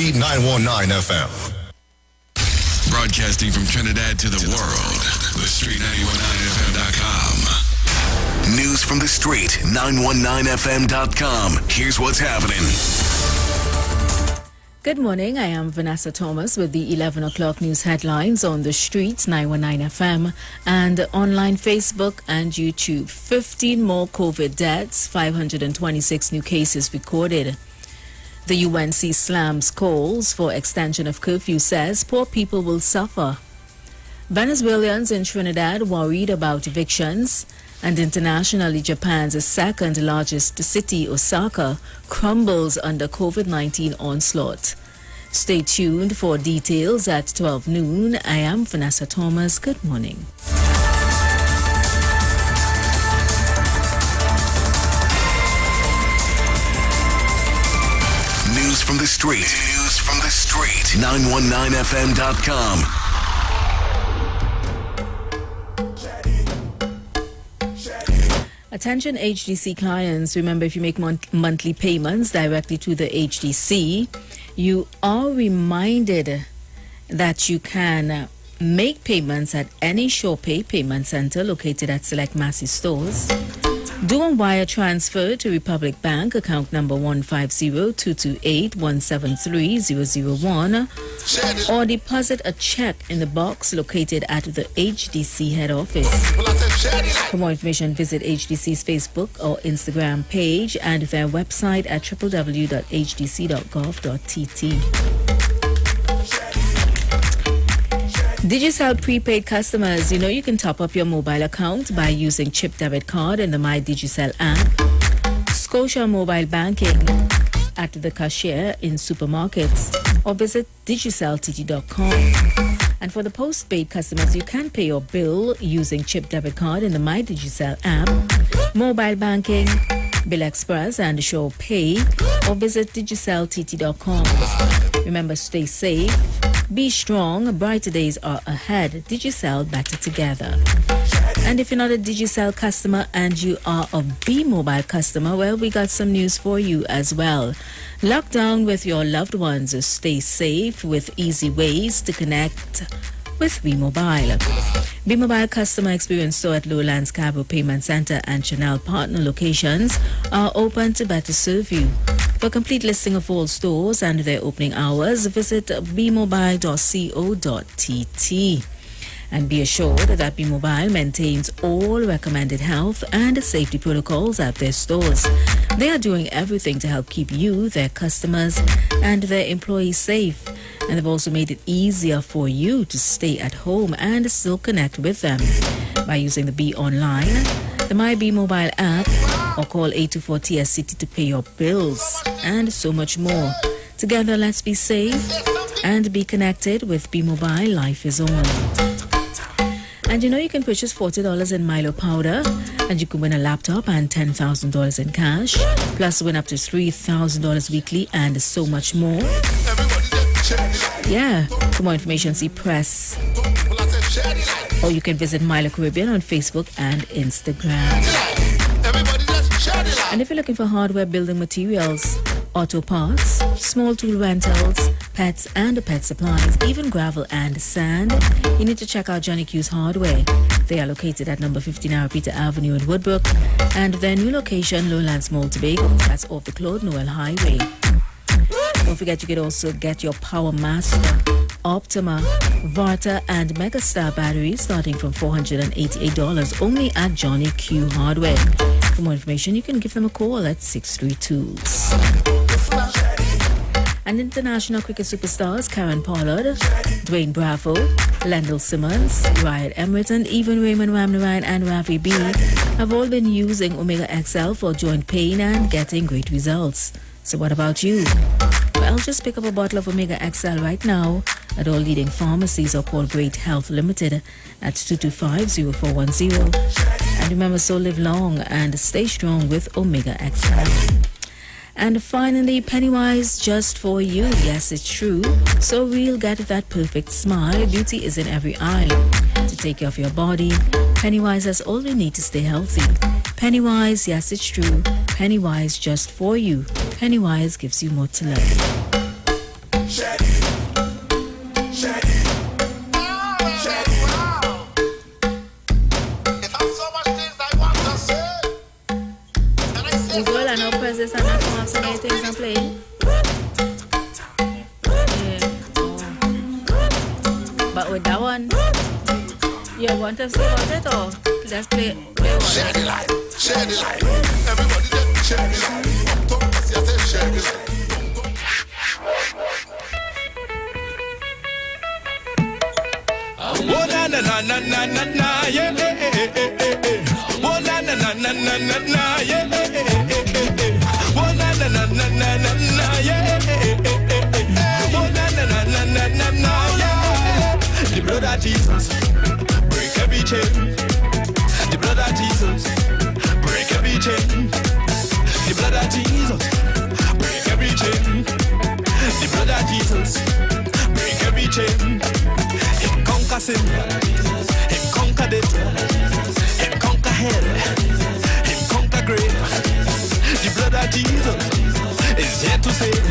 Street 919 FM. Broadcasting from Trinidad to the world. The Street 919FM.com. News from the Street 919FM.com. Here's what's happening. Good morning, I am Vanessa Thomas with the 11 o'clock news headlines on the Streets 919 FM and online Facebook and YouTube. 15 more COVID deaths, 526 new cases recorded. The UNC slams calls for extension of curfew, says poor people will suffer. Venezuelans in Trinidad worried about evictions. And internationally, Japan's second largest city, Osaka, crumbles under COVID-19 onslaught. Stay tuned for details at 12 noon. I am Vanessa Thomas. Good morning. News from the Street. News from the Street. 919FM.com. Attention HDC clients, remember if you make monthly payments directly to the HDC, you are reminded that you can make payments at any SurePay payment center located at select Massey stores. Do a wire transfer to Republic Bank, account number 150-228-173-001, or deposit a check in the box located at the HDC head office. For more information, visit HDC's Facebook or Instagram page and their website at www.hdc.gov.tt. Digicel prepaid customers, you can top up your mobile account by using chip debit card in the My Digicel app, Scotia mobile banking at the cashier in supermarkets, or visit digiceltt.com. And for the postpaid customers, you can pay your bill using chip debit card in the My Digicel app, mobile banking, Bill Express and SurePay, or visit digiceltt.com. Remember, stay safe. Be strong, brighter days are ahead. Digicel, better together. And if you're not a Digicel customer and you are a B-Mobile customer, well, we got some news for you as well. Lock down with your loved ones. Stay safe with easy ways to connect with B-Mobile. B-Mobile customer experience store at Lowlands Cabo Payment Center and Chanel partner locations are open to better serve you. For a complete listing of all stores and their opening hours, visit bmobile.co.tt. And be assured that B-Mobile maintains all recommended health and safety protocols at their stores. They are doing everything to help keep you, their customers, and their employees safe. And they've also made it easier for you to stay at home and still connect with them by using the B Online, the My B Mobile app, or call 824-TSCT to pay your bills, and so much more. Together, let's be safe and be connected with B Mobile. Life is on. And you can purchase $40 in Milo powder, and you can win a laptop and $10,000 in cash, plus win up to $3,000 weekly, and so much more. Yeah, for more information, see press. Or you can visit Milo Caribbean on Facebook and Instagram. And if you're looking for hardware, building materials, auto parts, small tool rentals, pets and pet supplies, even gravel and sand, you need to check out Johnny Q's Hardware. They are located at number 15 Peter Avenue in Woodbrook, and their new location, Lowlands Mall, Tobago, that's off the Claude Noel Highway. Don't forget, you can also get your Power Master, Optima, Varta and Megastar batteries starting from $488 only at Johnny Q Hardware. For more information, you can give them a call at 632. And international cricket superstars Karen Pollard, Dwayne Bravo, Lendl Simmons, Ryan Emmerich, and even Raymond Ramnarine and Ravi B have all been using Omega XL for joint pain and getting great results. So what about you? Well, just pick up a bottle of Omega XL right now at all leading pharmacies or call Great Health Limited at 225-0410. And remember, so live long and stay strong with Omega XL. And finally, Pennywise just for you. Yes, it's true. So real, get that perfect smile. Beauty is in every eye. To take care of your body, Pennywise has all you need to stay healthy. Pennywise, yes, it's true. Pennywise just for you. Pennywise gives you more to love. with that one. You want to say about it or let's play one? Share the light, share the light. Everybody just share the light. Talk to yourself, share the light. Oh na na na na na na na yeah. Oh na na na na na na na yeah. Oh na na na na na na na yeah. Oh na na na na na na na yeah. The blood of Jesus break every chain. The blood of Jesus break every chain. The blood of Jesus break every chain. The blood of Jesus break every chain. Him conquer sin, him conquer death, him conquer hell, him conquer grave. The blood of Jesus is here to save.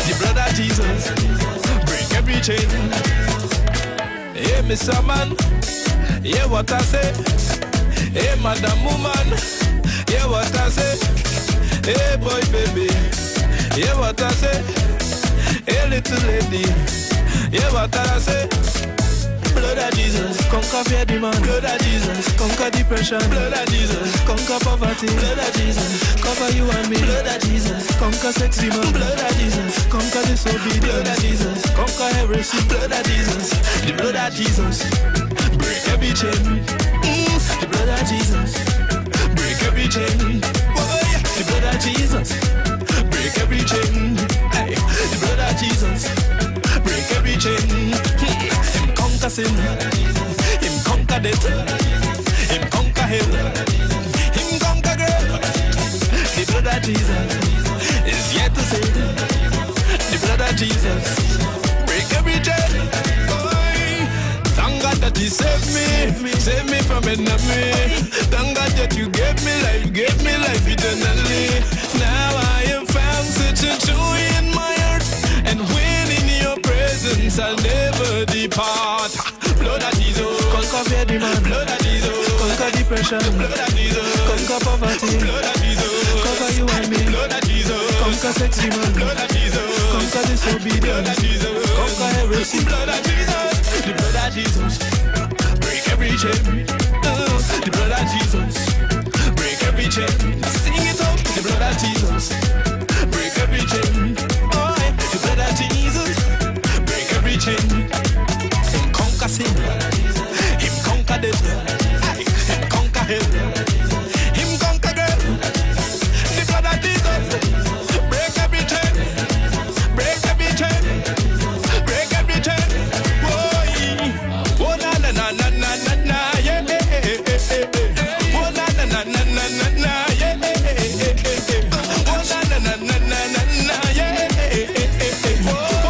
The blood of Jesus break every chain. Hey, Mr. Man, hear what I say. Hey, Madam Woman, hear what I say. Hey, boy, baby, hear what I say. Hey, little lady, hear what I say. Blood of Jesus, conquer fear demand. Blood of Jesus, conquer depression. Blood of Jesus, conquer poverty. Blood of Jesus, cover you and me. Blood of Jesus, conquer sex demand. Blood of Jesus, conquer disobedience. Blood of Jesus, conquer heresy. Blood of Jesus, the blood of Jesus, break every chain. The blood of Jesus, break every chain. The blood of Jesus, break every chain. The blood of Jesus, break every chain. Him conquer sin, him conquer death, him conquer hell, him conquer grave. The blood of Jesus is yet to save. The blood of Jesus break every chain. Thank God that He saved me from enemy. Thank God that You gave me life eternally. Now I am found such a joy in my heart, and when in Your presence I'll never depart. Blood of Jesus, conquer fear demand. Blood of Jesus, conquer depression. Blood of Jesus, conquer poverty. Blood of Jesus, cover you and me. Blood of Jesus, conquer sex demand. Blood of Jesus, conquer disobedience. Blood of Jesus, conquer heresy. Blood of Jesus, the blood of Jesus, break every chain. The blood of Jesus, break every chain. Sing it up. The blood of Jesus, break every chain. Oh, the blood of Jesus, break every chain. Him conquer sin, him conquer death, him conquer hell, him conquer grave. The blood of Jesus, break every chain, break every chain, break every chain. Oh na na na na na na na yeah. Oh na na na na na na na yeah. Oh na na na na na na yeah.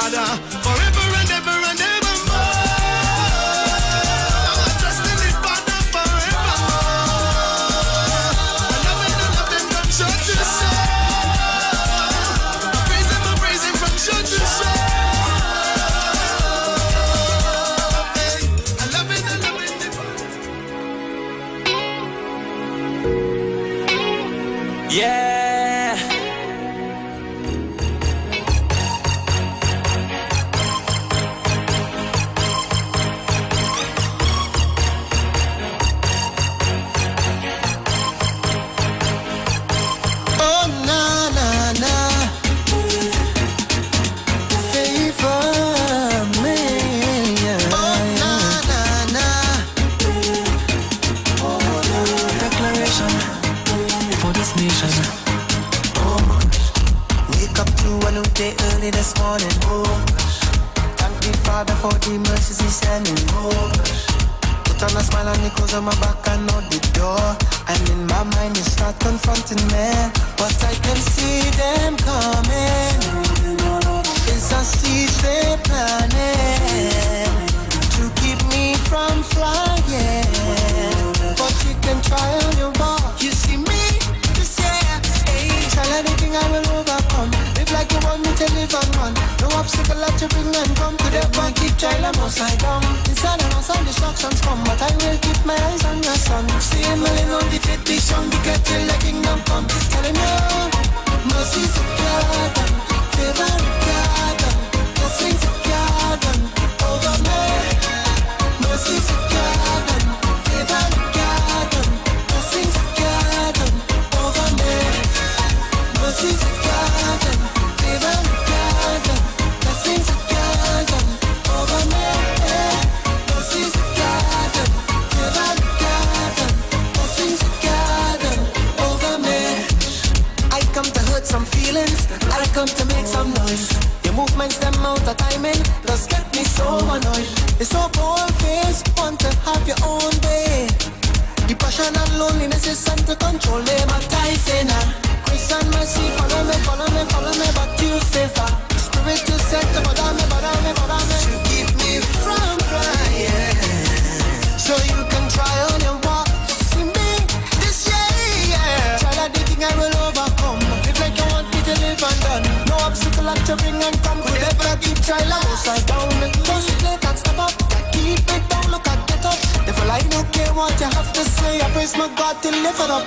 Father, forever and ever and evermore. I trust in the Father forevermore. I love him from shore to shore. I praise him from shore to shore. I love him. Yeah. Early this morning, oh gosh. Thank the Father for the mercies He's sending, oh gosh. Put on a smile and it goes on my back and out the door. And in my mind you start confronting me, but I can see them coming. It's a seed they planning to keep me from flying. But you can try on your walk. You see me, this year, hey, try anything I will overcome. Like you want me to live and run. No obstacle that you bring and come. To the point, keep child and upside down. Inside and outside distractions come, but I will keep my eyes on your son. See him willing on the fit, be strong, because till the kingdom come. Telling you, mercy's a garden, favor a garden, blessings a garden, over me. Mercy's a garden, favor a garden, blessings a garden, over me. Mercy's a garden. Some feelings, I come to make some noise. Your movements, them out of timing, just get me so annoyed. It's so bold face, want to have your own way. Depression and loneliness is sent to control them. I'm Tyson, grace and mercy, follow me, but you safer. Spirit to set to bother me. To keep me from flying, so you can try on your walk. See me this year, yeah. Try that thing I will overcome. Like you want me to live and done. No obstacle that you bring and come. Could ever keep trying upside down. Just play, can't step up. Keep it down, look at get up. Therefore I don't care what you have to say. I praise my God to lift it up.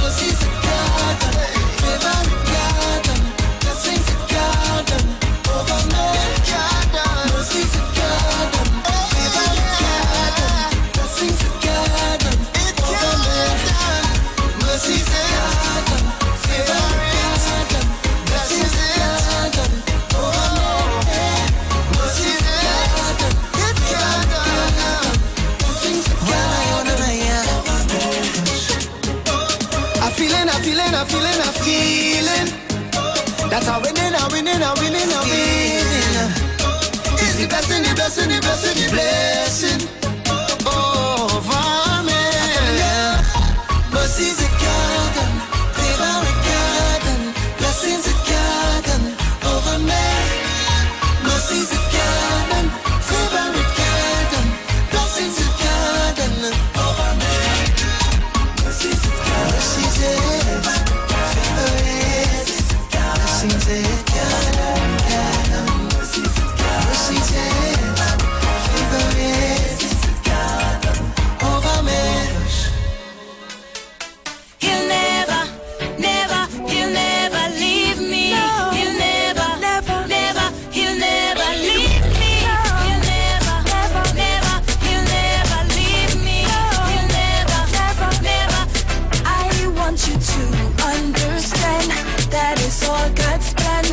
Mercy's a garden, favor a garden, blessings a garden, over me. Mercy's a garden, favor a garden, blessings a garden, over me. Mercy's a garden. I'm feeling that I'm winning. It's the blessing over me. Mercy's a garden, favor a garden, blessings a garden over me. Mercy's a garden, favor a garden, blessings a garden over me. Mercy's a garden, favor blessings a garden, mercy's a favor over me. He'll never leave me. No. He'll never leave me. He'll never leave me. He'll never. I want you to understand that it's all God's plan.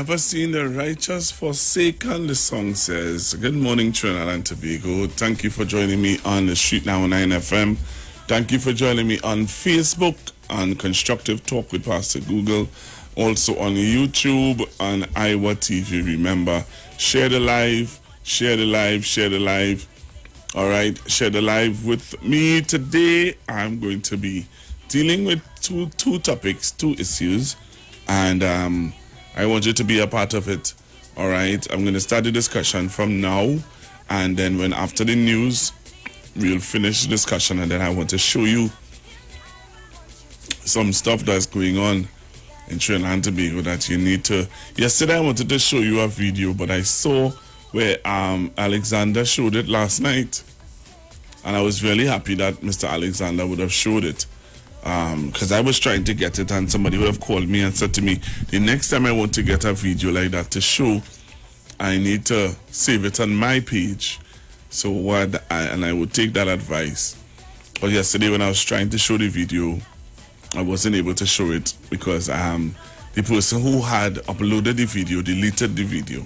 never seen the righteous forsaken, the song says. Good morning, Trinidad and Tobago. Thank you for joining me on the Street 919 FM. Thank you for joining me on Facebook, on Constructive Talk with Pastor Google. Also on YouTube, on IWER TV. Remember, share the live, share the live, share the live. All right, share the live with me. Today, I'm going to be dealing with two topics, two issues. And I want you to be a part of it. All right, I'm going to start the discussion from now, and then when after the news, we'll finish the discussion, and then I want to show you some stuff that's going on in Trinidad and Tobago that you need to. Yesterday, I wanted to show you a video, but I saw where Alexander showed it last night, and I was really happy that Mr. Alexander would have showed it. Because I was trying to get it, and somebody would have called me and said to me, the next time I want to get a video like that to show, I need to save it on my page. So I would take that advice. But yesterday when I was trying to show the video, I wasn't able to show it because the person who had uploaded the video deleted the video.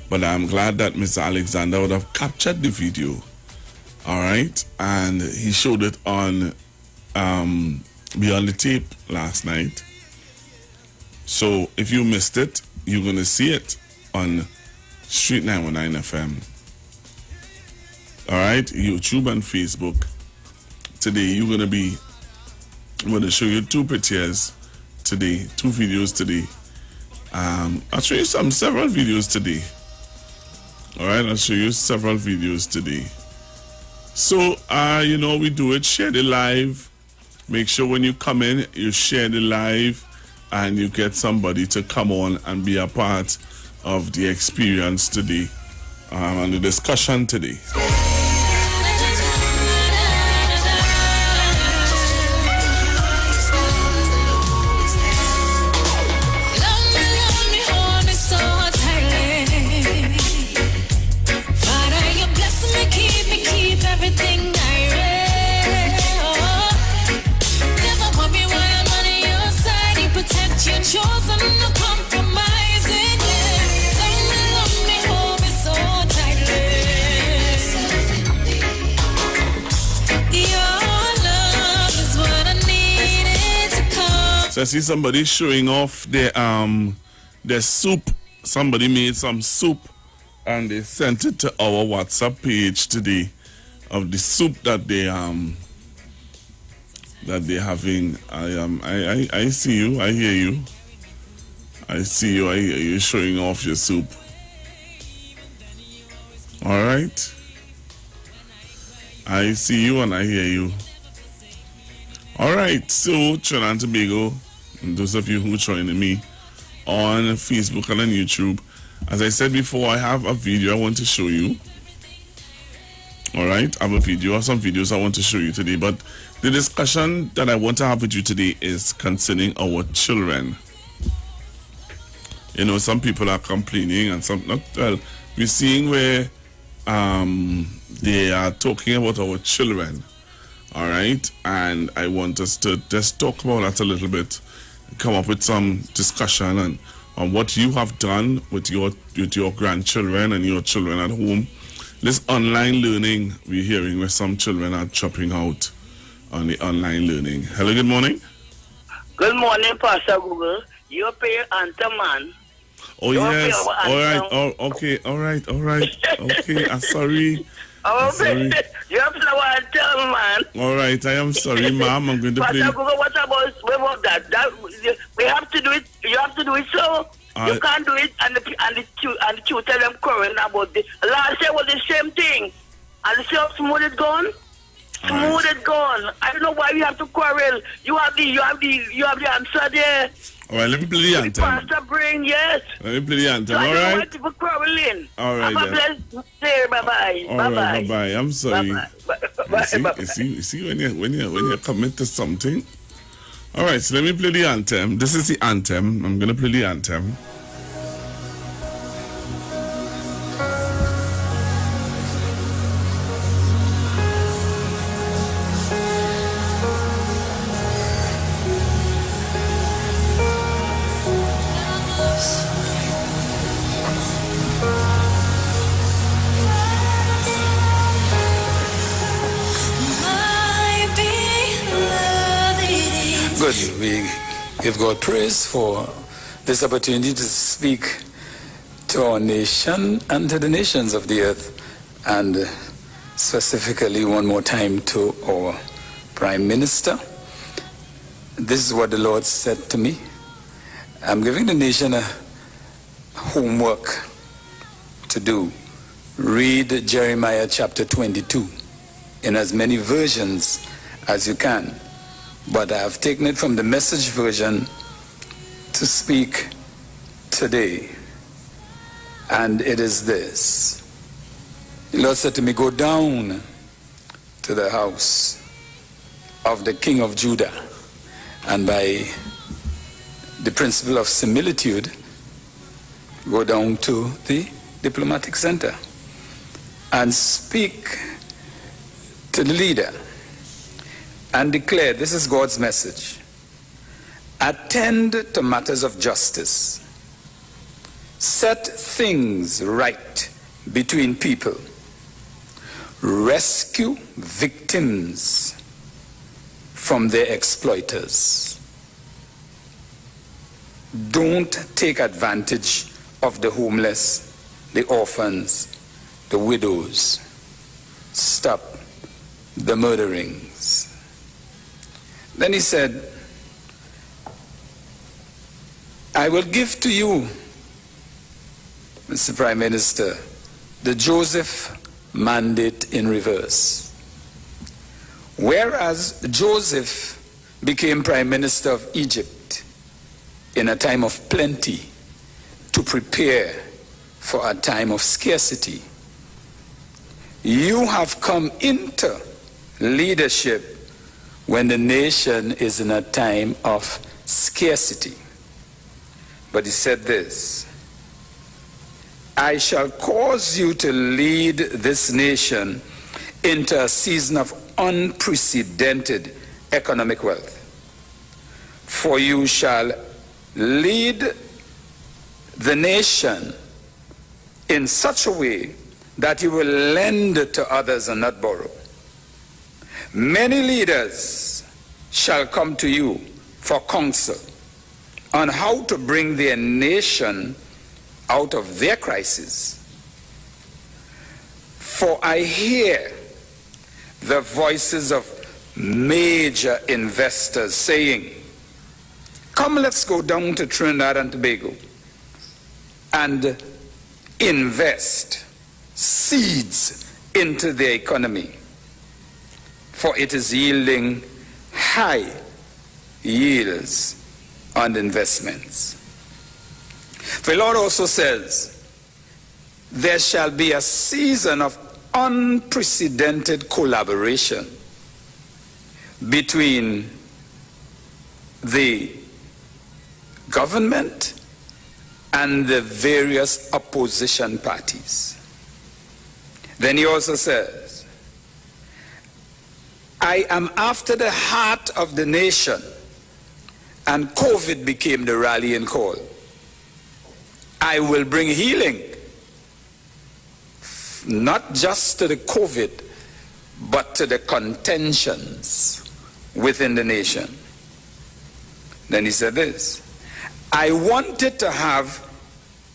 But I'm glad that Mr. Alexander would have captured the video. All right, and he showed it on Beyond the Tape last night. So if you missed it, you're going to see it on Street 919 FM. All right, YouTube and Facebook. Today I'm going to show you two pictures today, two videos today. I'll show you several videos today. All right, I'll show you several videos today. So, we do it, share the live. Make sure when you come in, you share the live and you get somebody to come on and be a part of the experience today and the discussion today. So I see somebody showing off their soup. Somebody made some soup and they sent it to our WhatsApp page today of the soup that they're having. I see you, I hear you. I see you, I hear you showing off your soup. All right. I see you and I hear you. All right, so Trinidad and Tobago, and those of you who are joining me on Facebook and on YouTube, as I said before, I have a video I want to show you. All right, I have a video, some videos I want to show you today, but the discussion that I want to have with you today is concerning our children. You know, some people are complaining and some not. Well, we're seeing where they are talking about our children. All right, and I want us to just talk about that a little bit, come up with some discussion on what you have done with your grandchildren and your children at home. This online learning we're hearing where some children are dropping out on the online learning. Hello, good morning. Good morning, Pastor Google. You pay anthem, man. Oh, yes. All right. Oh, okay. All right. Okay. I'm sorry. Oh, sorry. You have to anthem, man. All right. I am sorry, ma'am. I'm going to play. Pastor Google, what about that? We have to do it. You have to do it so. You can't do it, and the tutor them quarreling about this. Last year was the same thing, and the same smooth it gone. Smooth it gone. I don't know why you have to quarrel. You have the answer there. All right, let me play the anthem. Pastor Brain, yes. Let me play the anthem. So all I don't right. want people quarreling. All right. Have a blessed day. Bye-bye. All Bye-bye. right. Bye-bye. I'm sorry. Bye-bye. You see when you commit to something. All right. So let me play the anthem. This is the anthem. I'm gonna play the anthem. Good. We give God praise for this opportunity to speak to our nation and to the nations of the earth, and specifically one more time to our Prime Minister. This is what the Lord said to me. I'm giving the nation a homework to do. Read Jeremiah chapter 22 in as many versions as you can. But I have taken it from the Message version to speak today. And it is this. The Lord said to me, go down to the house of the King of Judah, and by the principle of similitude, go down to the diplomatic center and speak to the leader and declare, this is God's message: attend to matters of justice, set things right between people, rescue victims from their exploiters. Don't take advantage of the homeless, the orphans, the widows. Stop the murderings. Then he said, I will give to you, Mr. Prime Minister, the Joseph mandate in reverse. Whereas Joseph became Prime Minister of Egypt in a time of plenty to prepare for a time of scarcity, you have come into leadership when the nation is in a time of scarcity. But he said this: I shall cause you to lead this nation into a season of unprecedented economic wealth. For you shall lead the nation in such a way that you will lend to others and not borrow. Many leaders shall come to you for counsel on how to bring their nation out of their crisis. For I hear the voices of major investors saying, come, let's go down to Trinidad and Tobago and invest seeds into their economy, for it is yielding high yields on investments. The Lord also says, there shall be a season of unprecedented collaboration between the government and the various opposition parties. Then he also says, I am after the heart of the nation, and COVID became the rallying call. I will bring healing, not just to the COVID, but to the contentions within the nation. Then he said this: I wanted to have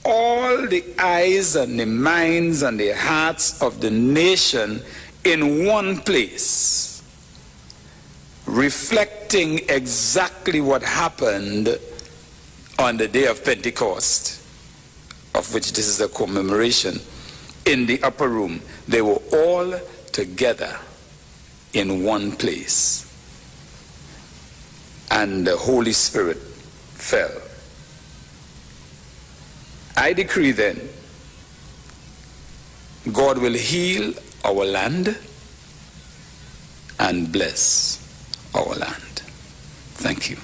all the eyes and the minds and the hearts of the nation in one place, reflecting exactly what happened on the day of Pentecost, of which this is a commemoration. In the upper room, they were all together in one place, and the Holy Spirit fell. I decree then, God will heal our land and bless our land. Thank you.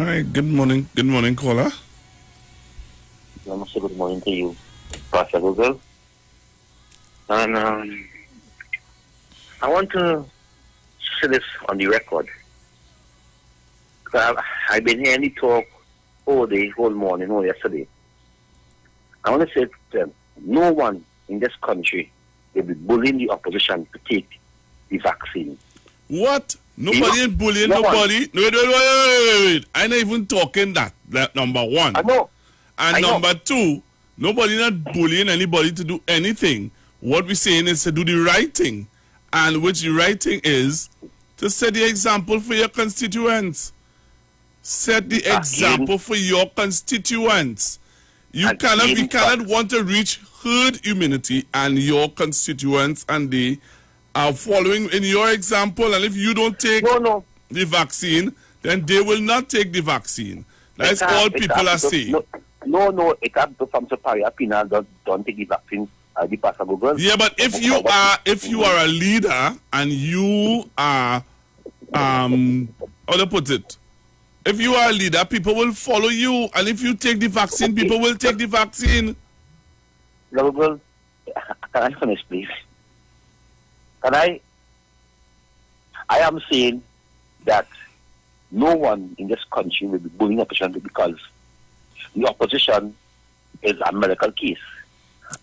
All right. Good morning. Good morning, caller. Namaste, good morning to you, Pastor Google. And I want to say this on the record. I've been hearing the talk all day, whole morning, all yesterday. I want to say that no one in this country will be bullying the opposition to take the vaccine. What? Nobody is bullying nobody. No, wait. I'm not even talking that number one. I know. And number two, nobody not bullying anybody to do anything. What we're saying is to do the right thing. And which the right thing is to set the example for your constituents. Set the example for your constituents. We cannot want to reach herd immunity and your constituents and they are following in your example, and if you don't take the vaccine, then they will not take the vaccine. That's all people are saying. No, it has to from superior penal don't take the vaccine. The Pastor Google. Yeah, but if you are a leader and you are how to put it, if you are a leader, people will follow you, and if you take the vaccine, people will take the vaccine. Google, can I finish, please? Can I am saying that no one in this country will be bullying opposition because the opposition is a medical case.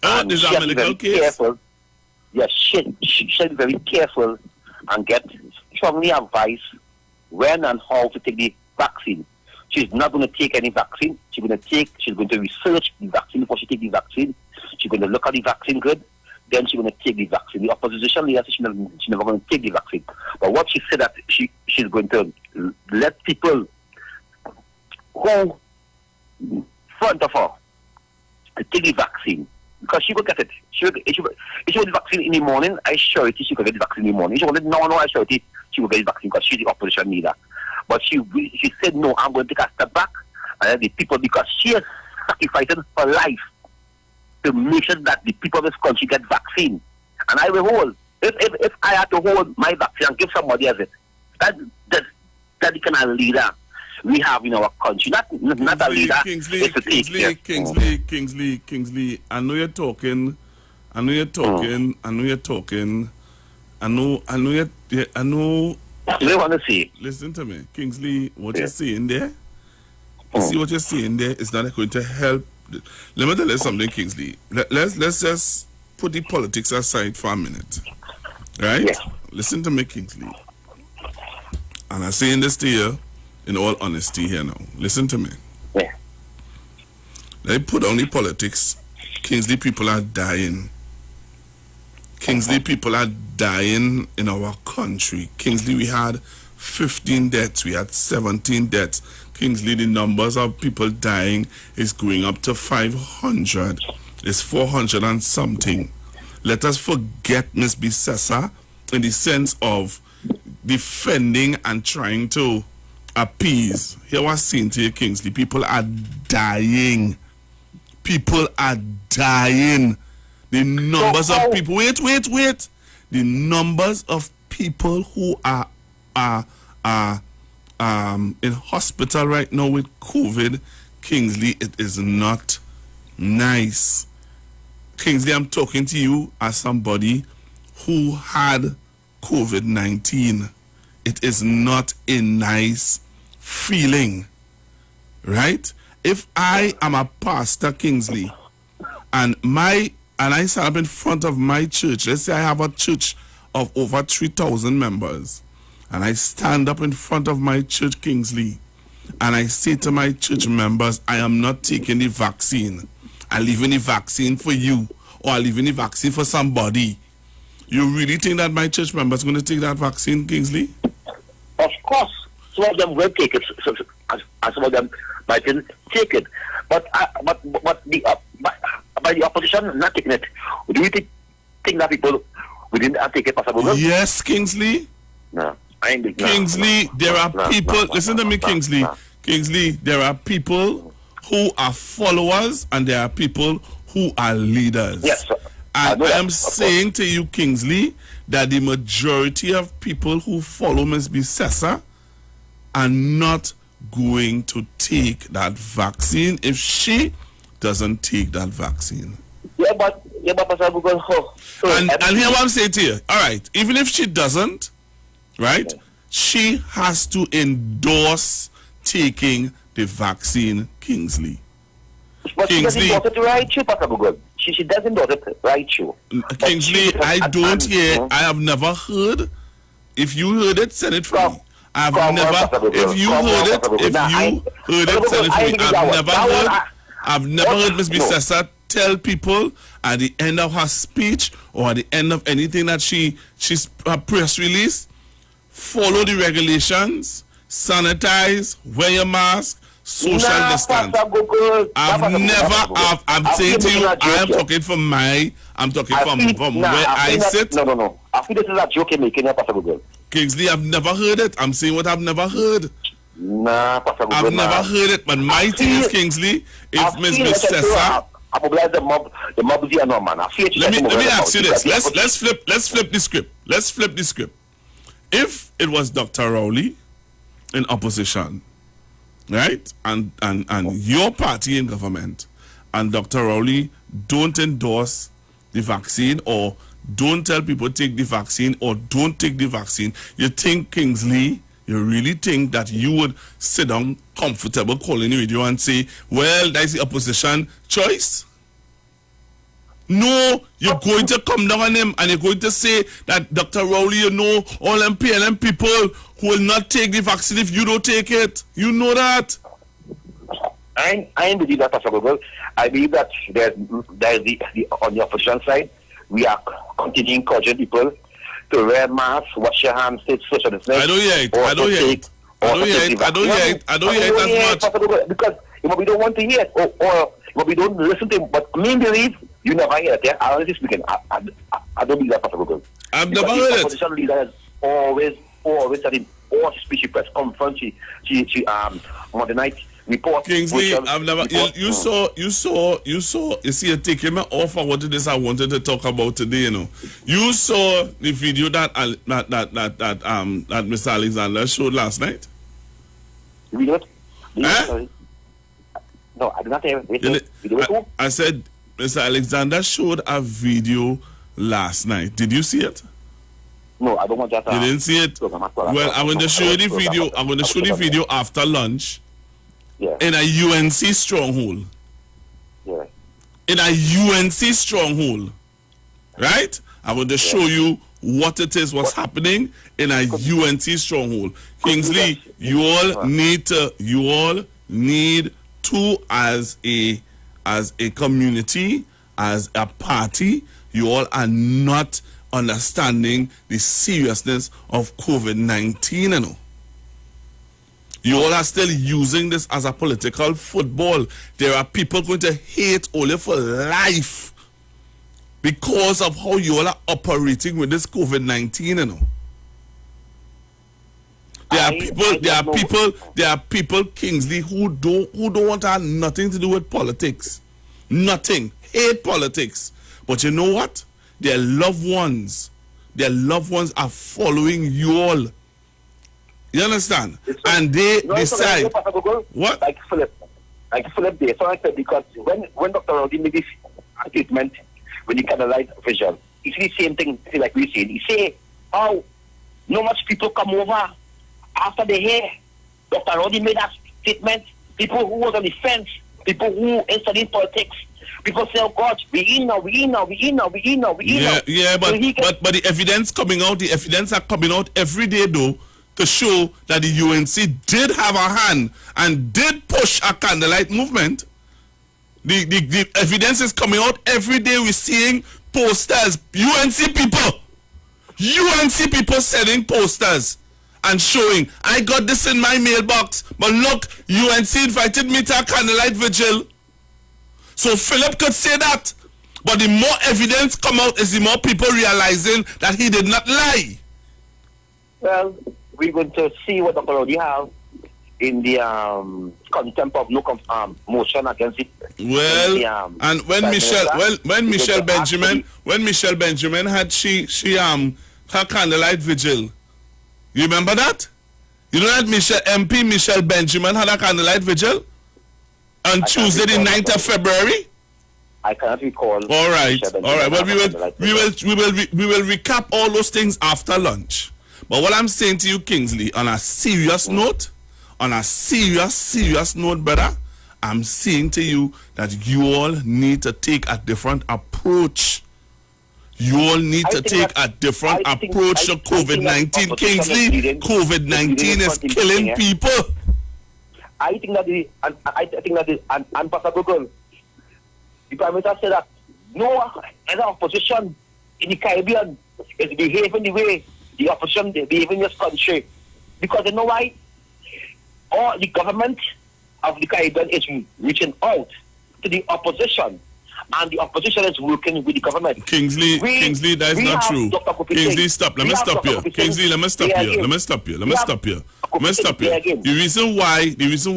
And is a medical case? Careful. Yes, she should be very careful and get strongly advice when and how to take the vaccine. She's not going to take any vaccine. She's going to research the vaccine before she takes the vaccine. She's going to look at the vaccine good. Then she's going to take the vaccine. The opposition leader said she's never going to take the vaccine. But what she said that she's going to let people who front of her to take the vaccine because she will get it. If she want the vaccine in the morning, I sure she will get the vaccine in the morning. If she wanted no, I sure she will get the vaccine because she's the opposition leader. But she said no, I'm going to take a step back and let the people, because she is sacrificing her life to make sure that the people of this country get vaccine. And I will hold. If I had to hold my vaccine and give somebody else it, that's the kind of leader we have in our country. Not a leader. Kingsley, I know you're talking. I know. What do you want to say? Listen to me, Kingsley. What you're saying there? You see what you're saying there is not going to help. Let me tell you something, Kingsley. Let's just put the politics aside for a minute, right? Yeah. Listen to me, Kingsley. And I'm saying this to you in all honesty here now. Listen to me. Yeah. Let me put on the politics. Kingsley, people are dying. Kingsley, people are dying in our country. Kingsley, we had 15 deaths. We had 17 deaths. Kingsley, the numbers of people dying is going up to 500. It's 400 and something. Let us forget Miss Bissessa in the sense of defending and trying to appease. Here was saying to you, Kingsley, people are dying. People are dying. The numbers of people, wait. The numbers of people who are in hospital right now with COVID, Kingsley, it is not nice. Kingsley, I'm talking to you as somebody who had COVID-19. It is not a nice feeling, right? If I am a pastor, Kingsley, and I stand up in front of my church, let's say I have a church of over 3,000 members, and I stand up in front of my church, Kingsley, and I say to my church members, I am not taking the vaccine. I'm leaving the vaccine for you, or I'm leaving the vaccine for somebody. You really think that my church members are going to take that vaccine, Kingsley? Of course. Some of them will take it, and some of them might take it. But by the opposition not taking it, do you think that people within take it possible? Yes, Kingsley. No. Kingsley, there are people. Listen to me, Kingsley. Kingsley, there are people who are followers and there are people who are leaders. Yes, sir. And I am saying to you, Kingsley, that the majority of people who follow Ms. Bissessa are not going to take that vaccine if she doesn't take that vaccine? Yeah, but Pastor Google, and here what I'm saying to you. All right, even if she doesn't, right, she has to endorse taking the vaccine, Kingsley. But Kingsley, she doesn't endorse it right through, Pastor Google. She doesn't endorse it right through. Kingsley, I don't hear, I have never heard. If you heard it, send it for me. I've never, if you heard it, send it for me. I've never heard Ms. Bissessa tell people at the end of her speech or at the end of anything that she's a press release, follow the regulations, sanitize, wear your mask, social distance. I'm saying to you, I'm talking from where I sit. No. I feel this is a joke you're making, Pastor Google. Kingsley, I've never heard it. I'm saying what I've never heard. Nah, Pastor Google. I've never heard it, but my thing is, Kingsley, if Ms. Bissessa, I mobilize the mob here, no man. Let me ask you this. Let's flip the script. Let's flip the script. If it was Dr. Rowley in opposition, right, and your party in government, and Dr. Rowley don't endorse the vaccine or don't tell people take the vaccine or don't take the vaccine, you think, Kingsley, you really think that you would sit down comfortable calling the radio and say, well, that's the opposition choice? No, you're going to come down on him and you're going to say that Dr. Rowley, you know, all them PLM people who will not take the vaccine if you don't take it. You know that. I believe that, Pastor Google. I believe that there's the on the opposition side, we are continuing encouraging people to wear masks, wash your hands, take social distancing. I don't hear it as much. Because we don't want to hear it or we don't listen to it. But me believe you never hear it. Yeah? Honestly speaking, I don't believe that, Pastor Google. I've never heard it. Opposition leader has always said in all speech press conference, she on the night report. Kingsley, I've never. You saw. You see, you're taking me off of what it is I wanted to talk about today. You know, you saw the video that Mr. Alexander showed last night. Video? No, I did not hear it. I said Mr. Alexander showed a video last night. Did you see it? No, I don't want that. You didn't see it? Well, I'm going to show you the video. I'm going to show the video after lunch. Yeah. In a UNC stronghold. Yeah. In a UNC stronghold. Right? I'm going to show you what it is, what's happening in a UNC stronghold. Kingsley, you all need to as a community, as a party, you all are not understanding the seriousness of COVID-19, you know. You all are still using this as a political football. There are people going to hate Ole for life because of how you all are operating with this COVID-19, you know. There are people, Kingsley, who don't want to have nothing to do with politics. Nothing. Hate politics. But you know what? Their loved ones are following you all. You understand? And they decide. What? Like Philip there. So I said, because when Dr. Rowdy made this statement, when he canalized vision, he said the same thing like we said. He said, how no much people come over after they hear Dr. Rowdy made that statement. People who was on the fence, people who studied politics, people say, oh God, we in now. Yeah, but the evidence coming out, the evidence are coming out every day though, to show that the UNC did have a hand and did push a candlelight movement. The evidence is coming out every day. We're seeing posters, UNC people selling posters and showing, I got this in my mailbox, but look, UNC invited me to a candlelight vigil. So Philip could say that, but the more evidence come out is the more people realizing that he did not lie. Well, we're going to see what Dr. Rowdy have in the contempt of no motion against it. Well, and when Michelle Benjamin had she her candlelight vigil, you remember that? You know that MP Michelle Benjamin had a candlelight vigil on Tuesday, the 9th of February? I cannot recall. All right. Well, we will recap all those things after lunch. But what I'm saying to you, Kingsley, on a serious note, brother, I'm saying to you that you all need to take a different approach. You all need to take a different approach to COVID-19. Kingsley, COVID-19 is killing people. I think that and Pastor Google, the Prime Minister said that no other opposition in the Caribbean is behaving the way the opposition behave in this country. Because you know why? All the government of the Caribbean is reaching out to the opposition, and the opposition is working with the government. Kingsley, that is not true. Kingsley, stop. Let me stop here. Kingsley, let me stop here. The reason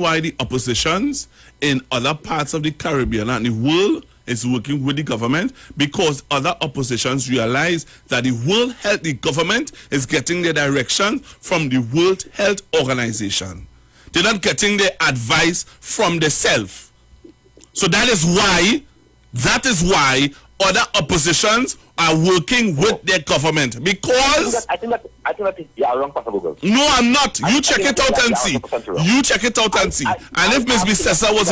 why the oppositions in other parts of the Caribbean and the world is working with the government, because other oppositions realize that the government is getting their direction from the World Health Organization. They're not getting their advice from themselves. So that is why other oppositions are working with their government, because I think that you are wrong, Pastor Google. No, I'm not. You check it out and see. And if Ms. Bissessa was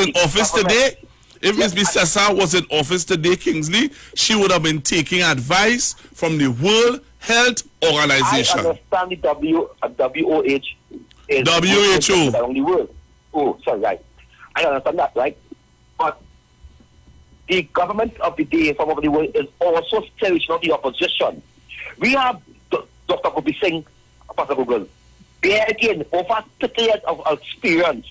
in office today, Kingsley, she would have been taking advice from the World Health Organization. I understand the WHO around the world. Oh, sorry, right. I understand that, right? But the government of the day from over the world is also still reaching out the opposition. We have Dr. Gopi Singh, Pastor Google. There again, over 30 years of experience.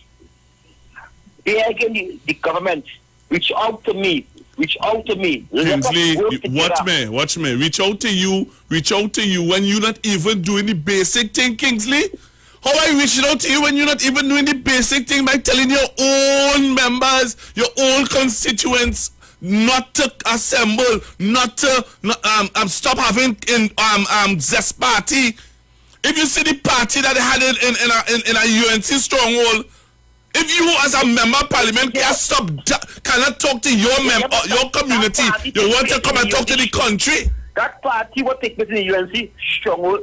There again, the government reach out to me. Kingsley, watch me. Reach out to you when you're not even doing the basic thing, Kingsley. How are you reaching out to you when you're not even doing the basic thing by telling your own members, your own constituents, not to assemble, not to stop having zest party? If you see the party that they had in a UNC stronghold, if you as a member of parliament cannot talk to your community, you want to come and talk to the country. That party will take place in the UNC stronghold.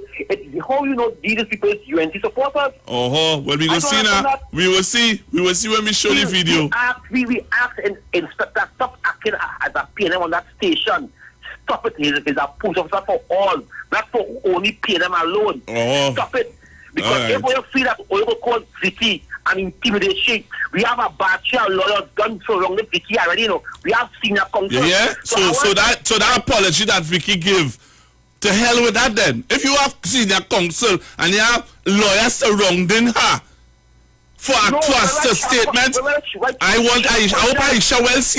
How you know these people is UNC supporters? Well, we will see now. We will see when we show the video. We asked Inspector, stop acting as a PNM on that station. Stop it. He's a police officer for all, not for only PNM alone. Stop it. Because if we feel that we will call Vicky and intimidation, we have a batch of lawyers done so wrong with Vicky already, you know. We have senior counsel. Yeah. So that apology that Vicky give, to hell with that then. If you have senior counsel and you have lawyers surrounding her for a cluster statement, I hope Aisha Wells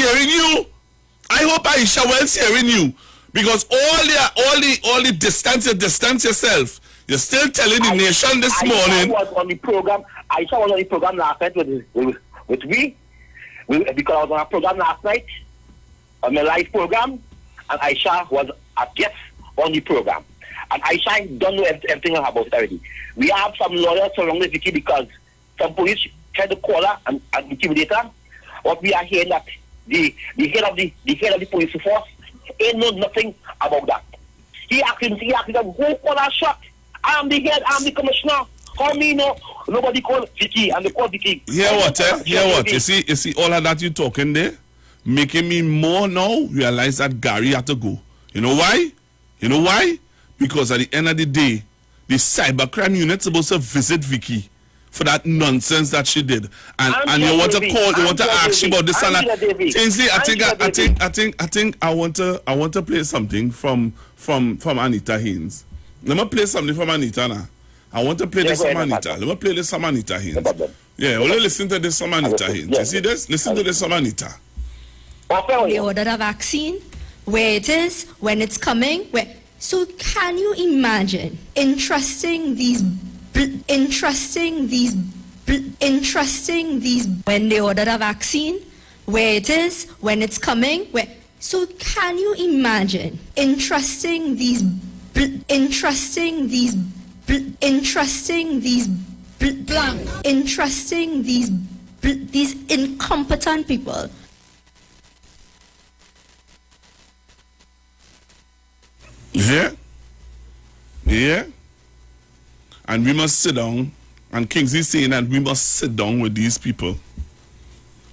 hearing you. Because all the distance yourself. You're still telling the nation this morning. Aisha was on the program last night with me. Because I was on a program last night, on my live program, and Aisha was a guest on the program. And Aisha don't know everything about it already. We have some lawyers surrounding Vicky because some police tried to call her and intimidate her. What we are hearing that the head of the police force ain't know nothing about that. He asked them, who called her shot? I am the head, I am the commissioner. How me know? Nobody called Vicky and they called Vicky. Hear what? You see all of that you talking there? Making me more now realize that Gary had to go. You know why? Because at the end of the day, the cybercrime unit supposed to visit Vicky for that nonsense that she did. And you want to ask you about this and that. Kingsley, I think I want to play something from Anita Haynes. Let me play something from Anita now. I want to play this from Anita. Let me play this from Anita Haynes. Yeah, only listen to this from Anita Haynes. You see this? Listen to this from Anita. They ordered a vaccine, where it is, when it's coming. So can you imagine entrusting these when they ordered a vaccine, where it is, when it's coming. So can you imagine entrusting these entrusting these incompetent people. Yeah? Yeah? And we must sit down, and Kingsley saying that we must sit down with these people.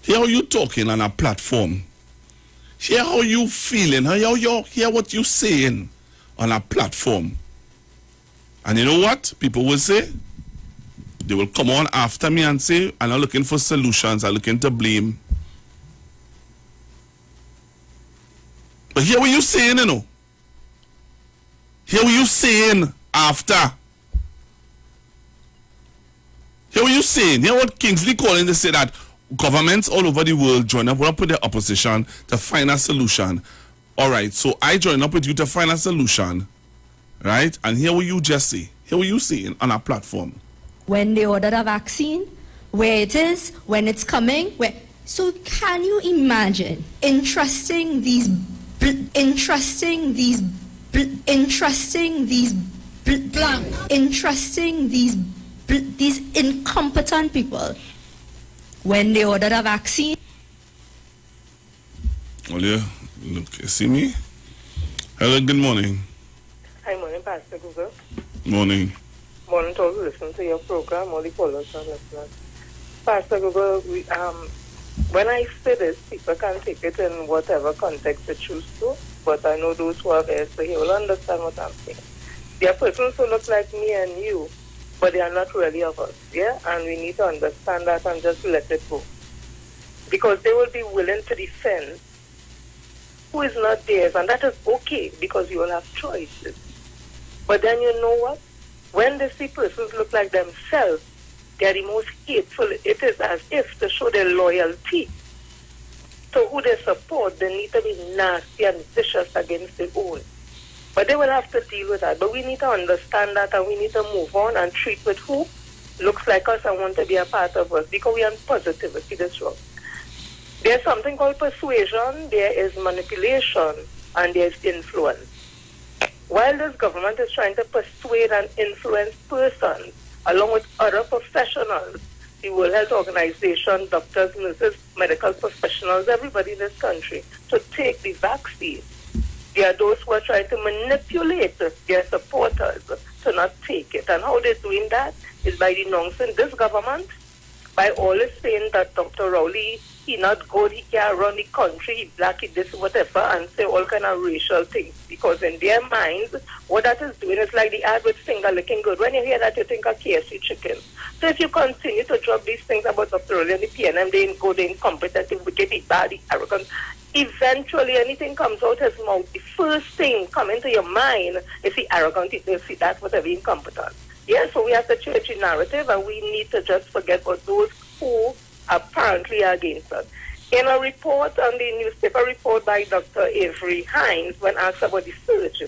Hear how you talking on a platform. Hear how you feeling. Hear what you saying on a platform. And you know what? People will say, they will come on after me and say, I'm not looking for solutions, I'm looking to blame. But hear what you saying, you know. Hear what you saying after. Hear what you saying. Hear what Kingsley calling to say that governments all over the world join up with their opposition to find a solution. All right, so I join up with you to find a solution, right? And hear what you just say. Hear what you saying on our platform. When they order the vaccine, where it is, when it's coming, where. So can you imagine entrusting these incompetent people when they order the vaccine? Oh yeah, look, you see me? Hello, good morning. Hi, morning, Pastor Google. Morning. Morning to all who listen to your program, all the followers and listeners. Pastor Google, when I say this, people can take it in whatever context they choose to, but I know those who are there, so he will understand what I'm saying. There are persons who look like me and you, but they are not really of us, yeah? And we need to understand that and just let it go. Because they will be willing to defend who is not theirs, and that is okay, because you will have choices. But then you know what? When they see persons look like themselves, they are the most hateful. It is as if to show their loyalty to who they support, they need to be nasty and vicious against their own. But they will have to deal with that. But we need to understand that, and we need to move on and treat with who looks like us and want to be a part of us, because we are in positivity this wrong. There's something called persuasion, there is manipulation, and there's influence. While this government is trying to persuade and influence persons, along with other professionals, the World Health Organization, doctors, nurses, medical professionals, everybody in this country, to take the vaccine, there are those who are trying to manipulate their supporters to not take it. And how they're doing that is by denouncing this government, by always saying that Dr. Rowley, he not good, he can't run the country, he black, he this, whatever, and say all kind of racial things. Because in their minds, what that is doing is like the ad with finger looking good. When you hear that, you think of KFC chicken. So if you continue to drop these things about Dr. Rowley and the PNM, they ain't good, they incompetent, they wicked, they bad, they arrogant, eventually anything comes out his mouth, the first thing coming to your mind is the arrogant, see that, whatever, incompetent. Yeah, so we have to change the narrative, and we need to just forget about those who apparently are against us. In a report on the newspaper report by Dr. Avery Hines, when asked about the surge,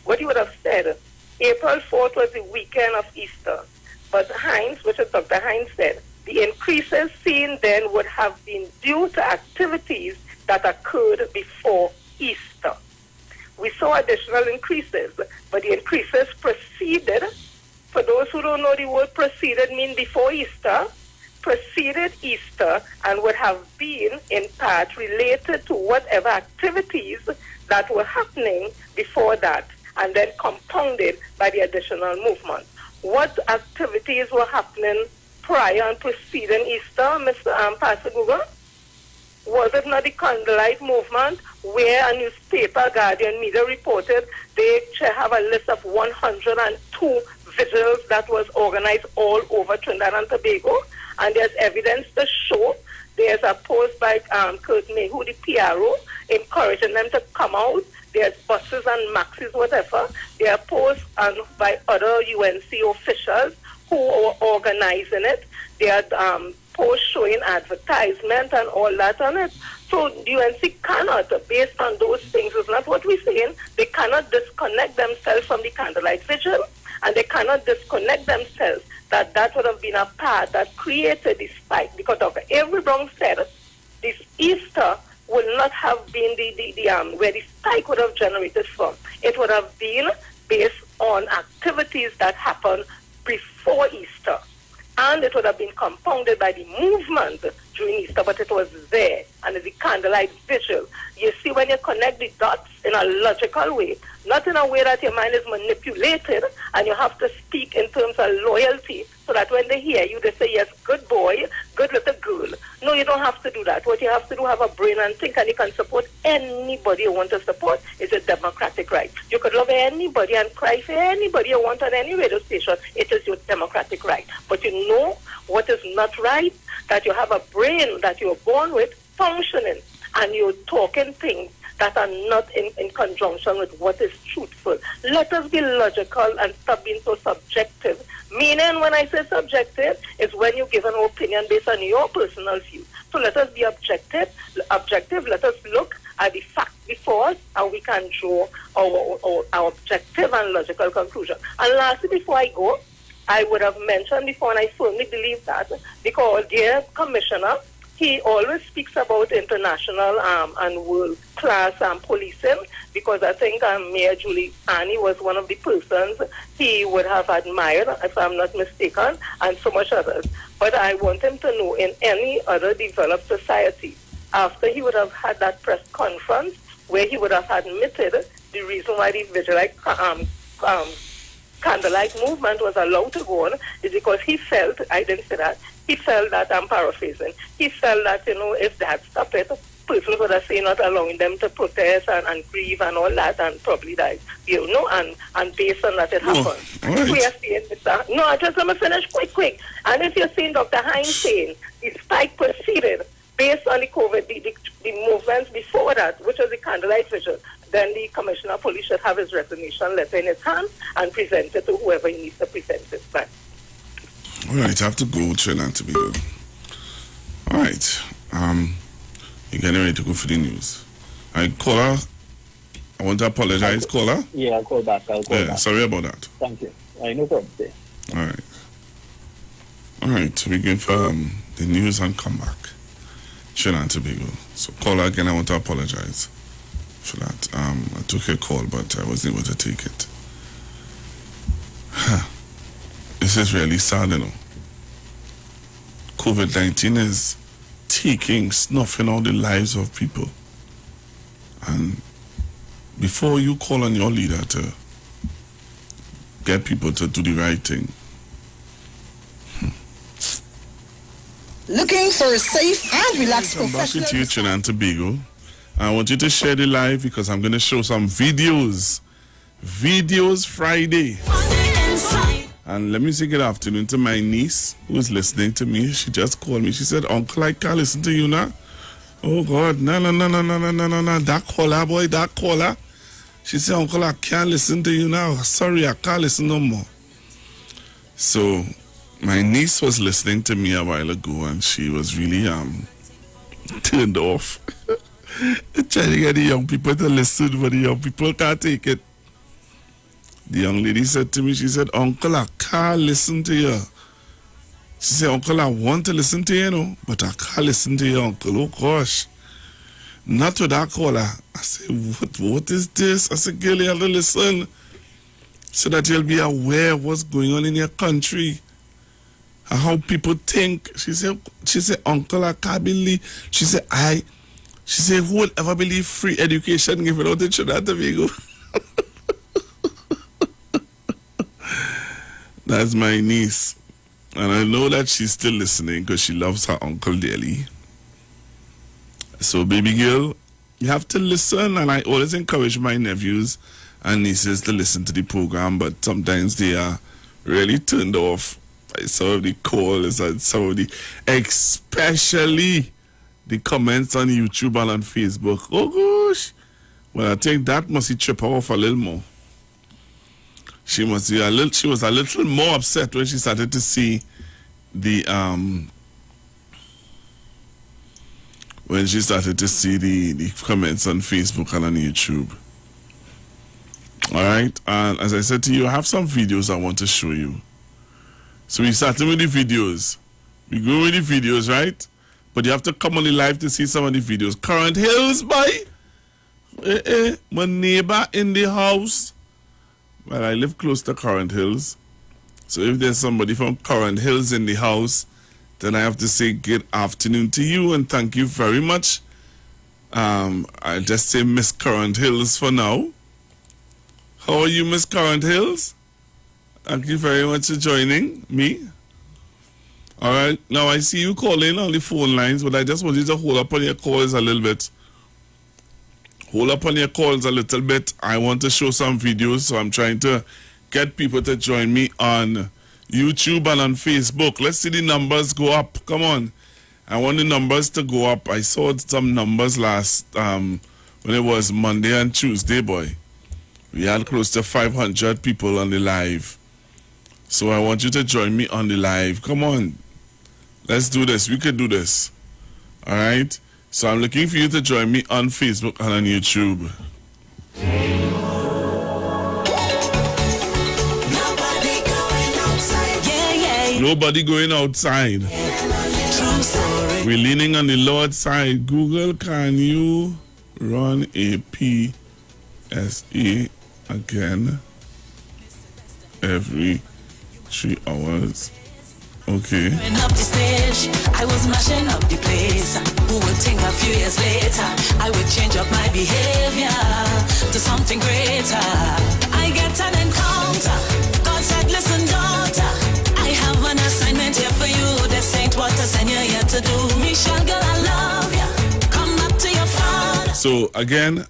what he would have said, April 4th was the weekend of Easter. But Hines, which is Dr. Hines, said, the increases seen then would have been due to activities that occurred before Easter. We saw additional increases, but the increases preceded, for those who don't know the word preceded mean before Easter, preceded Easter and would have been in part related to whatever activities that were happening before that, and then compounded by the additional movement. What activities were happening prior and preceding Easter, Mr. Pastor Google? Was it not the candlelight movement where a newspaper, Guardian Media, reported they have a list of 102 vigils that was organized all over Trinidad and Tobago? And there's evidence to show. There's a post by Kurt Mayhew, the PRO, encouraging them to come out. There's buses and maxis, whatever. There are posts by other UNC officials who are organizing it. There are posts showing advertisement and all that on it. So the UNC cannot, based on those things, is not what we're saying, they cannot disconnect themselves from the candlelight vigil, and they cannot disconnect themselves that would have been a part that created this spike. Because Dr. Avery Brown said this Easter would not have been where the spike would have generated from. It would have been based on activities that happened before Easter. And and it would have been compounded by the movement during Easter, but it was there, and the candlelight vigil. You see, when you connect the dots in a logical way, not in a way that your mind is manipulated, and you have to speak in terms of loyalty, so that when they hear you, they say, yes, good boy, good little girl. No, you don't have to do that. What you have to do, have a brain and think, and you can support anybody you want to support. It's a democratic right. You could love anybody and cry for anybody you want on any radio station. It is your democratic right. But you know what is not right, that you have a brain that you're born with functioning, and you're talking things that are not in conjunction with what is truthful. Let us be logical and stop being so subjective. Meaning, when I say subjective, is when you give an opinion based on your personal view. So let us be objective. Let us look at the facts before us, and we can draw our objective and logical conclusion. And lastly, before I go, I would have mentioned before, and I firmly believe that, because dear Commissioner, he always speaks about international and world-class policing, because I think Mayor Giuliani was one of the persons he would have admired, if I'm not mistaken, and so much others. But I want him to know, in any other developed society, after he would have had that press conference where he would have admitted the reason why the vigilante candlelight movement was allowed to go on is because he felt, I didn't say that, he felt that, I'm paraphrasing, he felt that, if they had stopped it, persons would have said not allowing them to protest and grieve and all that, and probably that, and based on that it happened. Right. We are saying that, no, I just want to finish quick. And if you're seeing Dr. Hines saying the spike proceeded based on the COVID, the movements before that, which was the candlelight vigil, then the Commissioner of Police should have his resignation letter in his hand and present it to whoever he needs to present it by. All right, I have to go, Trinidad to be good. All right, you're getting ready to go for the news. All right, caller, I want to apologize, caller. Yeah, I'll call back. Sorry about that. Thank you. No problem. All right. All right, we're going for the news and come back. Trinidad and Tobago. So, caller, again, I want to apologize for that. I took a call, but I wasn't able to take it. This is really sad, COVID-19 is snuffing out the lives of people. And before you call on your leader to get people to do the right thing. Looking for a safe and relaxed I'm back professional... with you, Trinidad and Tobago. I want you to share the live because I'm going to show some videos. Videos Friday. And let me say good afternoon to my niece who is listening to me. She just called me. She said, Uncle, I can't listen to you now. Oh, God. No. That caller, boy, that caller. She said, Uncle, I can't listen to you now. Sorry, I can't listen no more. So, my niece was listening to me a while ago, and she was really turned off. Trying to get the young people to listen, but the young people can't take it. The young lady said to me, she said, Uncle, I can't listen to you. She said, Uncle, I want to listen to you, but I can't listen to you, Uncle. Oh, gosh. Not to that caller. I said, what is this? I said, girl, you have to listen so that you'll be aware of what's going on in your country and how people think. She said, Uncle, I can't believe. She said, who will ever believe free education given out in Trinidad and Tobago? That's my niece. And I know that she's still listening because she loves her uncle dearly. So, baby girl, you have to listen. And I always encourage my nephews and nieces to listen to the program, but sometimes they are really turned off by some of the calls and some of the, especially the comments on YouTube and on Facebook. Oh, gosh. Well, I think that must trip her off a little more. She was a little more upset when she started to see the comments on Facebook and on YouTube. All right, and as I said to you, I have some videos I want to show you. So we started with the videos. We go with the videos, right? But you have to come on the live to see some of the videos. Current Hills, boy. My neighbor in the house. Well, I live close to Current Hills. So if there's somebody from Current Hills in the house, then I have to say good afternoon to you and thank you very much. I just say Miss Current Hills for now. How are you, Miss Current Hills? Thank you very much for joining me. All right, now I see you calling on the phone lines, but I just want you to hold up on your calls a little bit. Hold up on your calls a little bit. I want to show some videos, so I'm trying to get people to join me on YouTube and on Facebook. Let's see the numbers go up. Come on. I want the numbers to go up. I saw some numbers last, when it was Monday and Tuesday, boy. We had close to 500 people on the live. So I want you to join me on the live. Come on. Let's do this. We can do this. All right? So I'm looking for you to join me on Facebook and on YouTube. Nobody going outside. We're leaning on the Lord's side. Google, can you run a PSA again every 3 hours? Okay. Going up the stage, I was mashing up the place. Who would think a few years later I would change up my behavior to something greater? I get an encounter. God said, listen, daughter, I have an assignment here for you. This ain't what I send you here to do. Michelle, girl, I love you. Come back to your father. So again,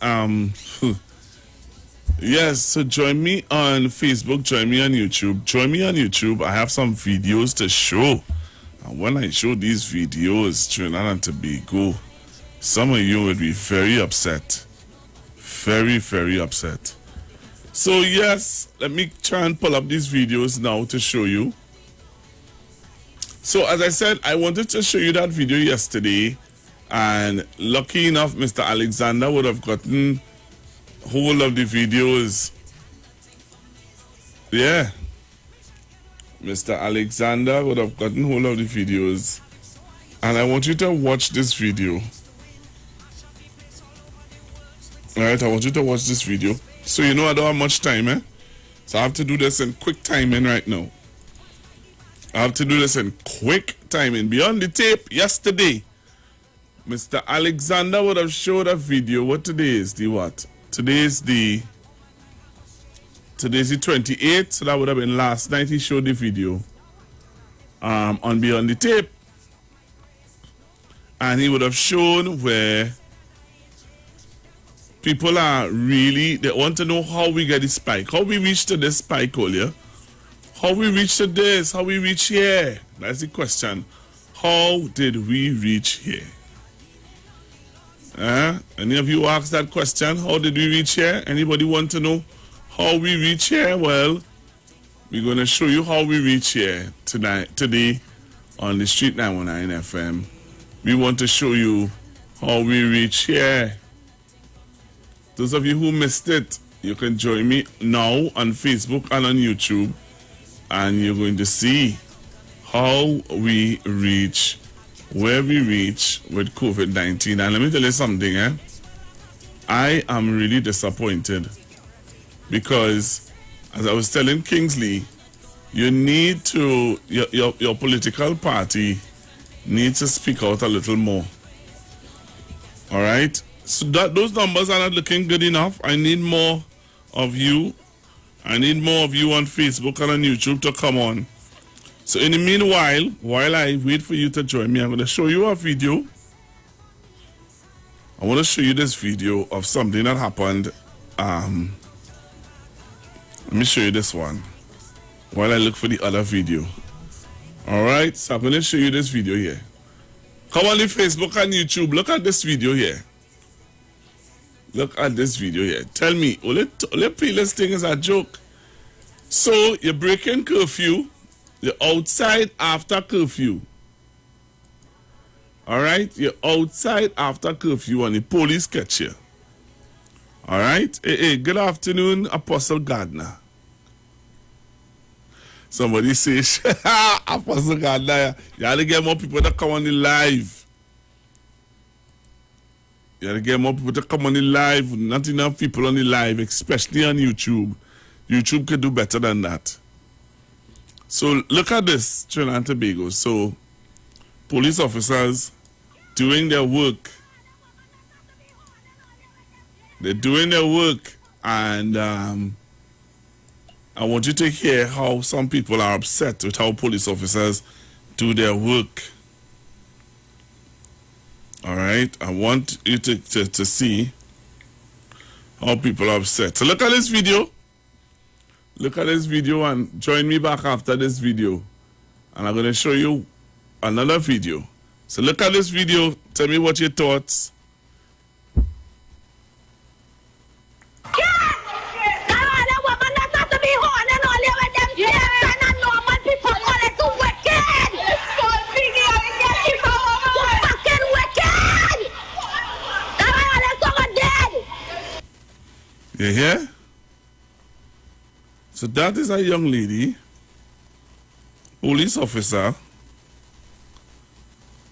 yes, so join me on Facebook, join me on YouTube. Join me on YouTube. I have some videos to show. And when I show these videos, Trinidad and Tobago, some of you will be very upset. Very, very upset. So yes, let me try and pull up these videos now to show you. So as I said, I wanted to show you that video yesterday. And lucky enough, Mr. Alexander would have gotten hold of the videos. Yeah. Mr. Alexander would have gotten hold of the videos. And I want you to watch this video. Alright, I want you to watch this video. So you know I don't have much time, eh? So I have to do this in quick timing right now. I have to do this in quick timing. Beyond the tape, yesterday, Mr. Alexander would have showed a video. What today is? The what? Today's the 28th, so that would have been last night he showed the video on Beyond the Tape. And he would have shown where people are really, they want to know how we get the spike, how we reach to this spike earlier, how we reach to this, how we reach here. That's the question. How did we reach here? Any of you asked that question? How did we reach here? Anybody want to know how we reach here? Well, we're going to show you how we reach here today on the Street 919 FM. We want to show you how we reach here. Those of you who missed it, you can join me now on Facebook and on YouTube, and you're going to see how we reach where we reach with COVID-19. And let me tell you something, I am really disappointed because, as I was telling Kingsley, you need to, your political party needs to speak out a little more. All right? So those numbers are not looking good enough. I need more of you. I need more of you on Facebook and on YouTube to come on. So in the meanwhile, while I wait for you to join me, I'm going to show you a video. I want to show you this video of something that happened. Let me show you this one while I look for the other video. All right, so I'm going to show you this video here. Come on the Facebook and YouTube. Look at this video here. Look at this video here. Tell me, will it play this thing as a joke? So you're breaking curfew. You're outside after curfew. All right? You're outside after curfew and the police catch you. All right? Hey, good afternoon, Apostle Gardner. Somebody says, Apostle Gardner, you gotta get more people to come on the live. You gotta get more people to come on the live. Not enough people on the live, especially on YouTube. YouTube could do better than that. So look at this, Trinidad and Tobago. So police officers doing their work. They're doing their work, and I want you to hear how some people are upset with how police officers do their work. All right, I want you to see how people are upset. So look at this video. Look at this video and join me back after this video. And I'm going to show you another video. So look at this video. Tell me what your thoughts. You hear? So that is a young lady, police officer,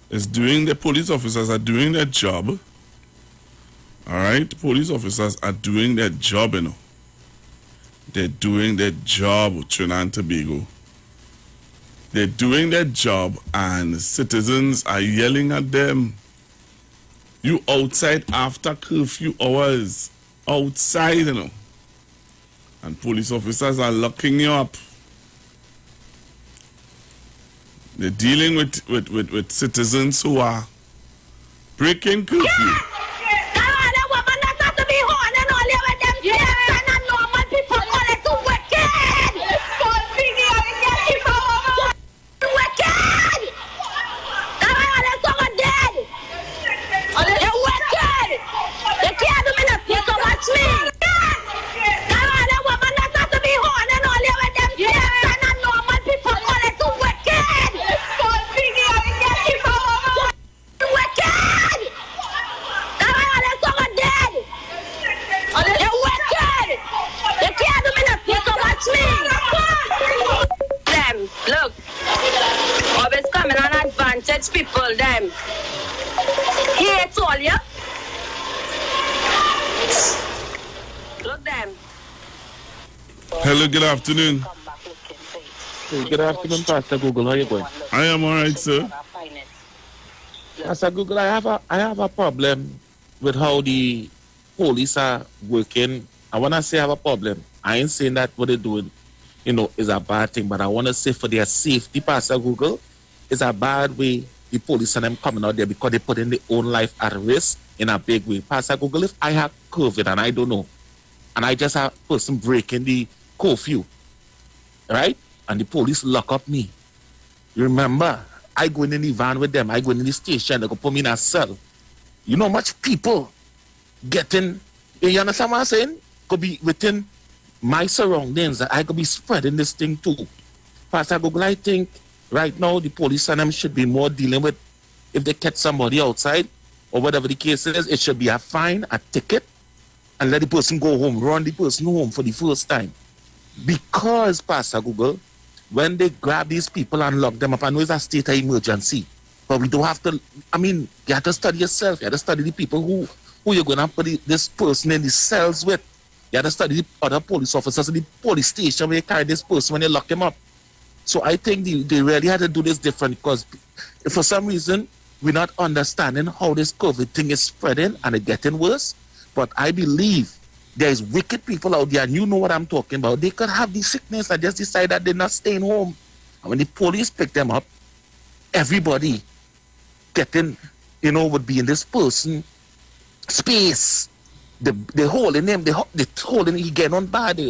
police officers are doing their job. All right? Police officers are doing their job, you know. They're doing their job with Trinidad and Tobago. They're doing their job, and citizens are yelling at them. You outside after curfew hours. Outside, you know. And police officers are locking you up. They're dealing with citizens who are breaking curfew. Look, always coming on advantage people, them. Here to all you. Look them. Hello, good afternoon. Hey, good afternoon, Pastor Google. How you going? I am all right, sir. Pastor Google, I have a problem with how the police are working. And when I say I have a problem, I ain't saying that what they're doing, is a bad thing. But I want to say for their safety, Pastor Google, it's a bad way the police and them coming out there because they put in their own life at risk in a big way. Pastor Google, if I have COVID and I don't know, and I just have a person breaking the curfew, right? And the police lock up me. You remember, I go in the van with them. I go in the station. They go put me in a cell. You know much people getting, you understand what I'm saying? Could be within my surroundings that I could be spreading this thing too. Pastor Google, I think right now the police and them should be more dealing with if they catch somebody outside or whatever the case is, it should be a fine, a ticket, and let the person go home, run the person home for the first time. Because, Pastor Google, when they grab these people and lock them up, I know it's a state of emergency, but we don't have to, you have to study yourself. You have to study the people who you're going to put this person in the cells with. You have to study the other police officers in the police station where you carry this person when you lock him up. So I think they really had to do this different because for some reason, we're not understanding how this COVID thing is spreading and it's getting worse. But I believe there's wicked people out there, and you know what I'm talking about. They could have the sickness and just decide that they're not staying home. And when the police pick them up, everybody getting, would be in this person space. They holding him, they holding him, he getting on bad. The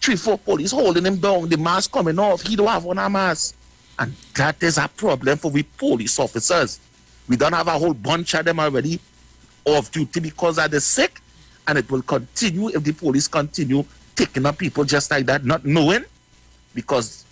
3-4 police holding him down, the mask coming off, he don't have on a mask. And that is a problem for we police officers. We don't have a whole bunch of them already off duty because of the sick, and it will continue if the police continue taking up people just like that, not knowing, because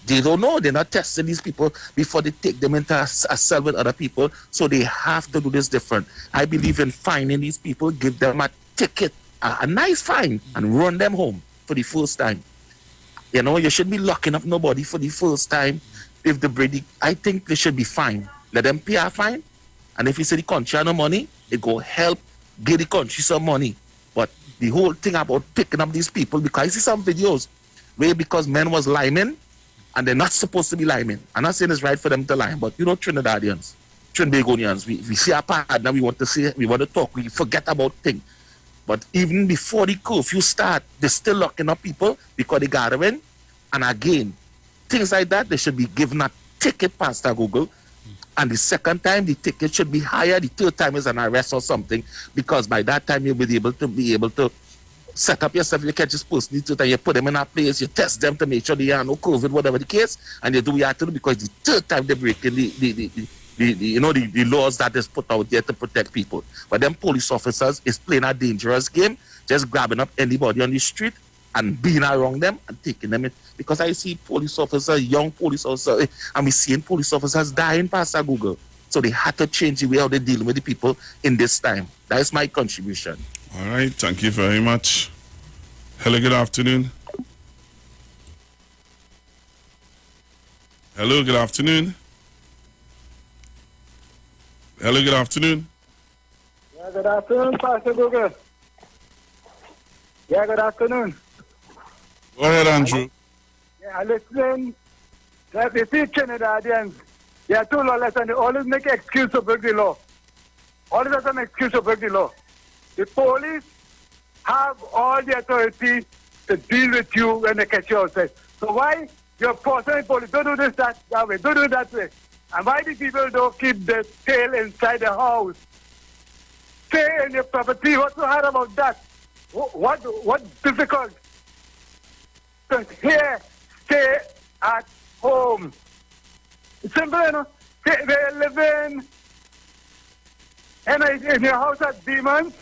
they don't know, they're not testing these people before they take them into a cell with other people, so they have to do this different. I believe in fining these people, give them a ticket, a nice fine, and run them home for the first time. You shouldn't be locking up nobody for the first time. If the Brady, I think they should be fined. Let them pay a fine, and if you say the country has no money, it go help give the country some money. But the whole thing about picking up these people, because I see some videos where because men was liming, and they're not supposed to be liming. I'm not saying it's right for them to lime, but Trinidadians, Trinbagonians, we see our partner, we want to talk, we forget about things. But even before the curfew start, they're still locking up people because they gathering. And again, things like that, they should be given a ticket, Pastor Google. And the second time, the ticket should be higher. The third time is an arrest or something, because by that time you'll be able to set up yourself. You catch this person, you put them in a place, you test them to make sure they are no COVID, whatever the case, and you do what you have to do, because the third time they're breaking the laws that is put out there to protect people. But them police officers is playing a dangerous game, just grabbing up anybody on the street and being around them and taking them in. Because I see police officers, young police officers, and we seeing police officers dying, Pastor Google. So they had to change the way how they deal with the people in this time. That is my contribution. All right, thank you very much. Hello, good afternoon. Hello, good afternoon. Hello, good afternoon. Yeah, good afternoon, Pastor Google. Yeah, good afternoon. Go ahead, Andrew. Yeah, listen. That the Trinidadians, they are too lawless and they always make an excuse to break the law. Always have an excuse to break the law. The police have all the authority to deal with you when they catch you outside. So why you're forcing the police? Don't do this that way. Don't do it that way. And why the people don't keep the tail inside the house? Stay in your property. What's so hard about that? What difficult? So here, stay at home. It's simple, you know. They live in your house of demons,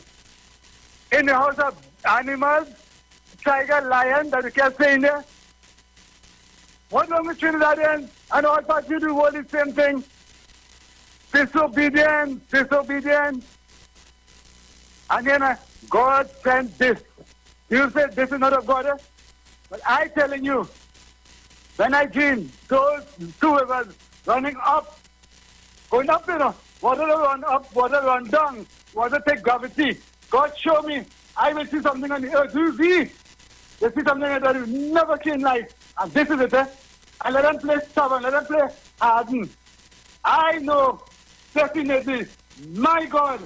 in your house of animals, tiger, lion, that you can't stay in there. What's wrong with Trinidadians? And all parts you do all the same thing. Disobedient. And then God sent this. You say this is not of God. But I telling you, when I dream, those two rivers running up, going up, you know, water run up, water run down, water take gravity. God show me, I will see something on the earth. You see? They see something that you never see in life. And this is it, And let them play stubborn, let them play hardened. I know, definitely, my God,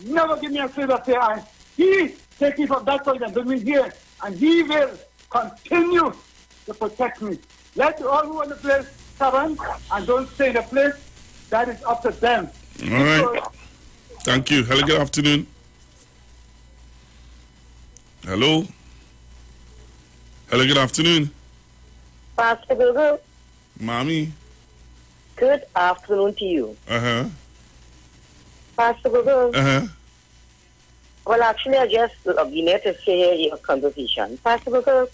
never give me a spirit of fear. And He take me from that point and bring me here. And He will continue to protect me. Let all who want to play stubborn and don't stay in the place, that is up to them. All right. Thank you. Hello, good afternoon. Hello. Hello, good afternoon. Pastor Google. Mommy. Good afternoon to you. Uh-huh. Pastor Google. Uh-huh. Well, actually, I just been here to hear your conversation. Pastor Google,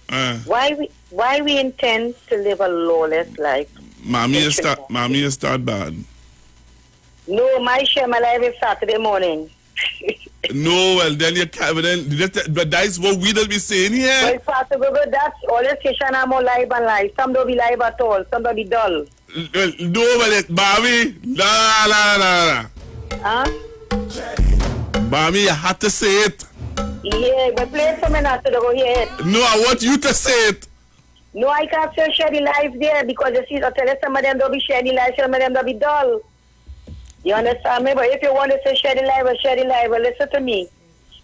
why we intend to live a lawless life? Mommy is start bad. No, my life is Saturday morning. No, well, then you can't, but that's what we don't be saying here. Well, Pastor Google, that's all the station I'm more live and live. Some don't be live at all. Some don't be dull. Well, no, well, Mommy, la. Huh? Mommy, you have to say it. Yeah, but play for me not to go here. No, I want you to say it. No, I can't say share the life there because you see, I tell you, some of them don't be sharing life, some of them don't be dull. You understand me? But if you want to say share the life, well, listen to me.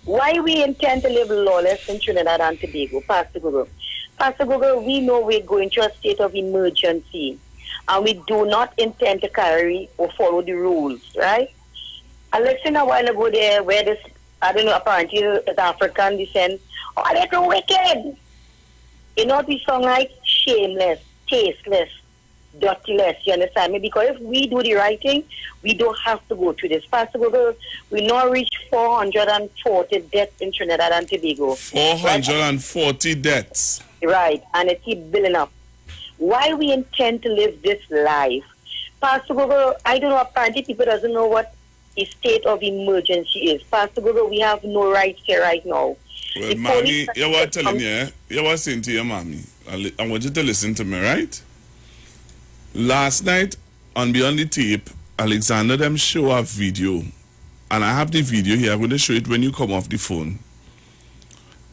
Why we intend to live lawless in Trinidad and Tobago, Pastor Google? Pastor Google, we know we're going to a state of emergency and we do not intend to carry or follow the rules, right? I listened a while ago there where this, I don't know, apparently it's African descent. Oh, they're too wicked. You know what we song like? Shameless, tasteless, dirtyless, you understand me? Because if we do the right thing, we don't have to go through this. Pastor Google, we now reach 440 deaths in Trinidad and Tobago. 440 deaths. Right, and it keeps building up. Why we intend to live this life? Pastor Google, I don't know, apparently people doesn't know what a state of emergency is. Pastor Google, we have no rights here right now. Well, Mommy, you were telling you, you were saying to your mommy, I want you to listen to me, right? Last night, on Beyond the Tape, Alexander them show a video, and I have the video here. I'm going to show it when you come off the phone.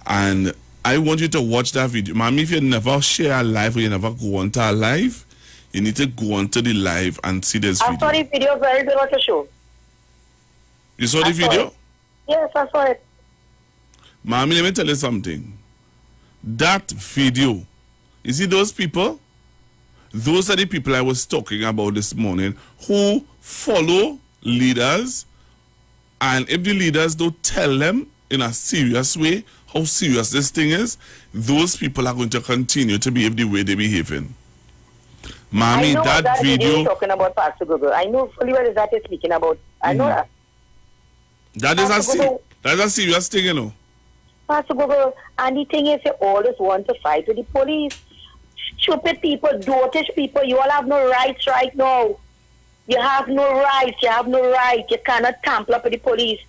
And I want you to watch that video. Mommy, if you never share a live or you never go on to a live, you need to go on to the live and see this video. I saw the video very good on the show. You saw the video? Yes, I saw it. Mommy, let me tell you something. That video, you see those people? Those are the people I was talking about this morning who follow leaders, and if the leaders don't tell them in a serious way how serious this thing is, those people are going to continue to behave the way they're behaving. Mommy, I know that video video... talking about Pastor Google. I know fully what is that is speaking about. I know that. That's a serious thing, you know. Pastor Google, and the thing is, you always want to fight with the police. Stupid people, dotish people, you all have no rights right now. You have no rights, you have no right. You cannot tamper up with the police.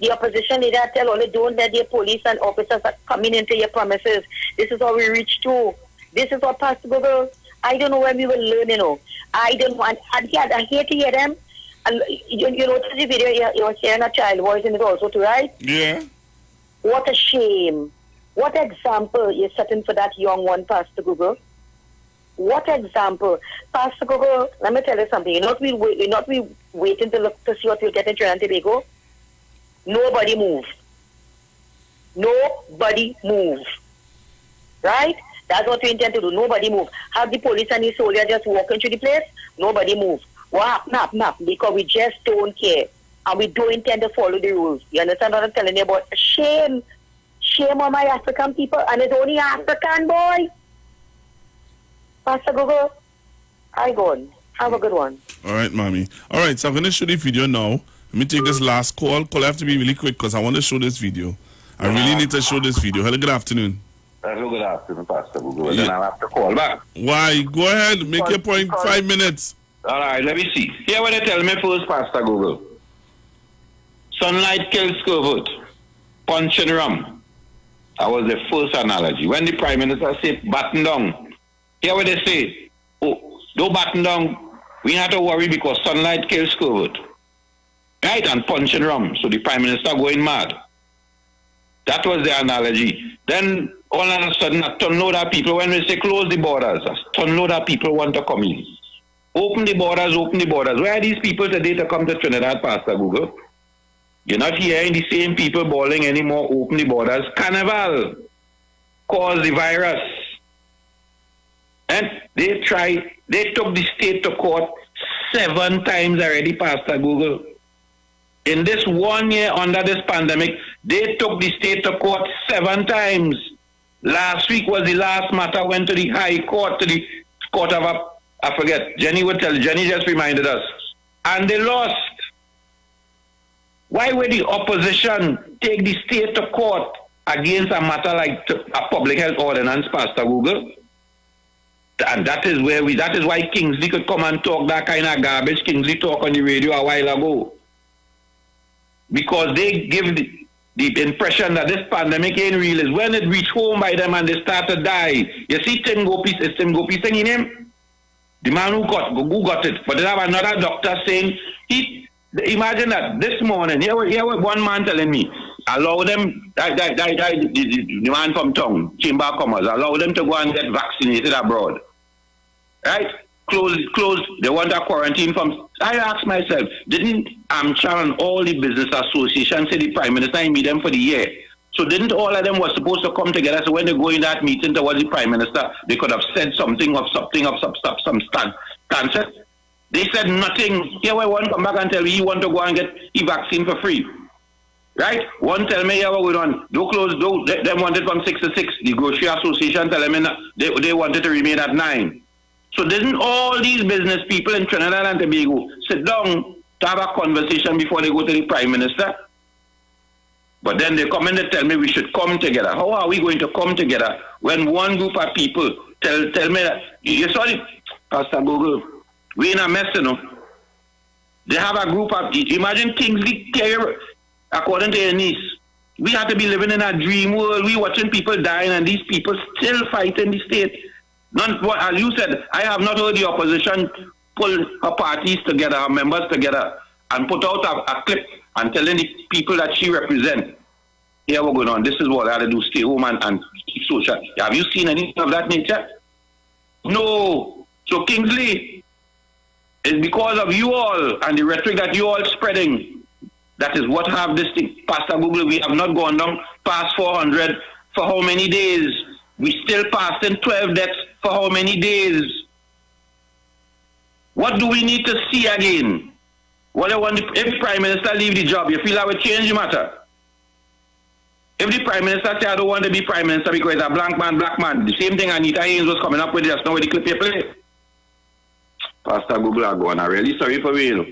The opposition leader tell all, don't let the police and officers are coming into your premises. This is how we reach to. This is what Pastor Google, I don't know when we will learn, you know. I don't want, I hate to hear them. And you notice the video, you were hearing a child voice in it also too, right? Yeah. What a shame. What example you're setting for that young one, Pastor Google? What example? Pastor Google, let me tell you something. You're not waiting to look to see what you'll get in Trinidad and Tobago. Nobody move. Nobody move. Right? That's what we intend to do. Nobody move. Have the police and the soldiers just walk into the place? Nobody move. What happened? Because we just don't care. And we don't intend to follow the rules. You understand what I'm telling you about? Shame. Shame on my African people. And it's only African, boy. Pastor Google, I go on. Have a good one. All right, Mommy. All right, so I'm going to show the video now. Let me take this last call. Call have to be really quick because I want to show this video. I really need to show this video. Hello, good afternoon. Hello, good afternoon, Pastor Google. Then I'll have to call back. Why? Go ahead. Make your point. 5 minutes. All right, let me see. Here what they tell me first, Pastor Google. Sunlight kills scoreboard. Punch and rum. That was the first analogy. When the Prime Minister said, batten down. Here what they say, oh, don't batten down. We have to worry because sunlight kills COVID. Right? And punch and rum. So the Prime Minister going mad. That was the analogy. Then all of a sudden, a ton-load of people, when we say close the borders, a ton-load of people want to come in. Open the borders, open the borders. Where are these people today to come to Trinidad, Pastor Google? You're not hearing the same people bawling anymore, open the borders. Carnival caused the virus. And they took the state to court 7 times already, Pastor Google. In this 1 year under this pandemic, they took the state to court 7 times. Last week was the last matter, went to the High Court, to the Court of, I forget, Jenny just reminded us. And they lost. Why would the opposition take the state to court against a matter like a public health ordinance, Pastor Google? And that is why Kingsley could come and talk that kind of garbage Kingsley talk on the radio a while ago. Because they give the impression that this pandemic ain't real. Is when it reach home by them and they start to die. You see Tim Gopi singing him? The man who got it. But they have another doctor saying, imagine that this morning, here was one man telling me, allow them, the man from town, Chamber of Commerce, allow them to go and get vaccinated abroad. Right? Close. They want a quarantine from. I asked myself, didn't AmCham and all the business associations say the Prime Minister meet them for the year? So didn't all of them were supposed to come together? So when they go in that meeting towards the Prime Minister, they could have said something of some stance. They said nothing. Here we want come back and tell me he want to go and get the vaccine for free. Right? One tell me here what we want. They want it from 6 to 6. The Grocery Association tell them they wanted to remain at 9. So didn't all these business people in Trinidad and Tobago sit down to have a conversation before they go to the Prime Minister? But then they come and they tell me we should come together. How are we going to come together when one group of people tell me that, you saw it, Pastor Google, we're in a mess, you know. They have a group of, imagine Kingsley Care, according to your niece. We have to be living in a dream world. We watching people dying and these people still fighting the state. As you said, I have not heard the opposition pull her parties together, her members together, and put out a clip and telling the people that she represents, here we're going on, this is what I have to do, stay home and social. Have you seen anything of that nature? No. So Kingsley, it's because of you all and the rhetoric that you all spreading. That is what have this thing. Pastor Google, we have not gone down past 400 for how many days? We still passing 12 deaths for how many days? What do we need to see again? What I want, if the Prime Minister leave the job, you feel that would change the matter? If the Prime Minister say I don't want to be Prime Minister because he's a black man, the same thing Anita Haynes was coming up with just now with the clip you play. Pastor Google are going, I'm really sorry for real.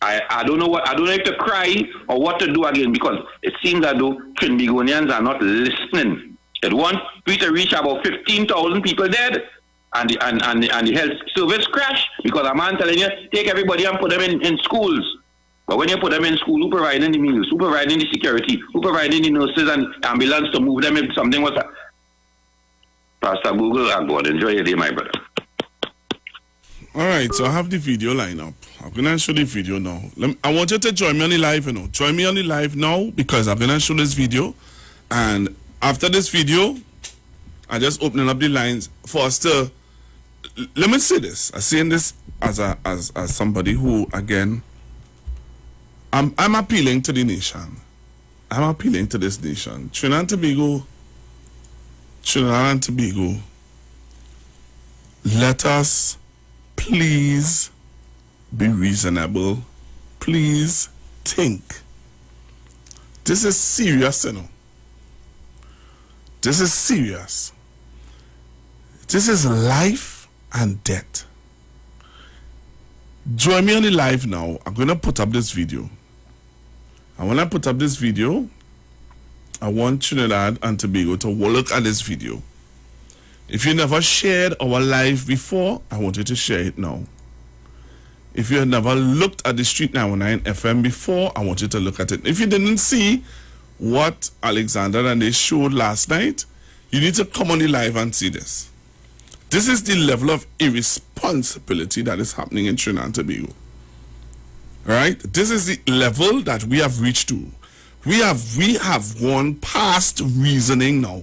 I don't know if to cry or what to do again, because it seems that though Trinbagonians are not listening. It wants we to reach about 15,000 people dead and the health service crash because a man telling you take everybody and put them in schools. But when you put them in school, who providing the meals, who providing the security, who providing the nurses and ambulance to move them if something was that? Pastor Google, I'm going to enjoy your day, my brother. All right, so I have the video line up. I'm going to show the video now. I want you to join me on the live, Join me on the live now because I'm going to show this video. And after this video, I'm just opening up the lines for us to... Let me say this. I'm saying this as somebody who, again... I'm appealing to the nation. I'm appealing to this nation. Trinidad and Tobago, let us please be reasonable. Please think. This is serious, This is serious. This is life and death. Join me on the live now. I'm going to put up this video. And when I put up this video, I want Trinidad and Tobago to look at this video. If you never shared our live before, I want you to share it now. If you have never looked at the Street 919 FM before, I want you to look at it. If you didn't see what Alexander and they showed last night, you need to come on the live and see this. This is the level of irresponsibility that is happening in Trinidad and Tobago. Right? This is the level that we have reached to. We have gone past reasoning now.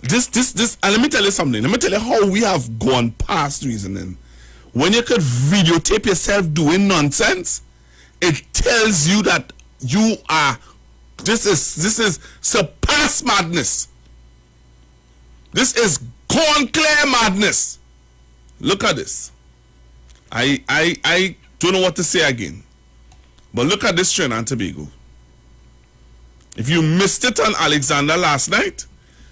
This, and let me tell you something. Let me tell you how we have gone past reasoning. When you could videotape yourself doing nonsense, it tells you that you are, this is surpassed madness. This is gone clear madness. Look at this. I don't know what to say again. But look at this Trinidad and Tobago. If you missed it on Alexander last night,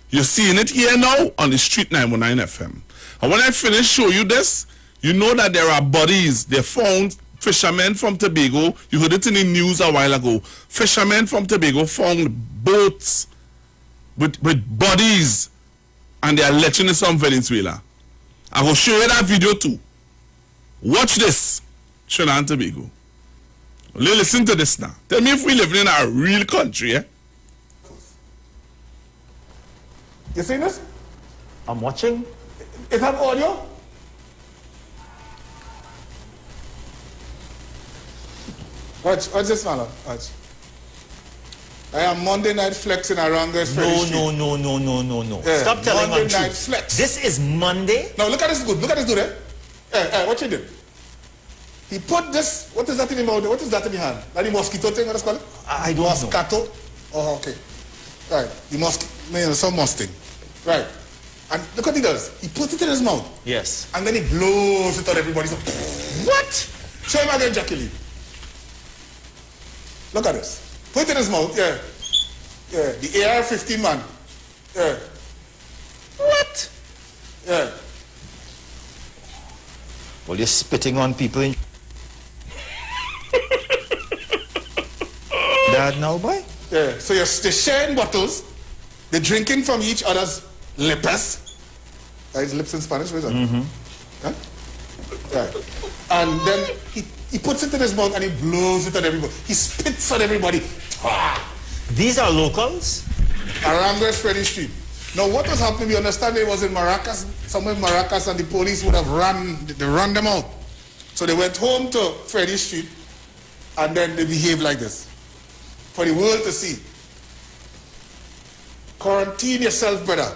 you're seeing it here now on the Street 919 FM. And when I finish show you this, you know that there are bodies. They found fishermen from Tobago. You heard it in the news a while ago. Fishermen from Tobago found boats with bodies, and they are letting it from Venezuela. I will show you that video too. Watch this, Trinidad and Tobago. Listen to this now. Tell me if we live in a real country, eh? You seen this? I'm watching. It have audio? Watch this, man. Watch. I am Monday night flexing around this. No. Yeah, Stop telling Monday untruth. night flex. This is Monday. No, look at this good. Look at this dude, eh? Hey, what you did? He put this. What is that in the mouth? What is that in the hand? That the mosquito thing? What is it called? I don't know. Moscato. Oh, okay. Right. The mosquito. Some mosting. Right. And look what he does. He puts it in his mouth. Yes. And then he blows it on everybody. So, what? Show him again, Jackie Lee. Look at this. Put it in his mouth. Yeah. Yeah. The AR-15 man. Yeah. What? Yeah. Well, you're spitting on people in that now, boy? Yeah. So they're sharing bottles. They're drinking from each other's lips. That is lips in Spanish, what is that? Mm-hmm. Huh? Right. And then he puts it in his mouth and he blows it on everybody. He spits on everybody. These are locals? Around West Freddie Street. Now what was happening, we understand it was in Maracas, somewhere in Maracas, and the police would have run them out. So they went home to Freddie Street and then they behaved like this. For the world to see. quarantine yourself, brother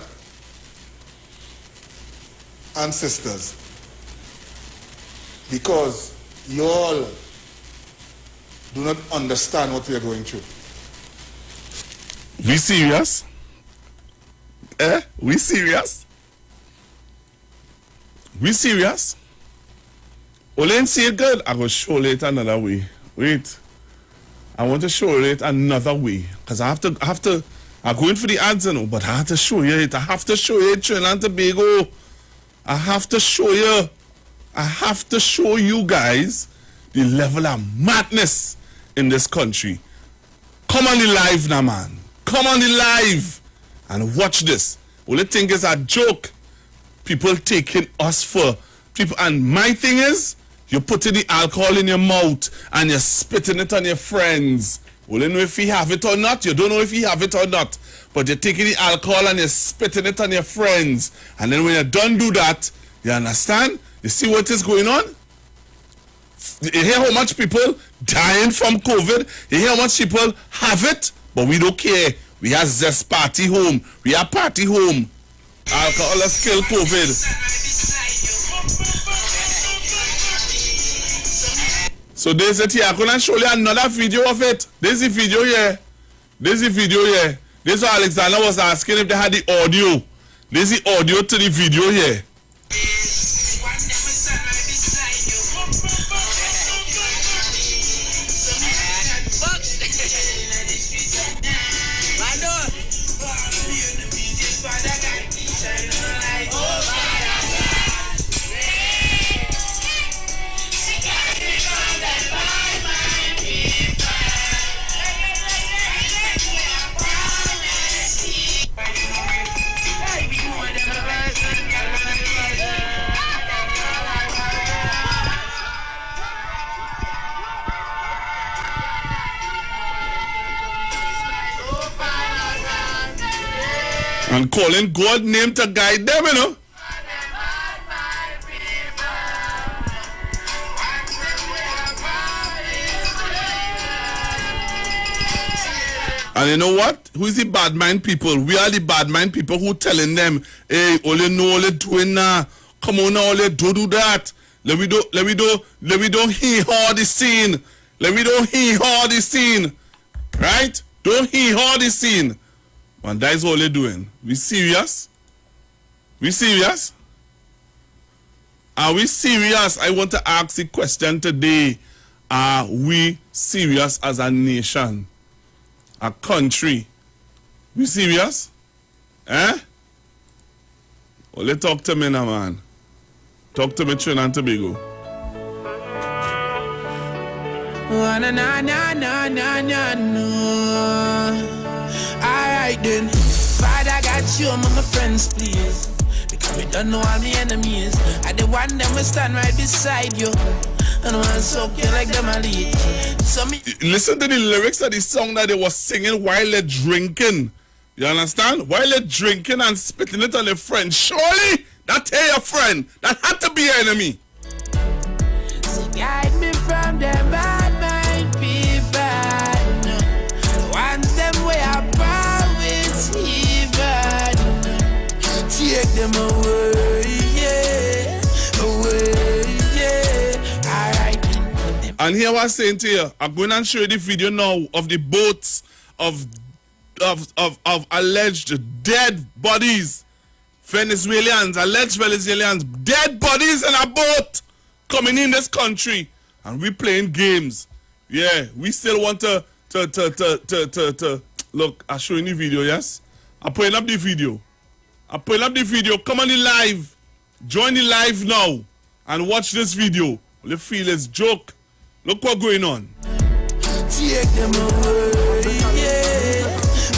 and sisters, because you all do not understand what we are going through. We serious? We serious? We serious? Olen see it good. I will show it another way. Wait. I want to show it another way. Because I have to, I'm going for the ads, but I have to show you it. I have to show you it, Trinidad and Tobago. I have to show you. I have to show you guys the level of madness in this country. Come on the live now, man. Come on the live and watch this. Only thing is a joke. People taking us for people. And my thing is, you're putting the alcohol in your mouth and you're spitting it on your friends. You don't know if you have it or not. You don't know if you have it or not. But you're taking the alcohol and you're spitting it on your friends. And then when you don't do that, you understand? You see what is going on? You hear how much people dying from COVID? You hear how much people have it? But we don't care. We have zest party home. We have party home. Alcohol has killed COVID. So there's it here. I'm going to show you another video of it. There's the video here. There's the video here. This is what Alexander was asking if they had the audio. There's the audio to the video here. And calling God name to guide them, you know. And you know what? Who is the bad mind people? We are the bad mind people who telling them, hey, all you know, all you doing now. Come on now, all you do that. Let me don't hee-haw the scene. Let me don't hee-haw the scene. Right? Don't hee-haw the scene. And that's all they're doing. We serious? We serious? Are we serious? I want to ask the question today. Are we serious as a nation? A country? We serious? Eh? Well, let's talk to me now, man. Talk to me, Trinidad and Tobago. Na na na na na na no. Alright then, Father got you among my friends, please. Because we don't know all my enemies. I the one them will stand right beside you. And I want to soak you like them a lead. So me listen to the lyrics of the song that they were singing while they're drinking. You understand? While they're drinking and spitting it on their friend. Surely that ain't your friend. That had to be your enemy. So guide me from them bad mind people. The ones them way I promise even. Take them away, yeah. Away, yeah. Alright. And here I was saying to you, I'm going to show you the video now of the boats of alleged dead bodies. Alleged Venezuelans, dead bodies in a boat coming in this country, and we playing games. Yeah, we still want to look. I'm showing the video. Yes, I'm putting up the video. Come on the live. Join the live now and watch this video. You feel it's joke. Look what's going on. Take them away, yeah.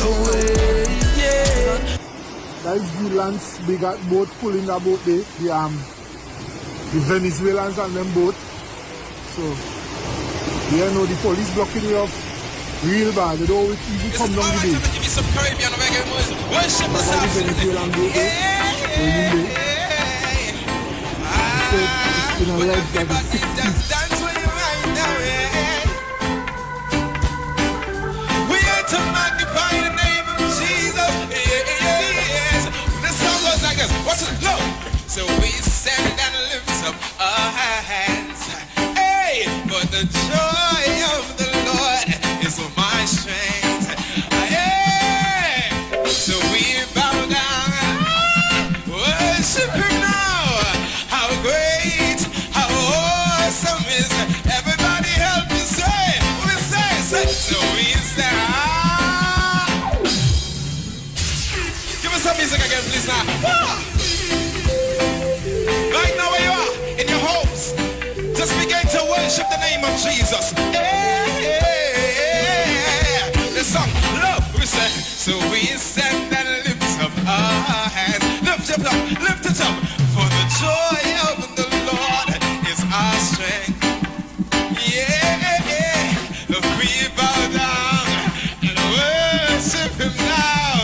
Away, yeah. That is the lands big boat pulling the boat there. The Venezuelans and them boat. So you know the police blocking you off real bad. They don't even come down the day. Give me some Caribbean reggae music. Worship the sound. Venezuelan boat there. It's been a life that is 60s. Dance when you're right now, yeah. We are to magnify the name of Jesus. Yeah. the joy of the Lord is my strength. Hey, so we bow down, worship Him now. How great, how awesome is everybody? Help me say, we say. So we say, give us some music again, please now. Right now where you are, in your homes, just begin to worship the name of Jesus. Yeah. The song, love, we say. So we stand and lift up our hands. Lift it up, lift it up. For the joy of the Lord is our strength. Yeah. We bow down and worship Him now.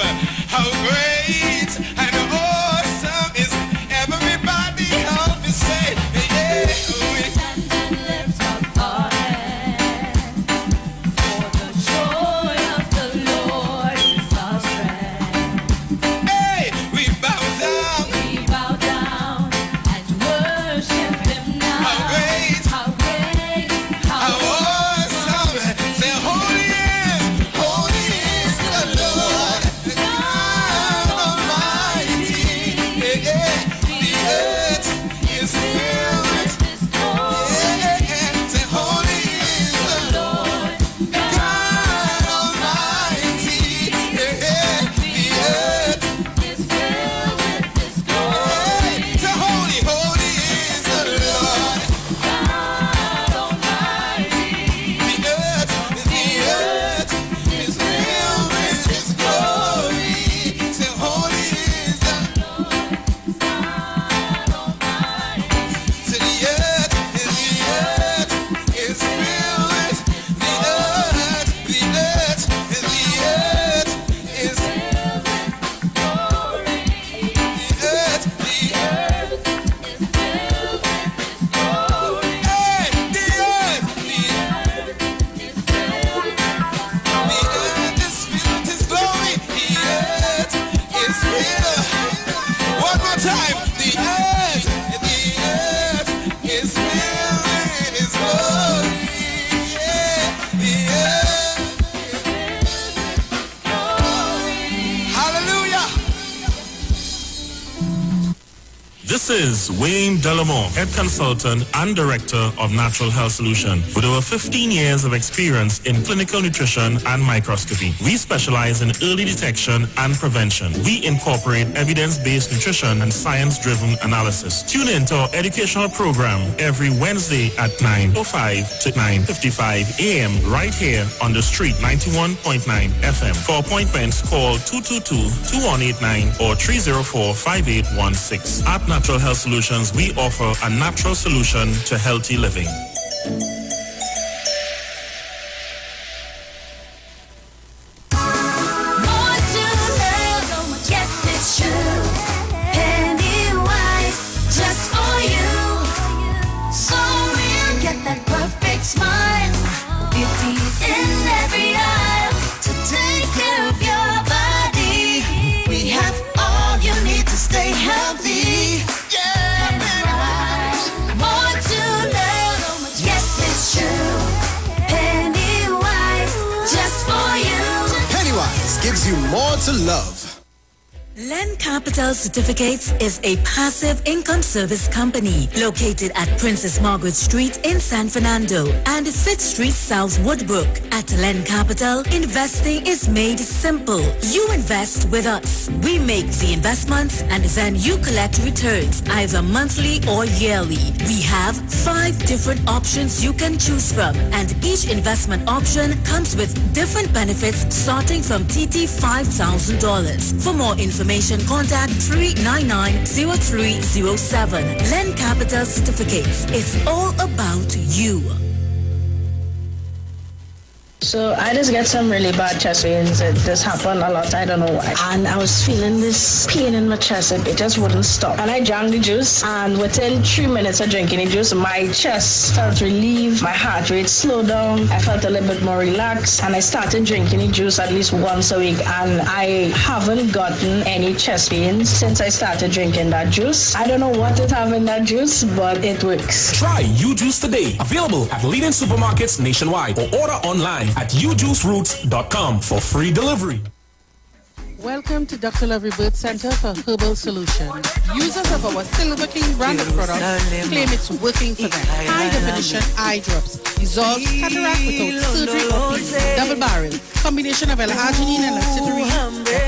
How great and awesome is everybody. Help me say, yeah. We stand and lift up our hands. For the joy of the Lord is our strength. Hey, we bow down and worship Him now. How great, how awesome. Say, holy is the Lord, God Almighty. Yeah. The earth is filled with His glory. Say, holy is the Lord, God Almighty. Yeah. The earth is filled with His glory. Say, holy is the Lord, God Almighty. The earth is filled with His glory. Say, holy is the Lord, God Almighty. Say, the earth is filled with the earth is filled with His glory. The earth is filled with His glory. Hey, the earth is filled with His glory. The earth is filled. One more time. The earth is filled with His glory. Yeah, the earth is filled with His glory. Hallelujah. This is Wayne Delamore, Head Consultant and Director of Natural Health Solution. With over 15 years of experience in clinical nutrition and microscopy, we specialize in early detection and prevention. We incorporate evidence-based nutrition and science-driven analysis. Tune in to our educational program every Wednesday at 9:05 to 9:55 a.m. right here on the street 91.9 FM. For appointments, call 222-2189 or 304-5816. At Natural Health Solutions, we offer a natural solution to healthy living. More to love, yes it's true. Pennywise, just for you. So real, get that perfect smile. Beauty's in every aisle to take care of your body. We have all you need to stay healthy. Yeah, Pennywise. More to love, yes it's true. Pennywise, just for you. Pennywise gives you more to love. Len Capital Certificates is a passive income service company located at Princess Margaret Street in San Fernando and Fifth Street South Woodbrook. At Len Capital, investing is made simple. You invest with us. We make the investments and then you collect returns either monthly or yearly. We have 5 different options you can choose from, and each investment option comes with different benefits starting from TT $5,000. For more information, contact 399-0307. Len Capital Certificates. It's all about you. So I just get some really bad chest pains. It just happened a lot. I don't know why. And I was feeling this pain in my chest. It just wouldn't stop. And I drank the juice. And within 3 minutes of drinking the juice, my chest felt relieved. My heart rate slowed down. I felt a little bit more relaxed. And I started drinking the juice at least once a week. And I haven't gotten any chest pains since I started drinking that juice. I don't know what is having that juice, but it works. Try U-Juice today. Available at leading supermarkets nationwide or order online at ujuiceroots.com for free delivery. Welcome to Dr. Love Rebirth Center for Herbal Solutions. Users of our Silver King branded products claim it's working for them. High definition eye drops dissolves cataract without surgery or peeling. Double barrel combination of L-arginine and lacitrine,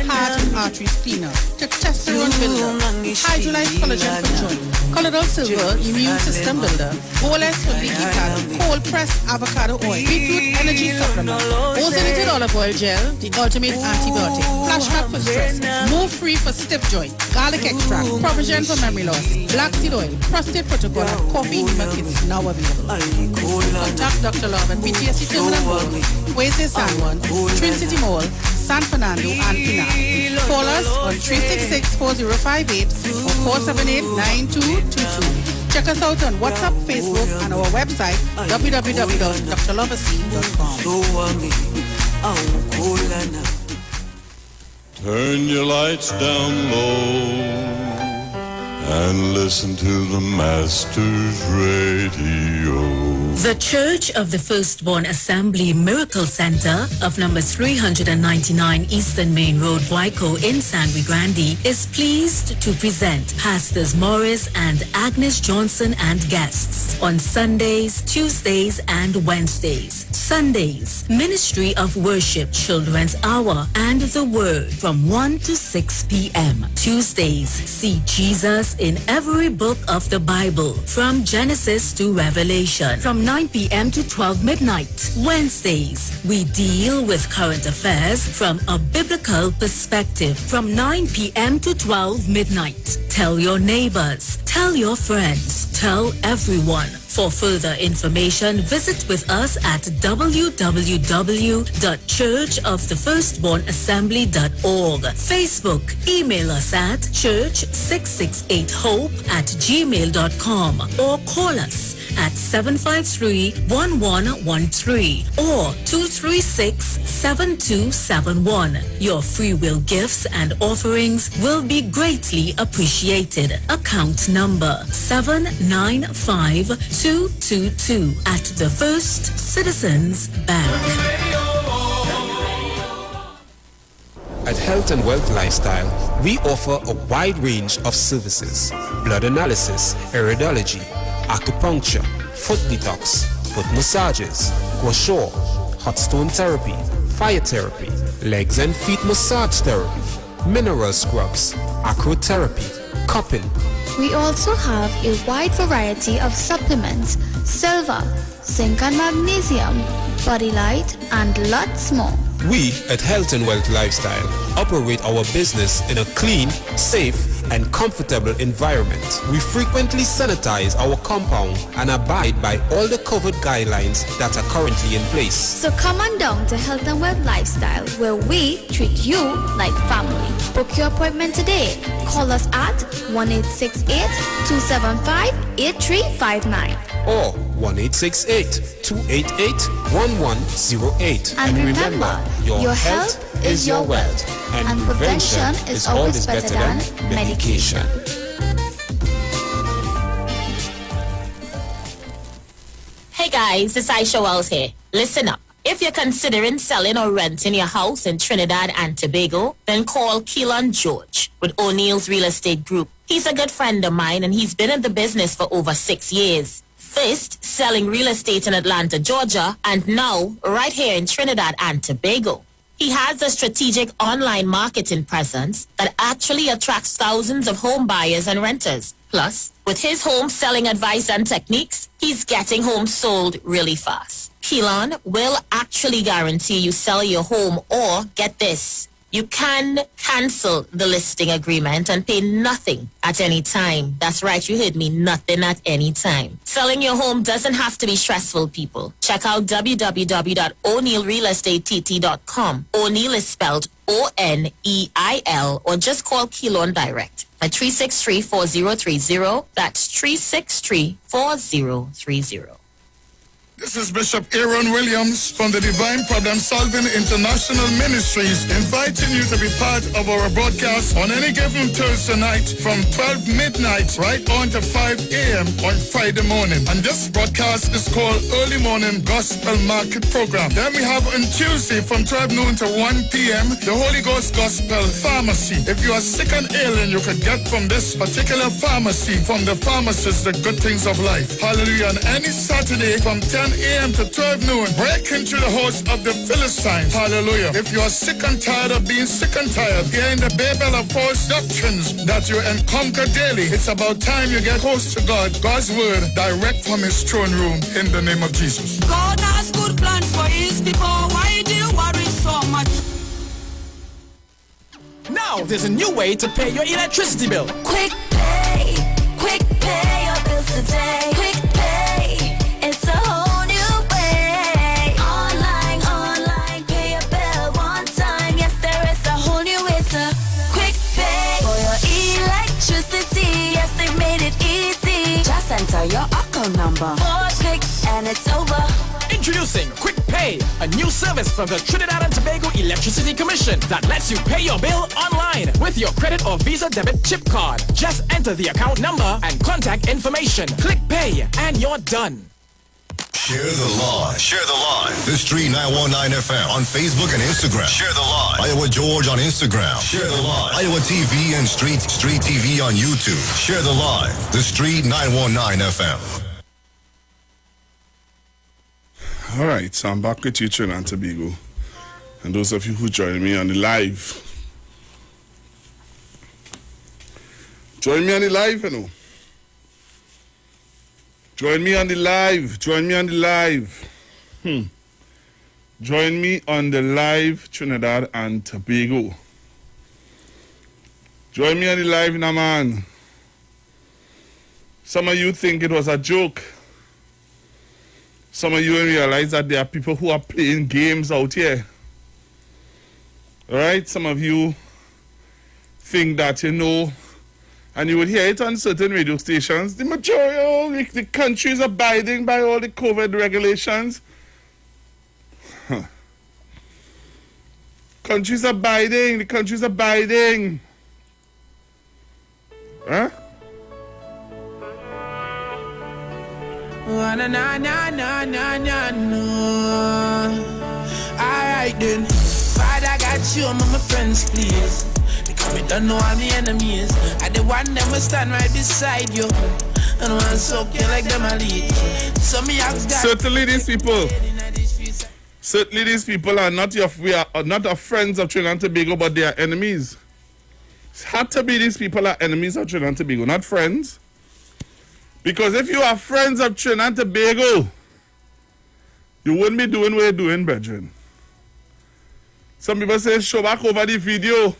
heart and arteries cleaner, testosterone builder, hydrolyzed collagen for joint, colloidal silver immune system builder, bolus for leaky bladder, cold pressed avocado oil, beetroot energy supplement, ozonated olive oil gel, the ultimate antibiotic, flashback for stress, move free for stiff joint, garlic extract, provision for memory loss, black seed oil, prostate protocol, and coffee enema kits now available. Contact Dr. Love at PTSD Terminal Road, Quezes San Juan, Twin City Mall, San Fernando, and Pinal. Call us on 366-4058 or 478-9222. Check us out on WhatsApp, Facebook, and our website, www.drlovacy.com. Turn your lights down low and listen to the Master's Radio. The Church of the Firstborn Assembly Miracle Center of number 399 Eastern Main Road, Guayco in San Luis Grande is pleased to present Pastors Morris and Agnes Johnson and guests on Sundays, Tuesdays, and Wednesdays. Sundays, Ministry of Worship Children's Hour and the Word from 1 to 6 p.m. Tuesdays, see Jesus in every book of the Bible from Genesis to Revelation from 9 p.m. to 12 midnight. Wednesdays, we deal with current affairs from a biblical perspective from 9 p.m. to 12 midnight. Tell your neighbors, tell your friends, tell everyone. For further information, visit with us at www.churchofthefirstbornassembly.org. Facebook, email us at church668hope@gmail.com or call us at 753-1113 or 236-7271. Your free will gifts and offerings will be greatly appreciated. Account number 795222 at the First Citizens Bank. At Health and Wealth Lifestyle, we offer a wide range of services: blood analysis, iridology, acupuncture, foot detox, foot massages, gua sha, hot stone therapy, fire therapy, legs and feet massage therapy, mineral scrubs, acrotherapy, cupping. We also have a wide variety of supplements, silver, zinc and magnesium, body light, and lots more. We at Health and Wealth Lifestyle operate our business in a clean, safe, and comfortable environment. We frequently sanitize our compound and abide by all the COVID guidelines that are currently in place. So come on down to Health and Wealth Lifestyle, where we treat you like family. Book your appointment today. Call us at 1-868-275-8359 or 1-868-288-1108. And remember, your health is your wealth, and prevention is always better than medication. Hey guys, it's Aisha Wells here. Listen up. If you're considering selling or renting your house in Trinidad and Tobago, then call Keelan George with O'Neill's Real Estate Group. He's a good friend of mine and he's been in the business for over 6 years. First, selling real estate in Atlanta, Georgia, and now right here in Trinidad and Tobago. He has a strategic online marketing presence that actually attracts thousands of home buyers and renters. Plus, with his home selling advice and techniques, he's getting homes sold really fast. Keelan will actually guarantee you sell your home or, get this, You can cancel the listing agreement and pay nothing at any time. That's right, you heard me, nothing at any time. Selling your home doesn't have to be stressful, people. Check out www.o'neillrealestateTT.com. O'Neill is spelled O-N-E-I-L, or just call Keylon direct at 363-4030. That's 363-4030. This is Bishop Aaron Williams from the Divine Problem Solving International Ministries, inviting you to be part of our broadcast on any given Thursday night from 12 midnight right on to 5 a.m. on Friday morning. And this broadcast is called Early Morning Gospel Market Program. Then we have on Tuesday from 12 noon to 1 p.m. the Holy Ghost Gospel Pharmacy. If you are sick and ill, and you can get from this particular pharmacy, from the pharmacist, the good things of life. Hallelujah. And any Saturday from 10 a.m. to 12 noon, break into the house of the Philistines. Hallelujah. If you are sick and tired of being sick and tired, hearing the babel of false doctrines that you encounter daily, it's about time you get close to God, God's word, direct from his throne room, in the name of Jesus. God has good plans for his people. Why do you worry so much? Now there's a new way to pay your electricity bill. Quick pay your bills today. Quick pay, it's a whole new way. Online, pay your bill one time. Yes, there is a whole new way to quick pay for your electricity. Yes, they made it easy. Just enter your account number. 4 clicks and it's over. Introducing Quick Pay, a new service from the Trinidad and Tobago Electricity Commission that lets you pay your bill online with your credit or Visa debit chip card. Just enter the account number and contact information. Click Pay and you're done. Share the live. Share the live. The Street 919 FM on Facebook and Instagram. Share the live. Iowa George on Instagram. Share the live. Iowa TV and Street TV on YouTube. Share the live. The Street 919 FM. All right, so I'm back with you, Trinidad and Tobago. And those of you who join me on the live. Join me on the live, you know. Join me on the live. Join me on the live. Join me on the live, Trinidad and Tobago. Join me on the live now, man. Some of you think it was a joke. Some of you realize that there are people who are playing games out here. Alright? Some of you think that, you know, and you would hear it on certain radio stations, the majority of the country is abiding by all the COVID regulations. Country's abiding, the country's abiding. Huh? Na na na na na na no. Alright then, Father got you among my friends, please. Because we don't know all my enemies. I the one them will stand right beside you. And want to soak you like them a lead. So me ask God. Certainly these people are not our friends of Trinidad and Tobago, but they are enemies. It had to be these people are enemies of Trinidad and Tobago, not friends. Because if you are friends of Trinidad and Tobago, you wouldn't be doing what you're doing, brethren. Some people say, show back over the video.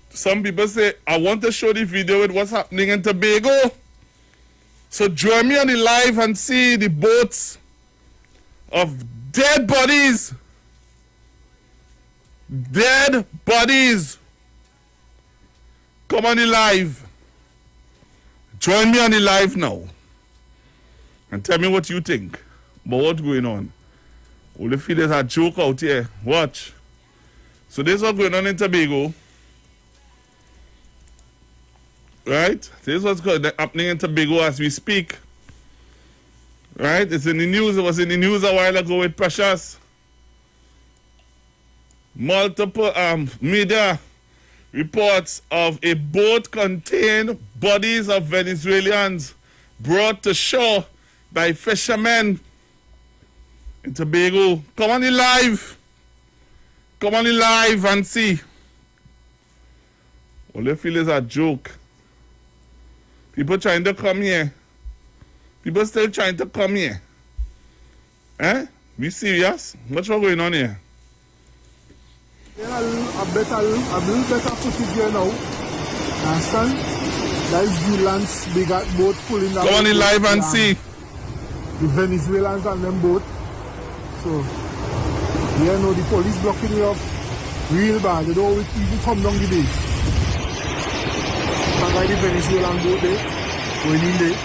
Some people say, I want to show the video with what's happening in Tobago. So join me on the live and see the boats of dead bodies. Dead bodies. Come on the live. Join me on the live now and tell me what you think about what's going on. Only feel there's a joke out here. Watch. So this is what's going on in Tobago. Right? This is what's happening in Tobago as we speak. Right? It's in the news. It was in the news a while ago with Precious. Multiple media reports of a boat containing bodies of Venezuelans brought to shore by fishermen in Tobago. Come on the live. Come on the live and see. All you feel is a joke. People trying to come here. People still trying to come here. Eh? Be serious. What's going on here? Yeah, a little better footage here now. Understand? That is the Lance big at boat pulling that. Go on in live and see. The Venezuelans and them boat. So, yeah, no, the police blocking you up real bad. They don't even come down the day. That's why the Venezuelan boat there, going in there.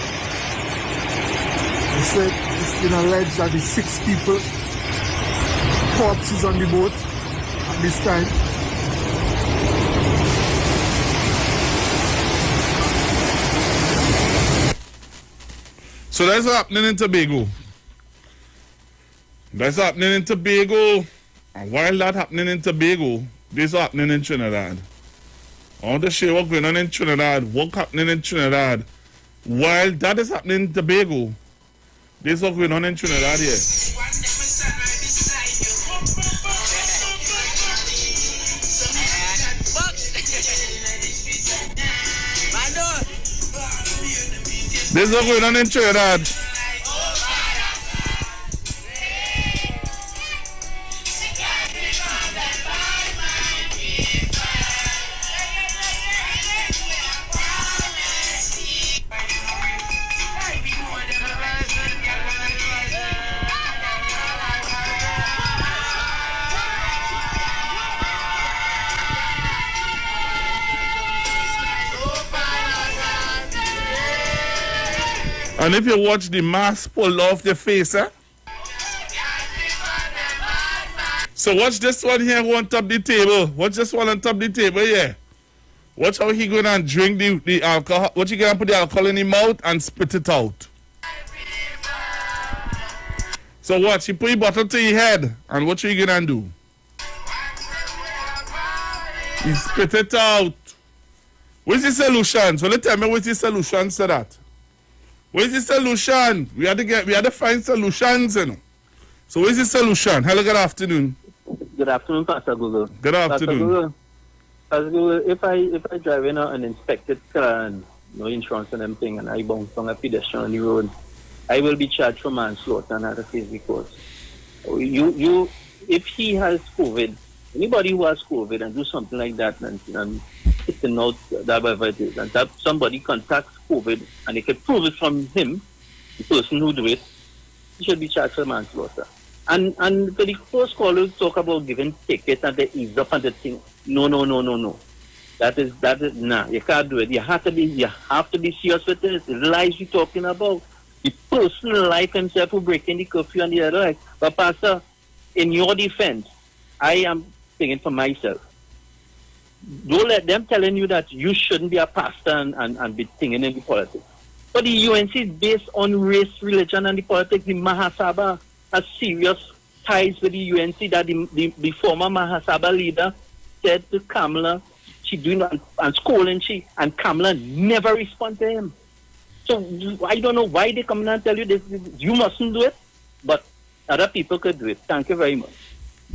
They said it's been alleged that the 6 people corpses on the boat at this time. So that's happening in Tobago. That's happening in Tobago. And while that happening in Tobago, this is happening in Trinidad. I want to share what's going on in Trinidad, what's happening in Trinidad. While that is happening in Tobago, this is what's going on in Trinidad here. This is what's going on in Trinidad. And if you watch the mask pulled off the face, So watch this one here on top the table. Watch this one on top the table here. Watch how he going and drink the alcohol. Watch he going to put the alcohol in his mouth and spit it out. So watch, he put the bottle to your head and what you going to do? He spit it out. What's the solution? So let's tell me what's the solution to that. Where's the solution? We had to find solutions, you know. So where's the solution? Hello, good afternoon. Good afternoon, Pastor Google. Good afternoon. Pastor Google, if I drive in an inspected car and no insurance and everything, and I bounce on a pedestrian on the road, I will be charged for manslaughter and other things because if he has COVID, anybody who has COVID and do something like that and it's out that whatever it is, and that somebody contacts COVID and they can prove it from him, the person who do it, he should be charged for manslaughter. And for the first caller talk about giving tickets and they ease up on the thing. No. That is nah. You can't do it. You have to be serious with this. The lives you're talking about. The personal life himself who breaking the curfew and the other life. But Pastor, in your defense, I am thinking for myself. Don't let them telling you that you shouldn't be a pastor and be thinking in the politics. But the UNC is based on race, religion, and the politics. The Mahasabha has serious ties with the UNC that the former Mahasabha leader said to Kamala, she doing and scolding and Kamala never respond to him. So I don't know why they come and tell you this. You mustn't do it, but other people could do it. Thank you very much.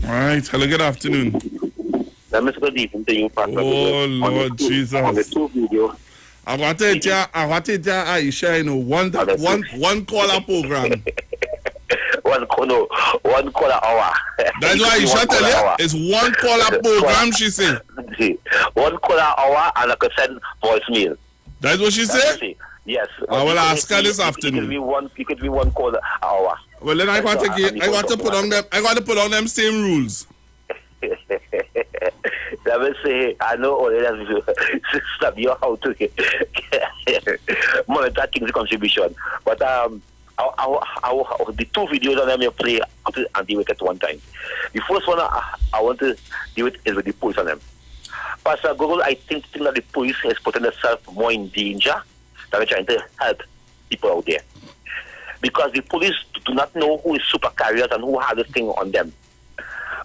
All right. Hello, good afternoon. Good evening to you, Pastor. Oh, Lord Jesus. On the 2 video. I want to tell Aisha, you know, one caller program. one caller hour. That's why Aisha tell you, it's one caller program, she said. 1 caller hour and I could send voicemail. That's what she said? Yes. I will ask her this afternoon. It could be 1 caller hour. Well, then I want to put on them same rules. That will say, I know all that stop you how to monitor King's contribution. But the 2 videos on them you play and deal with at one time. The first one I want to deal with is with the police on them. Pastor Google, I think that the police is putting themselves more in danger than they're trying to help people out there. Because the police do not know who is super carriers and who has this thing on them.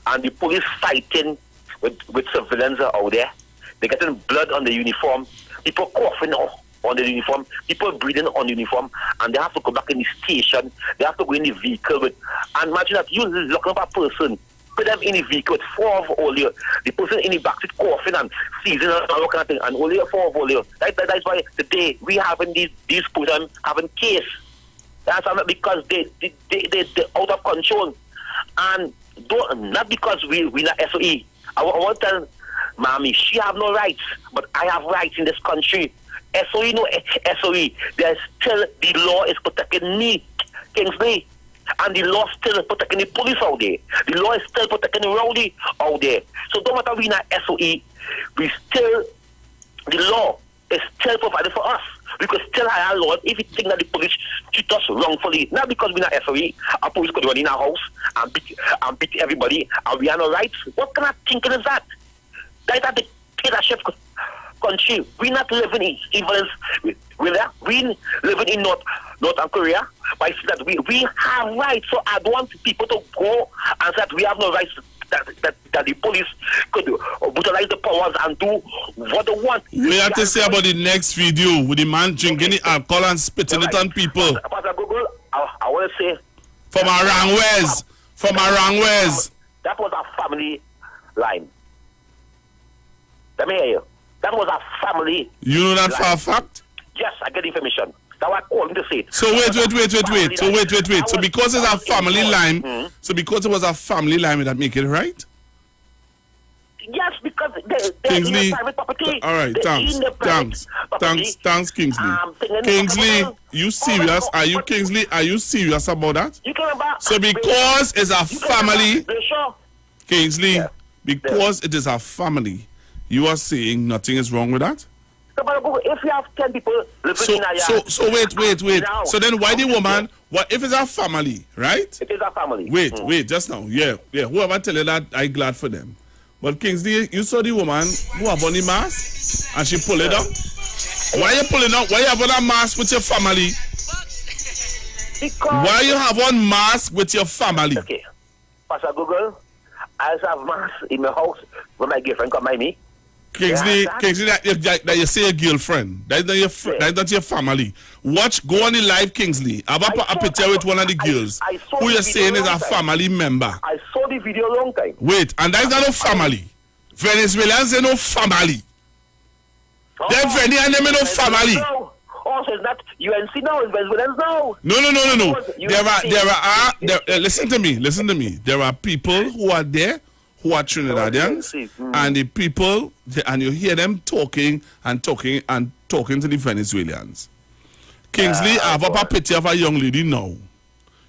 And the police fighting with civilians out there. They're getting blood on the uniform. People coughing on the uniform. People breathing on the uniform. And they have to go back in the station. They have to go in the vehicle. And imagine that you looking up a person. Put them in the vehicle with 4 of all you. The person in the back seat coughing and seizing and all kind of thing. And only 4 of all you. That's why today we having these police having case. That's because they're out of control. And not because we're not SOE. I want to tell Mommy, she have no rights, but I have rights in this country. SOE, no SOE. There's still, the law is protecting me, Kingsley. And the law still protecting the police out there. The law is still protecting the rowdy out there. So don't matter we not SOE, we still, the law is still provided for us. We could still hire a law if we think that the police treat us wrongfully. Not because we're not SOE, our police could run in our house and beat everybody, and we have no rights. What kind of thinking is that? That is the dictatorship country. We're not living in evilness. We living in North Korea. But I see that we have rights. So I don't want people to go and say that we have no rights. That the police could brutalize the powers and do what they want. We have to say about the next video with the man drinking the alcohol and spitting it on people. Pastor Google, I want to say from Arangwes. From Arangwes. That was a family line. Let me hear you. That was a family. You know that line. for a fact? Yes, I get information. That's what I called him to say. So wait. So because it's a family line, so because it was a family line, would that make it right? Yes, because they're Kingsley, in private property. All right, thanks, Kingsley. Kingsley, you serious? Are you Kingsley? Are you serious about that? You can remember. So because it's a family, Kingsley, because it is a family, you are saying nothing is wrong with that? If you have 10 people living in a yard. So wait. So then why the woman, what if it's a family, right? It is a family. Wait, just now. Yeah. Whoever tell you that, I'm glad for them. But Kingsley, you saw the woman who have on the mask and she pull it up. Why you pulling up? Why you have on a mask with your family? Because why you have on mask with your family? Okay. Pastor Google, I have mask in my house when my girlfriend come by me. Kingsley, that you say a girlfriend. That's not your family. Go on the live, Kingsley. Have a picture with one of the girls who you're saying is a family member. I saw the video a long time. Wait, and that's not no family. Venezuelans are no family. They're Venezuelans are no family. Oh, so it's not UNC now, it's Venezuelans now. No. Listen to me. There are people who are there who are Trinidadians, and the people, and you hear them talking to the Venezuelans. Kingsley, I have up a picture of a young lady now.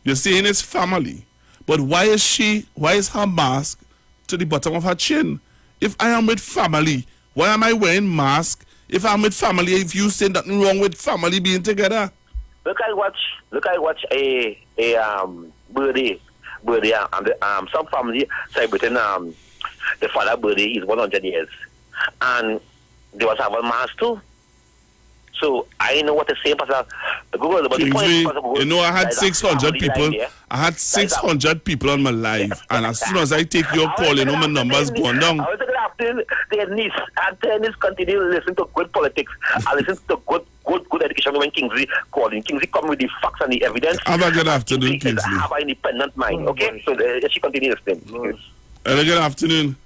You're saying it's family, but why is her mask to the bottom of her chin? If I am with family, why am I wearing mask? If I'm with family, if you say nothing wrong with family being together. Look, I watch a birthday, and some family celebrating the father birthday is 100 years, and they was having mass too. So I know what to say, Pastor Google. But Kingsley, you know, I had 600 people. I had 600 people on my live, and as soon as I take your call, you know my numbers going down. I was going after their niece and tennis continue to listen to good politics and listen to good education when Kingsley calling. Kingsley come with the facts and the evidence. Have a good afternoon, Kingsley. Have an independent mind, okay? So she continues listening. Good afternoon.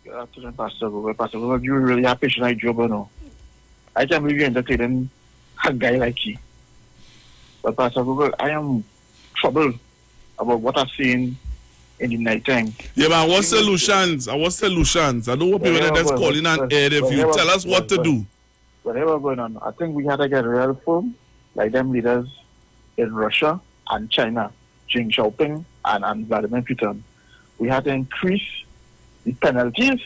Good afternoon, Pastor Google. Pastor Google, you really have patient like Joe Bono. I can't believe you're entertaining a guy like you. But Pastor Google, I am troubled about what I've seen in the night time. Yeah, but what solutions? I don't want people that's calling and air if you tell us what to do. Whatever going on, I think we had to get real firm, like them leaders in Russia and China, Xi Jinping and Vladimir Putin. We had to increase the penalties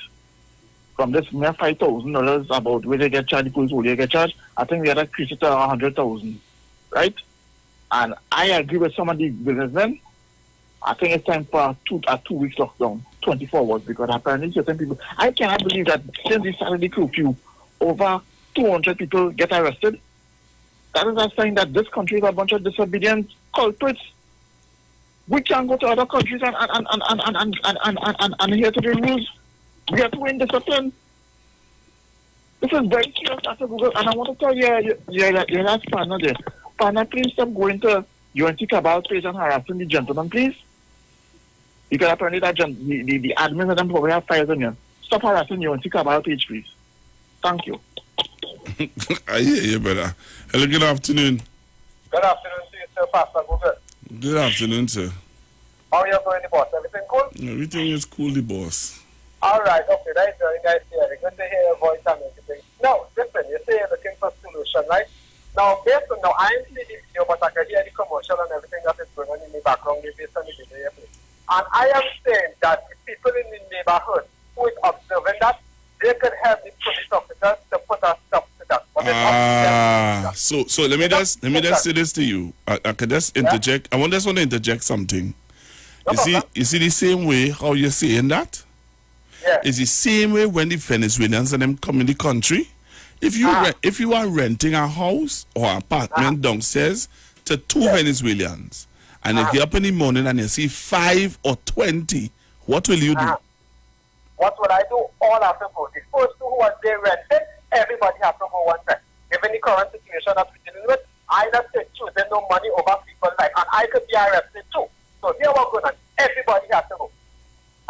from this mere $5,000 about where they get charged, the police, where they get charged. I think we had to increase it to 100,000, right? And I agree with some of the businessmen. I think it's time for a 2 weeks lockdown, 24 hours, because apparently certain people, I cannot believe that since the Saturday curfew, over 200 people get arrested. That is a sign that this country is a bunch of disobedient culprits. We can go to other countries and adhere to the rules. We have to win discipline. This is very serious, Pastor Google, and I want to tell you, your last partner there. Partner, please stop going to UNT Cabal page and harassing the gentleman, please. Because apparently the admin of them probably have files on you. Stop harassing UNT Cabal page, please. Thank you. I hear you, brother. Hello, good afternoon. Good afternoon to you, sir, Pastor Google. Good afternoon, sir. How are you going, the boss? Everything cool? Everything is cool, the boss. All right, okay, that's very nice hearing. Good to hear your voice and everything. Now, listen, you say you're looking for solution, right? Now, based on now, I ain't see the video, but I can hear the commercial and everything that is going on in the background based on the video you play. And I am saying that the people in the neighborhood who is observing that, they could help the police officers to put a stop to that. But it's up to them. So let me just say this to you. I can just interject. I just want to interject something. You see the same way how you're saying that? Yeah. It's the same way when the Venezuelans and them come in the country. If you are renting a house or apartment downstairs to two Venezuelans, and you get up in the morning and you see 5 or 20, what will you do? What would I do? All have to go. The first two who are there rented, everybody has to go one side. Given the current situation that we're dealing with, I not say choosing no money over people's life, and I could be arrested too. So here we're going on. Everybody has to go.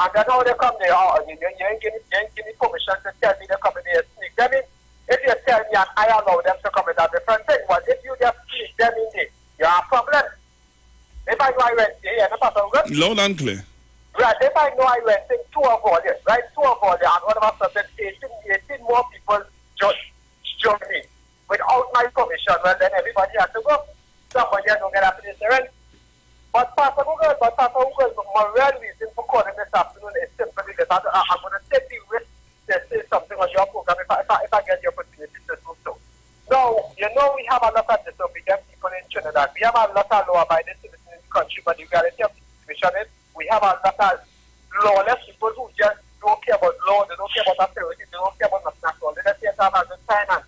And then how they come there, you ain't give me permission to tell me they're coming there and sneak them in. If you tell me and I allow them to come in, that's a different thing. But if you just sneak them in there, you have a problem. If I know I rent there, no problem. Loud and clear. Right, if I know I rent 2 of all there, right, 2 of all there, and all of a sudden 18 more people just join me without my permission, well then everybody has to go. Somebody don't get up to the rent. But Pastor Google, my real reason for calling this afternoon is simply that I'm going to take the risk to say something on your program if I get the opportunity to do so. Now, you know we have a lot of disobedient people in Trinidad. We have a lot of law-abiding citizens in the country, but the reality of the situation is we have a lot of lawless people who just don't care about law, they don't care about authority, they don't care about nothing at all. They just here to have a good time and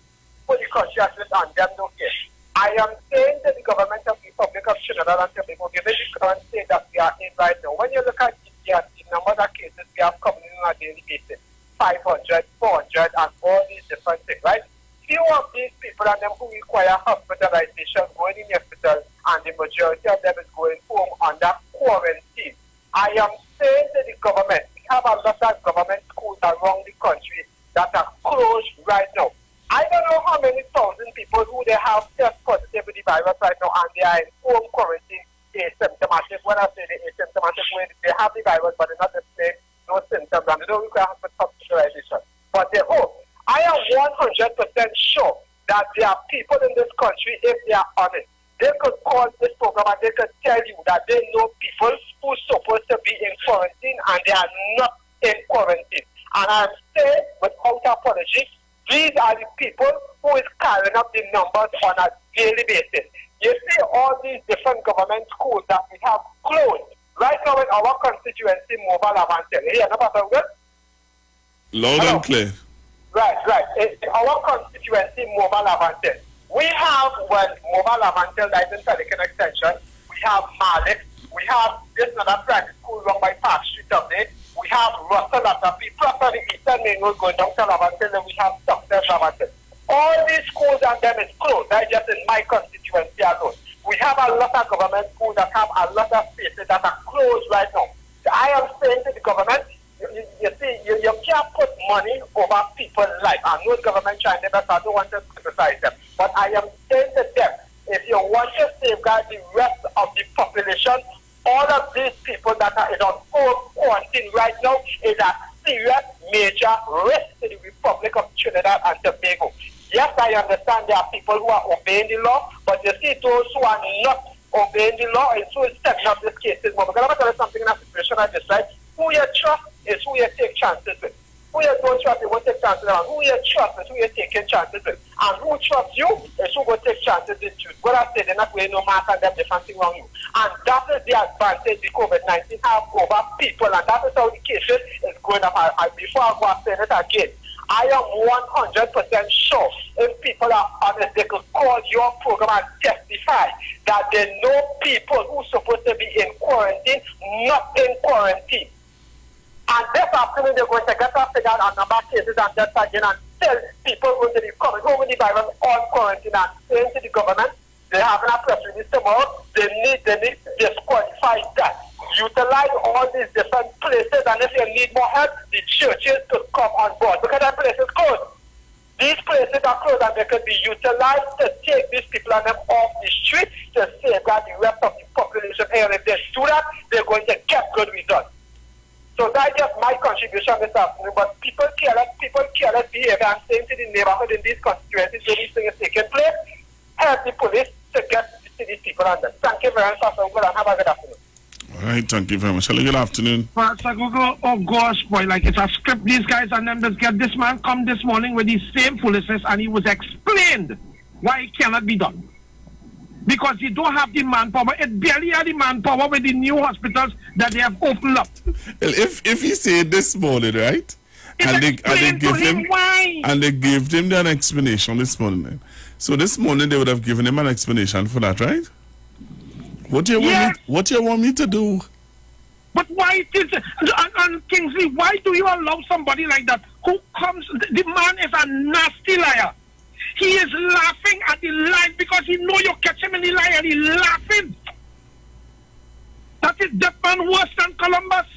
put the country at risk and them don't care. I am saying that the government of the Republic of Trinidad and Tobago, given the current state that we are in right now, when you look at the number of cases we have coming in on a daily basis, 500, 400, and all these different things, right? Few of these people and them who require hospitalization going in the hospital, and the majority of them is going home under quarantine. I am saying to the government, we have a lot of government schools around the country that are closed right now. I don't know how many thousand people who they have test positive with the virus right now and they are in home quarantine asymptomatic. When I say the asymptomatic, they have the virus but they're not displaying no symptoms and they don't require hospitalization. But they hope. I am 100% sure that there are people in this country, if they are honest, they could call this program and they could tell you that they know people who are supposed to be in quarantine and they are not in quarantine. And I'm saying without apology, these are the people who is carrying up the numbers on a daily basis. You see all these different government schools that we have closed. Right now in our constituency, Mobile Avantel. Here, no matter what? Loud and clear. Right. In our constituency, Mobile Avantel. We have Mobile Avantel License Telecom Extension. We have Malik. We have this another private school run by Park Street update. We have Russell Atapi, properly Eastern Main Road going down to Lavantel, and we have Dr. Lavantel. All these schools and them is closed, right, just in my constituency alone. We have a lot of government schools that have a lot of spaces that are closed right now. I am saying to the government, you see, you can't put money over people's life. I know the government trying their best, I don't want to criticize them. But I am saying to them, if you want to safeguard the rest of the population, all of these people that are on home quarantine right now is a serious, major risk to the Republic of Trinidad and Tobago. Yes, I understand there are people who are obeying the law, but you see those who are not obeying the law and who is setting up these cases. But I'm going to tell you something in a situation like this, right? Who you trust is who you take chances with. Who you don't trust, you won't take chances with. Who you trust is who you're taking chances with. And who trusts you is who will take chances with you. What I say, they're not going no matter them, they're fancy wrong you. And that is the advantage the COVID-19 have over people, and that is how the cases is going up. Before I go and say it again, I am 100% sure if people are honest, they could call your program and testify that they know people who are supposed to be in quarantine, not in quarantine. And this afternoon, they're going to get a figure on number of cases and just again and tell people who will be coming home with the virus on quarantine and saying to the government, they're having a press release tomorrow, they need to disqualify that. Utilize all these different places, and if you need more help, the churches could come on board because that place is closed. These places are closed and they could be utilized to take these people and them off the street to safeguard the rest of the population here. And if they do that, they're going to get good results. So that's just my contribution this afternoon, but people careless behavior. I'm saying to the neighborhood in these constituencies where these things are taking place, help the police to get to these people under. Thank you very much, Pastor Google, and have a good afternoon. All right, thank you very much. Hello, good afternoon. Pastor Google, oh gosh, boy, like it's a script. These guys and them just get this man come this morning with these same foolishness, and he was explained why it cannot be done. Because you don't have the manpower. It barely had the manpower with the new hospitals that they have opened up. Well, if he said this morning, right? And they gave him an explanation this morning. So this morning they would have given him an explanation for that, right? What do you want me to do? But why is and Kingsley, why do you allow somebody like that who comes? The man is a nasty liar. He is laughing at the lie because he know you catch him in the lie and he's laughing. That is that man worse than Columbus.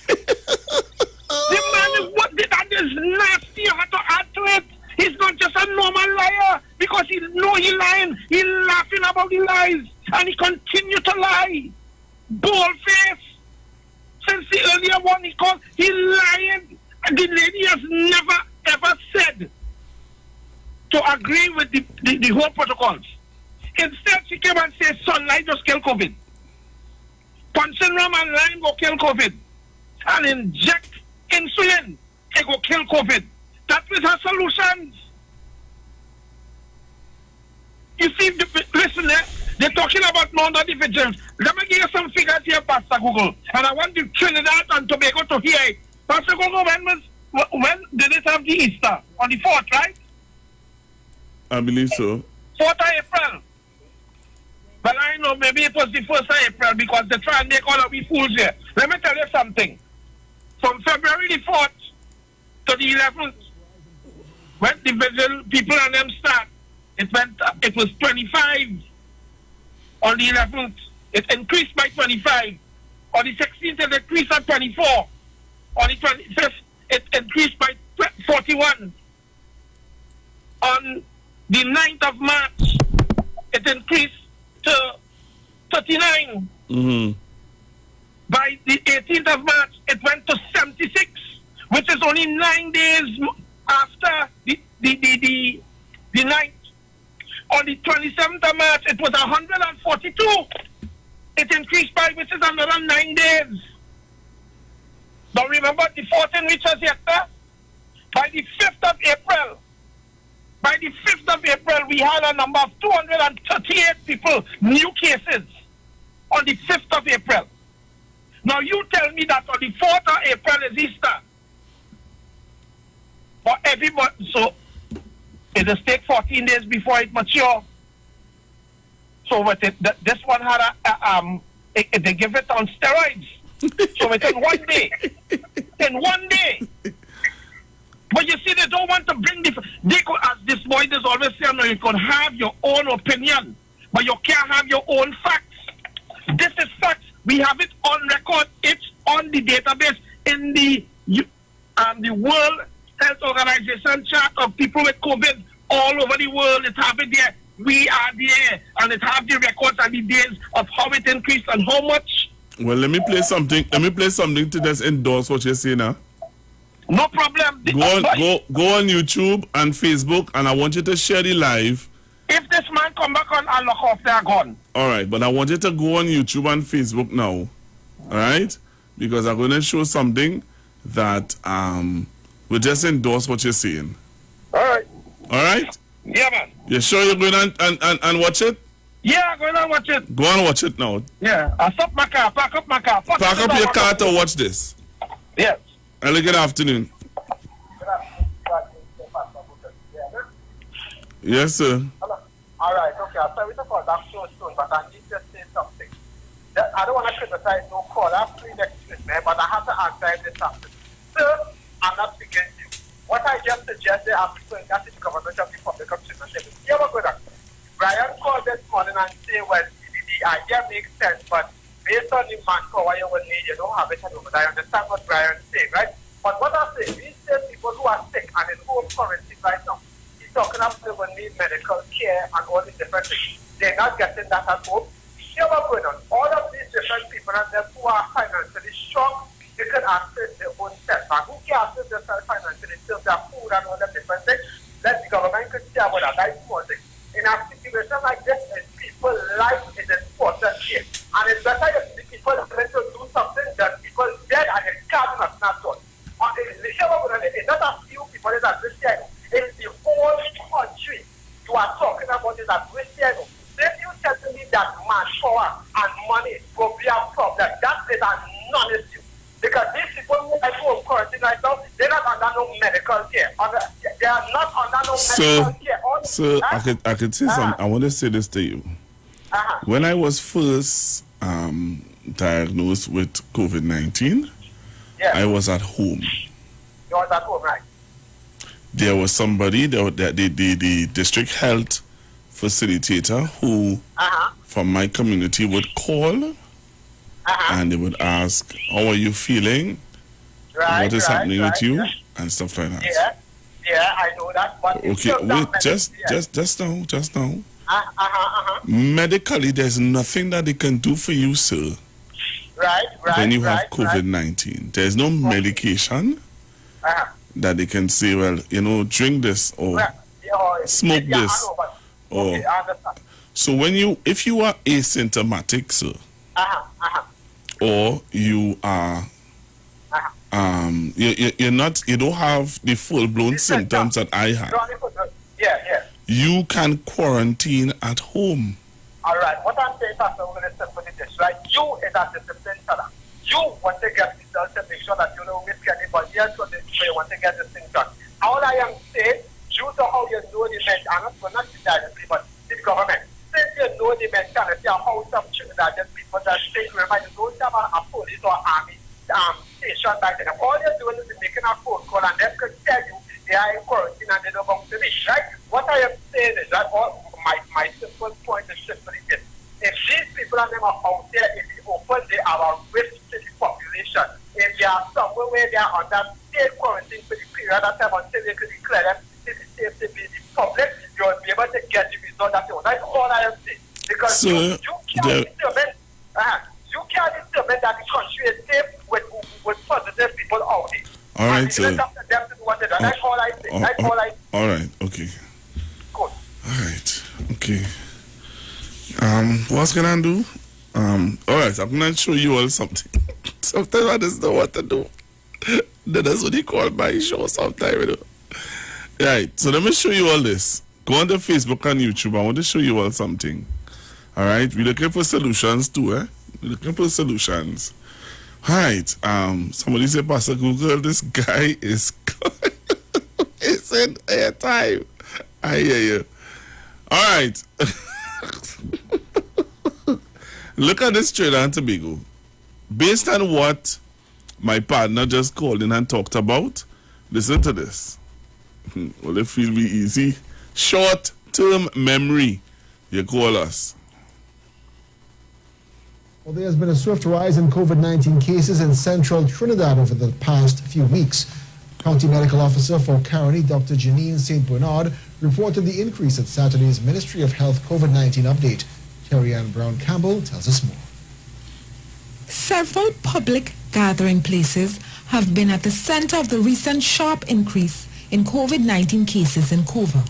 The man is that is nasty. You have to add to it. He's not just a normal liar because he know he lying. He's laughing about the lies and he continue to lie. Bald face. Since the earlier one he called, he lying. And the lady has never ever said to agree with the whole protocols. Instead, she came and said, sunlight just kill COVID. Punching rum and lime go kill COVID. And inject insulin, it go kill COVID. That was her solutions. You see, listen, they're talking about non-vigilance. Let me give you some figures here, Pastor Google. And I want the Trinidad and Tobago to hear it. Pastor Google, when did it have the Easter? On the 4th, right? I believe so. 4th of April. But I know maybe it was the 1st of April because they try and make all of we fools here. Let me tell you something. From February the 4th to the 11th, when the vigil people and them start, it was 25. On the 11th, it increased by 25. On the 16th, it increased by 24. On the 25th, it increased by 41. On the 9th of March, it increased to 39. Mm-hmm. By the 18th of March, it went to 76, which is only 9 days after the 9th. On the 27th of March, it was 142. It increased by, which is another 9 days. But remember, the 14th reaches yesterday. By the 5th of April, we had a number of 238 people, new cases, on the 5th of April. Now you tell me that on the 4th of April is Easter. For everybody, so it will take 14 days before it matures. So with it, this one had they give it on steroids. So within 1 day. In 1 day. But you see, they don't want to bring they could, as this boy is always saying, no, you could have your own opinion, but you can't have your own facts. This is facts. We have it on record. It's on the database in the World Health Organization chart of people with COVID all over the world. It have it there. We are there, and it have the records and the days of how it increased and how much. Well, let me play something. Let me play something to just endorse what you're saying now. No problem. Go on YouTube and Facebook, and I want you to share the live. If this man come back on and lock off, they're gone. All right, but I want you to go on YouTube and Facebook now. All right? Because I'm going to show something that will just endorse what you're saying. All right. All right? Yeah, man. You sure you're going and watch it? Yeah, I'm going to watch it. Go and watch it now. Yeah, I'll stop my car, park up my car. Park up your car to watch this. Yes. Hello, good afternoon. Yes, sir. All right, okay. I'm sorry to call back so soon, but I need to say something. I don't want to criticize no call. Please excuse me, but I have to answer this after. Sir, I'm not speaking to you. What I just suggested, I'm going to the government of the public of Trinidad. You have a good answer. Brian called this morning and say, well, the idea makes sense, but based on the manpower you will need, you don't have it over there. I understand what Brian's saying, right? But what I'm saying, these same people who are sick and in home quarantine right now, he's talking about they will need medical care and all these different things. They're not getting that at home. Here what's going on. All of these different people and them who are financially strong, they can ask man. Who can assist themselves financially in terms of food and all them different things? Let the government could see about that. That is one thing. In a situation like this, people's life is important here. And it's better if the people are going to do something than people dead and it's carving a snapshot. It's not a few people that are Christian. It's the whole country you are talking about is a Christian. If you tell me that manpower and money will be a problem, that is a non-issue. Because these people who are home quarantine right now, they're not under no medical care. They are not under no medical care. So I could say something. I want to say this to you. When I was first diagnosed with COVID-19, I was at home. You was at home, right? There was somebody, the district health facilitator who, from my community, would call and they would ask, how are you feeling? What is happening with you? And stuff like that. Yeah, I know that. But okay, wait, just now. Medically, there's nothing that they can do for you, sir. Right. When you have COVID-19, there's no medication that they can say, well, drink this or smoke this. So if you are asymptomatic, sir, or you are you don't have the full-blown symptoms that I have, you can quarantine at home. All right. What I'm saying, Pastor, we're going to simply this, right? You is a disciplined fellow. You want to get results and make sure that you don't risk anybody else, so you want to get this thing done. All I am saying, due to how you know the men, I'm not going to directly, but the government, since you know the mentality of how some Trinidadian people that think, remember, you don't have a police or army station back there. All you're doing is making a phone call and they could tell you they are in quarantine and they don't want to be, right? What I am saying is that my simple point is simply this. If these people and them are out there in the open, they are a risk to the population. If they are somewhere where they are under state quarantine for the period of time until they could declare them to be safe to be the public, you will be able to get the result that you want. That's all I am saying. Because you can't determine that the country is safe with positive people out there. All right, sir. That's all I say. All right, okay. Good. All right, okay. What's gonna do? All right, I'm gonna show you all something. Sometimes I just know what to do. That's what you call my show sometimes, Right, so let me show you all this. Go on to Facebook and YouTube. I want to show you all something. All right, we're looking for solutions too, We're looking for solutions. All right, somebody said, Pastor Google, this guy is it's in airtime. I hear you. All right. Look at this Trinidad and Tobago. Based on what my partner just called in and talked about, listen to this. Will it feel be easy? Short-term memory. You call us. Well, there has been a swift rise in COVID-19 cases in central Trinidad over the past few weeks. County Medical Officer for Caroni, Dr. Janine St. Bernard, reported the increase at Saturday's Ministry of Health COVID-19 update. Terry Ann Brown Campbell tells us more. Several public gathering places have been at the center of the recent sharp increase in COVID-19 cases in Cova.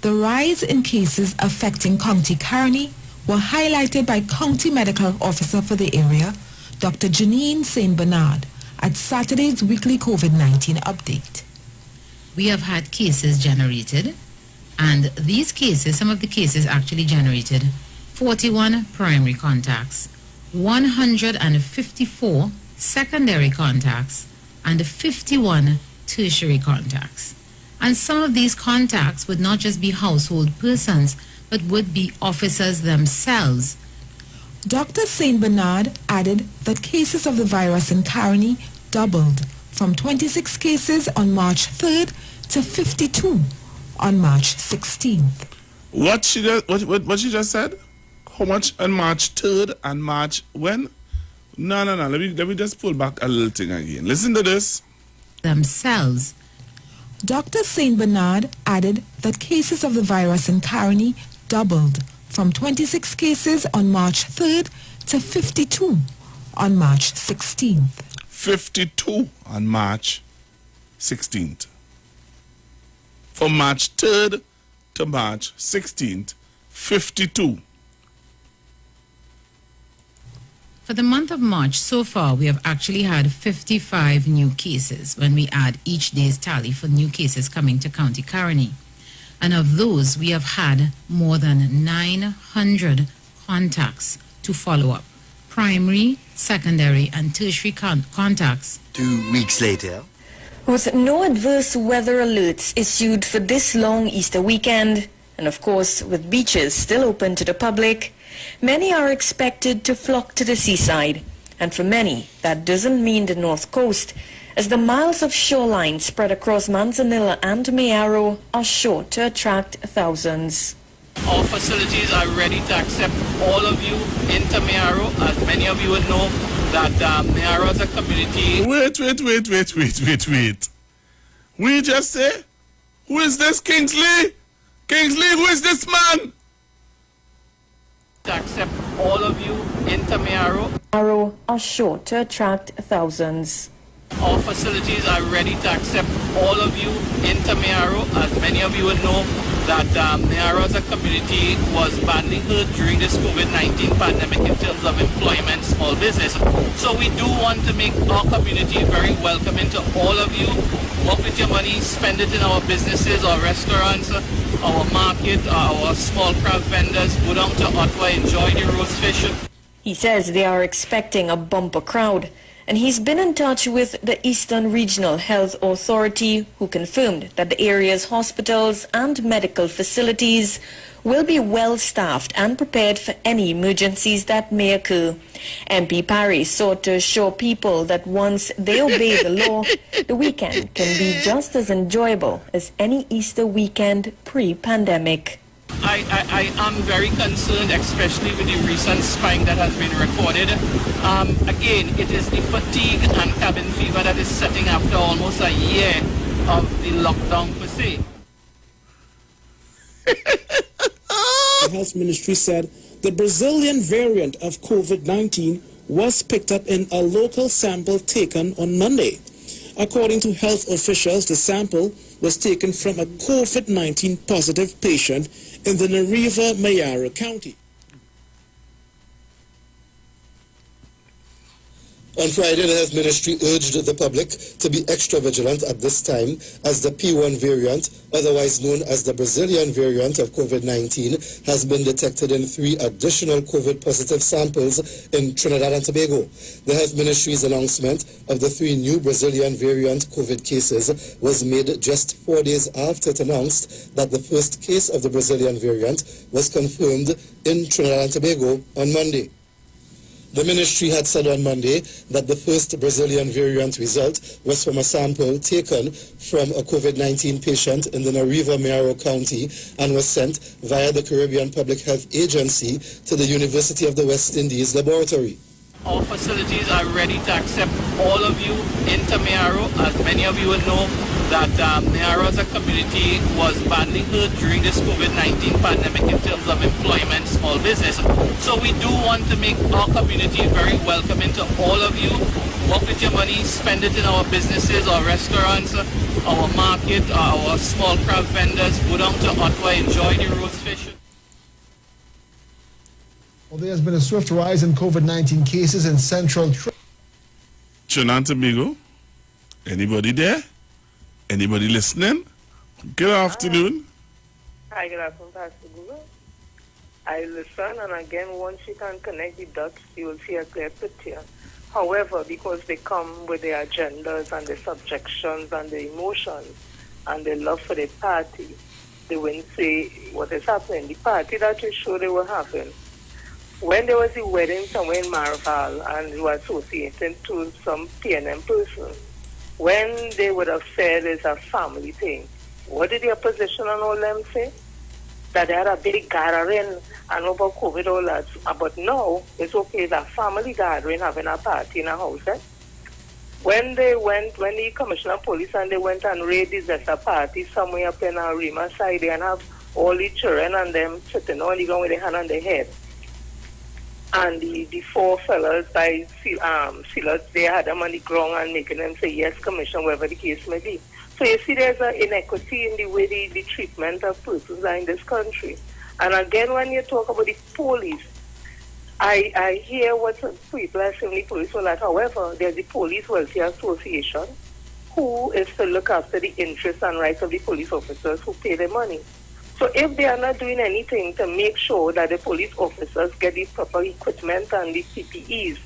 The rise in cases affecting County Caroni were highlighted by County Medical Officer for the area, Dr. Janine St. Bernard, at Saturday's weekly COVID-19 update. We have had cases generated, and these cases, some of the cases actually generated 41 primary contacts, 154 secondary contacts, and 51 tertiary contacts. And some of these contacts would not just be household persons, but would be officers themselves. Dr. St. Bernard added that cases of the virus in Caroni doubled from 26 cases on March 3rd to 52 on March 16th. What she just said? How much on March 3rd and March when? No. Let me just pull back a little thing again. Listen to this. Themselves. Dr. St. Bernard added that cases of the virus in Caroni doubled from 26 cases on March 3rd to 52 on March 16th. 52 on March 16th. From March 3rd to March 16th, 52. For the month of March, so far, we have actually had 55 new cases when we add each day's tally for new cases coming to County Caroni. And of those, we have had more than 900 contacts to follow up. Primary, secondary, and tertiary contacts. 2 weeks later. With no adverse weather alerts issued for this long Easter weekend, and of course with beaches still open to the public, many are expected to flock to the seaside. And for many, that doesn't mean the North Coast, as the miles of shoreline spread across Manzanilla and Mayaro are sure to attract thousands. Our facilities are ready to accept all of you into Mayaro. As many of you would know, that Mayaro is a community. Wait. We just say, who is this Kingsley? Kingsley, who is this man? To accept all of you into Mayaro. Mayaro are sure to attract thousands. Our facilities are ready to accept all of you into Mayaro. As many of you would know, that Mayaro as a community was badly hurt during this COVID-19 pandemic in terms of employment, small business. So we do want to make our community very welcoming to all of you. Work with your money, spend it in our businesses, our restaurants, our market, our small craft vendors. Go down to Ottawa, enjoy the roast fish. He says they are expecting a bumper crowd, and he's been in touch with the Eastern Regional Health Authority, who confirmed that the area's hospitals and medical facilities will be well staffed and prepared for any emergencies that may occur. MP Parry sought to assure people that once they obey the law, the weekend can be just as enjoyable as any Easter weekend pre-pandemic. I am very concerned, especially with the recent spike that has been recorded. Again, it is the fatigue and cabin fever that is setting after almost a year of the lockdown per se. The Health Ministry said the Brazilian variant of COVID-19 was picked up in a local sample taken on Monday. According to health officials, the sample was taken from a COVID-19 positive patient in the Nariva Mayaro County. On Friday, the Health Ministry urged the public to be extra vigilant at this time as the P1 variant, otherwise known as the Brazilian variant of COVID-19, has been detected in 3 additional COVID-positive samples in Trinidad and Tobago. The Health Ministry's announcement of the 3 new Brazilian variant COVID cases was made just 4 days after it announced that the first case of the Brazilian variant was confirmed in Trinidad and Tobago on Monday. The ministry had said on Monday that the first Brazilian variant result was from a sample taken from a COVID-19 patient in the Nariva Mayaro County and was sent via the Caribbean Public Health Agency to the University of the West Indies laboratory. Our facilities are ready to accept all of you into Mayaro. As many of you would know, that Mayaro as a community was badly hurt during this COVID-19 pandemic in terms of employment, small business. So we do want to make our community very welcoming to all of you. Work with your money, spend it in our businesses, our restaurants, our market, our small craft vendors. Go down to Ottawa, enjoy the roast fish. Well, there has been a swift rise in COVID-19 cases in central Trinidad and Tobago. Anybody there? Anybody listening? Good afternoon. Hi, good afternoon, Pastor Google. I listen, and again, once you can connect the dots, you will see a clear picture. However, because they come with their agendas and their subjections and their emotions and their love for the party, they won't say what is happening. The party that you sure they will happen. When there was a wedding somewhere in Marval and you were associated to some PNM person, when they would have said it's a family thing, what did the opposition and all them say? That they had a big gathering and over COVID all that. But now it's okay, the family gathering, having a party in a house. When the commissioner of police and they went and raided this party somewhere up in Rima side and have all the children and them sitting on the ground with their hand on their head. And the four fellas by Silas, they had them on the ground and making them say yes, commission, whatever the case may be. So you see there's an inequity in the way the treatment of persons are in this country. And again, when you talk about the police, I hear what some people are saying the police will that. However, there's the Police Welfare Association who is to look after the interests and rights of the police officers who pay their money. So if they are not doing anything to make sure that the police officers get the proper equipment and the PPEs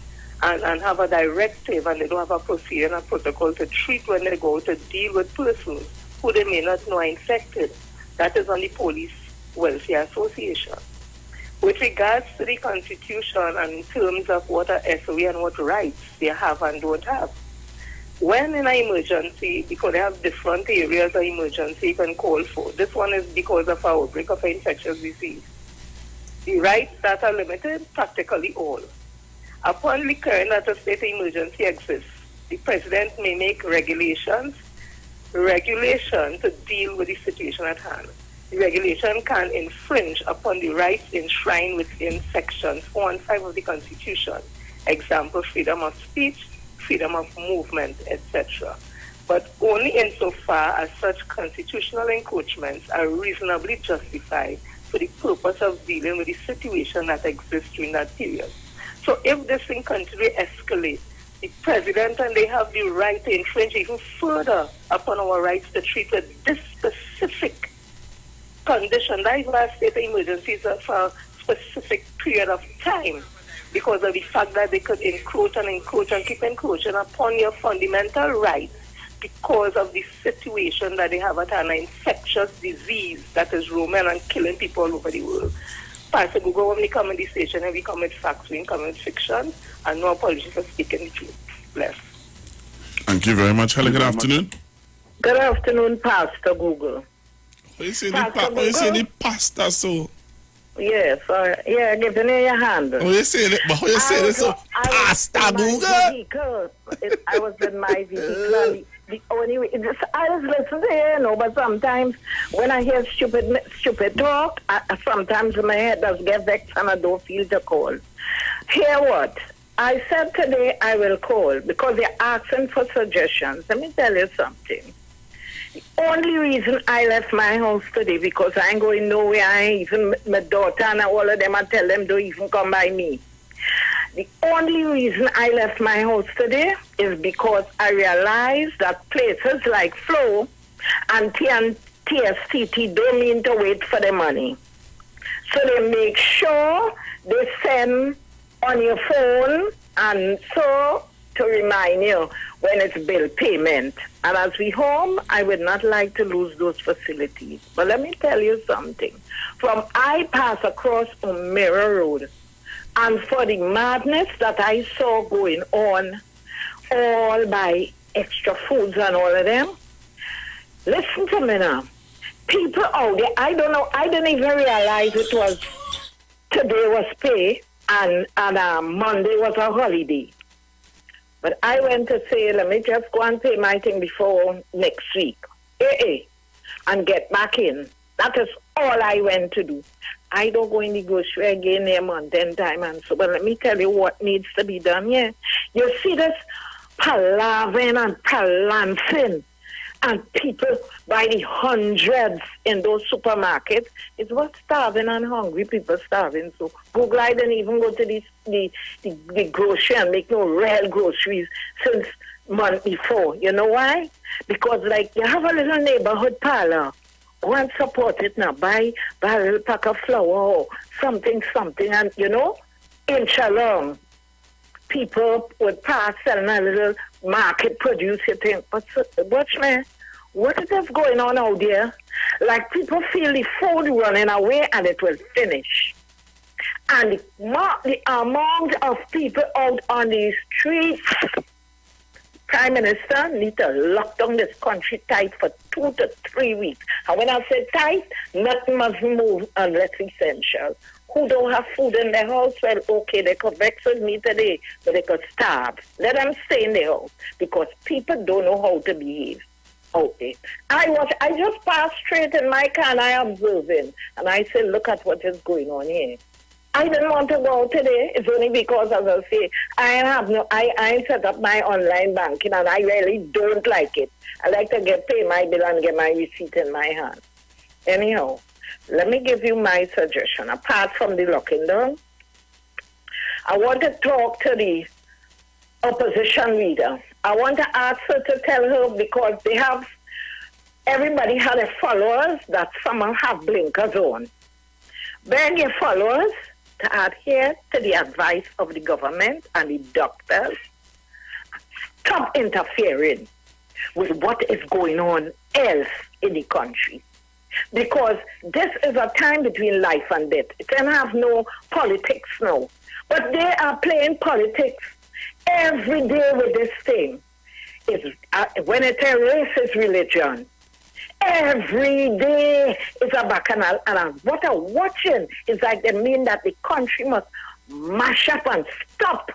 and have a directive and they don't have a procedure and a protocol to treat when they go to deal with persons who they may not know are infected, that is on the Police Welfare Association. With regards to the Constitution and in terms of what are SOE and what rights they have and don't have, when in an emergency, because they have different areas of emergency you can call for, this one is because of an outbreak of an infectious disease. The rights that are limited, practically all. Upon declaring that a state of emergency exists, the President may make regulations to deal with the situation at hand. The regulation can infringe upon the rights enshrined within sections 4 and 5 of the Constitution. Example, freedom of speech, freedom of movement, etc. But only insofar as such constitutional encroachments are reasonably justified for the purpose of dealing with the situation that exists during that period. So if this thing continues to escalate, the President and they have the right to infringe even further upon our rights to treat with this specific condition. That is why I state emergencies are for a specific period of time, because of the fact that they could encroach and keep encroaching upon your fundamental rights because of the situation that they have at an infectious disease that is roaming and killing people all over the world. Pastor Google, when we come in the station and we come with facts, we come with fiction, and no apology for speaking the truth. Bless. Thank you very much. Hello, good afternoon. Good afternoon, Pastor Google. What you say the pastor so? Yes, yeah, giving you your hand. Oh, you say it, but how you say it so? Pastor Google? I was in my vehicle. I was listening to you, but sometimes when I hear stupid talk, sometimes my head does get vexed and I don't feel the call. Hear what? I said today I will call because they're asking for suggestions. Let me tell you something. The only reason I left my house today because I ain't going nowhere. Even my daughter and all of them, I tell them don't even come by me. The only reason I left my house today is because I realized that places like Flow and TSTT don't mean to wait for the money. So they make sure they send on your phone and so to remind you when it's bill payment. And as we home, I would not like to lose those facilities. But let me tell you something. From I pass across O'Meara Road, and for the madness that I saw going on, all by extra foods and all of them, listen to me now. People out there, I don't know, I didn't even realize it was today was pay and Monday was a holiday. But I went to say, let me just go and pay my thing before next week. And get back in. That is all I went to do. I don't go in the grocery again near month and time and so. But let me tell you what needs to be done here. You see this palavering and palancing and people by the hundreds in those supermarkets. It's what starving and hungry people starving. So Google, I didn't even go to the grocery and make no real groceries since month before. You know why? Because like you have a little neighborhood parlor. Go and support it now. Buy a little pack of flour or something, and you know, inch along. People would pass selling a little market produce you think. But watch me, what is going on out there? Like people feel the food running away and it will finish. And the amount of people out on the streets, Prime Minister need to lock down this country tight for 2 to 3 weeks. And when I say tight, nothing must move unless essential. Who don't have food in their house, well, okay, they could vex with me today, but they could starve. Let them stay in their house because people don't know how to behave. Okay. I just passed straight in my car and I observing. And I said, look at what is going on here. I didn't want to go out today. It's only because, as I say, I set up my online banking and I really don't like it. I like to pay my bill and get my receipt in my hand. Anyhow, let me give you my suggestion. Apart from the locking down, I want to talk to the opposition leader. I want to ask her to tell her, because everybody had a followers that some have blinkers on. Beg your followers to adhere to the advice of the government and the doctors. Stop interfering with what is going on else in the country. Because this is a time between life and death. It can have no politics now. But they are playing politics every day with this thing. When it's a racist religion, every day is a bacchanal. And what I'm watching is like they mean that the country must mash up and stop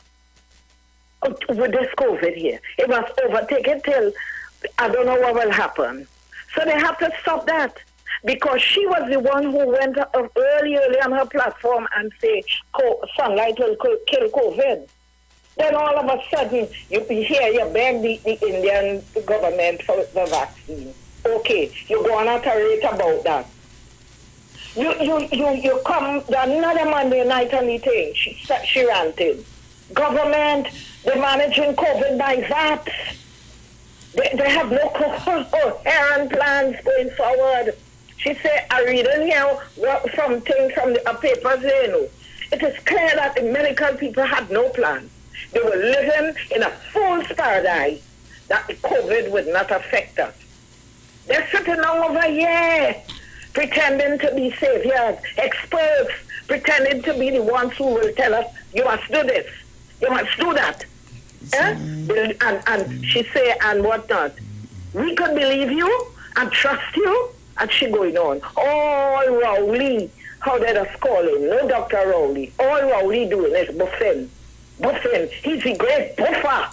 with this COVID here. It must overtake it till I don't know what will happen. So they have to stop that. Because she was the one who went early on her platform and say sunlight will kill COVID. Then all of a sudden, you beg the Indian government for the vaccine. Okay, you go on a tirade about that. You come another Monday night and the thing, she ranted. Government, they're managing COVID by VAPs. They have no coherent plans going forward. She said, I read in here from the papers, you know. It is clear that the medical people had no plan. They were living in a false paradise that the COVID would not affect us. They're sitting over here pretending to be saviors, experts, pretending to be the ones who will tell us, you must do this, you must do that. And she said, and whatnot. We could believe you and trust you. And she going on. All Rowley, how they just call him, no Dr. Rowley. All Rowley doing is buffing. He's a great buffer.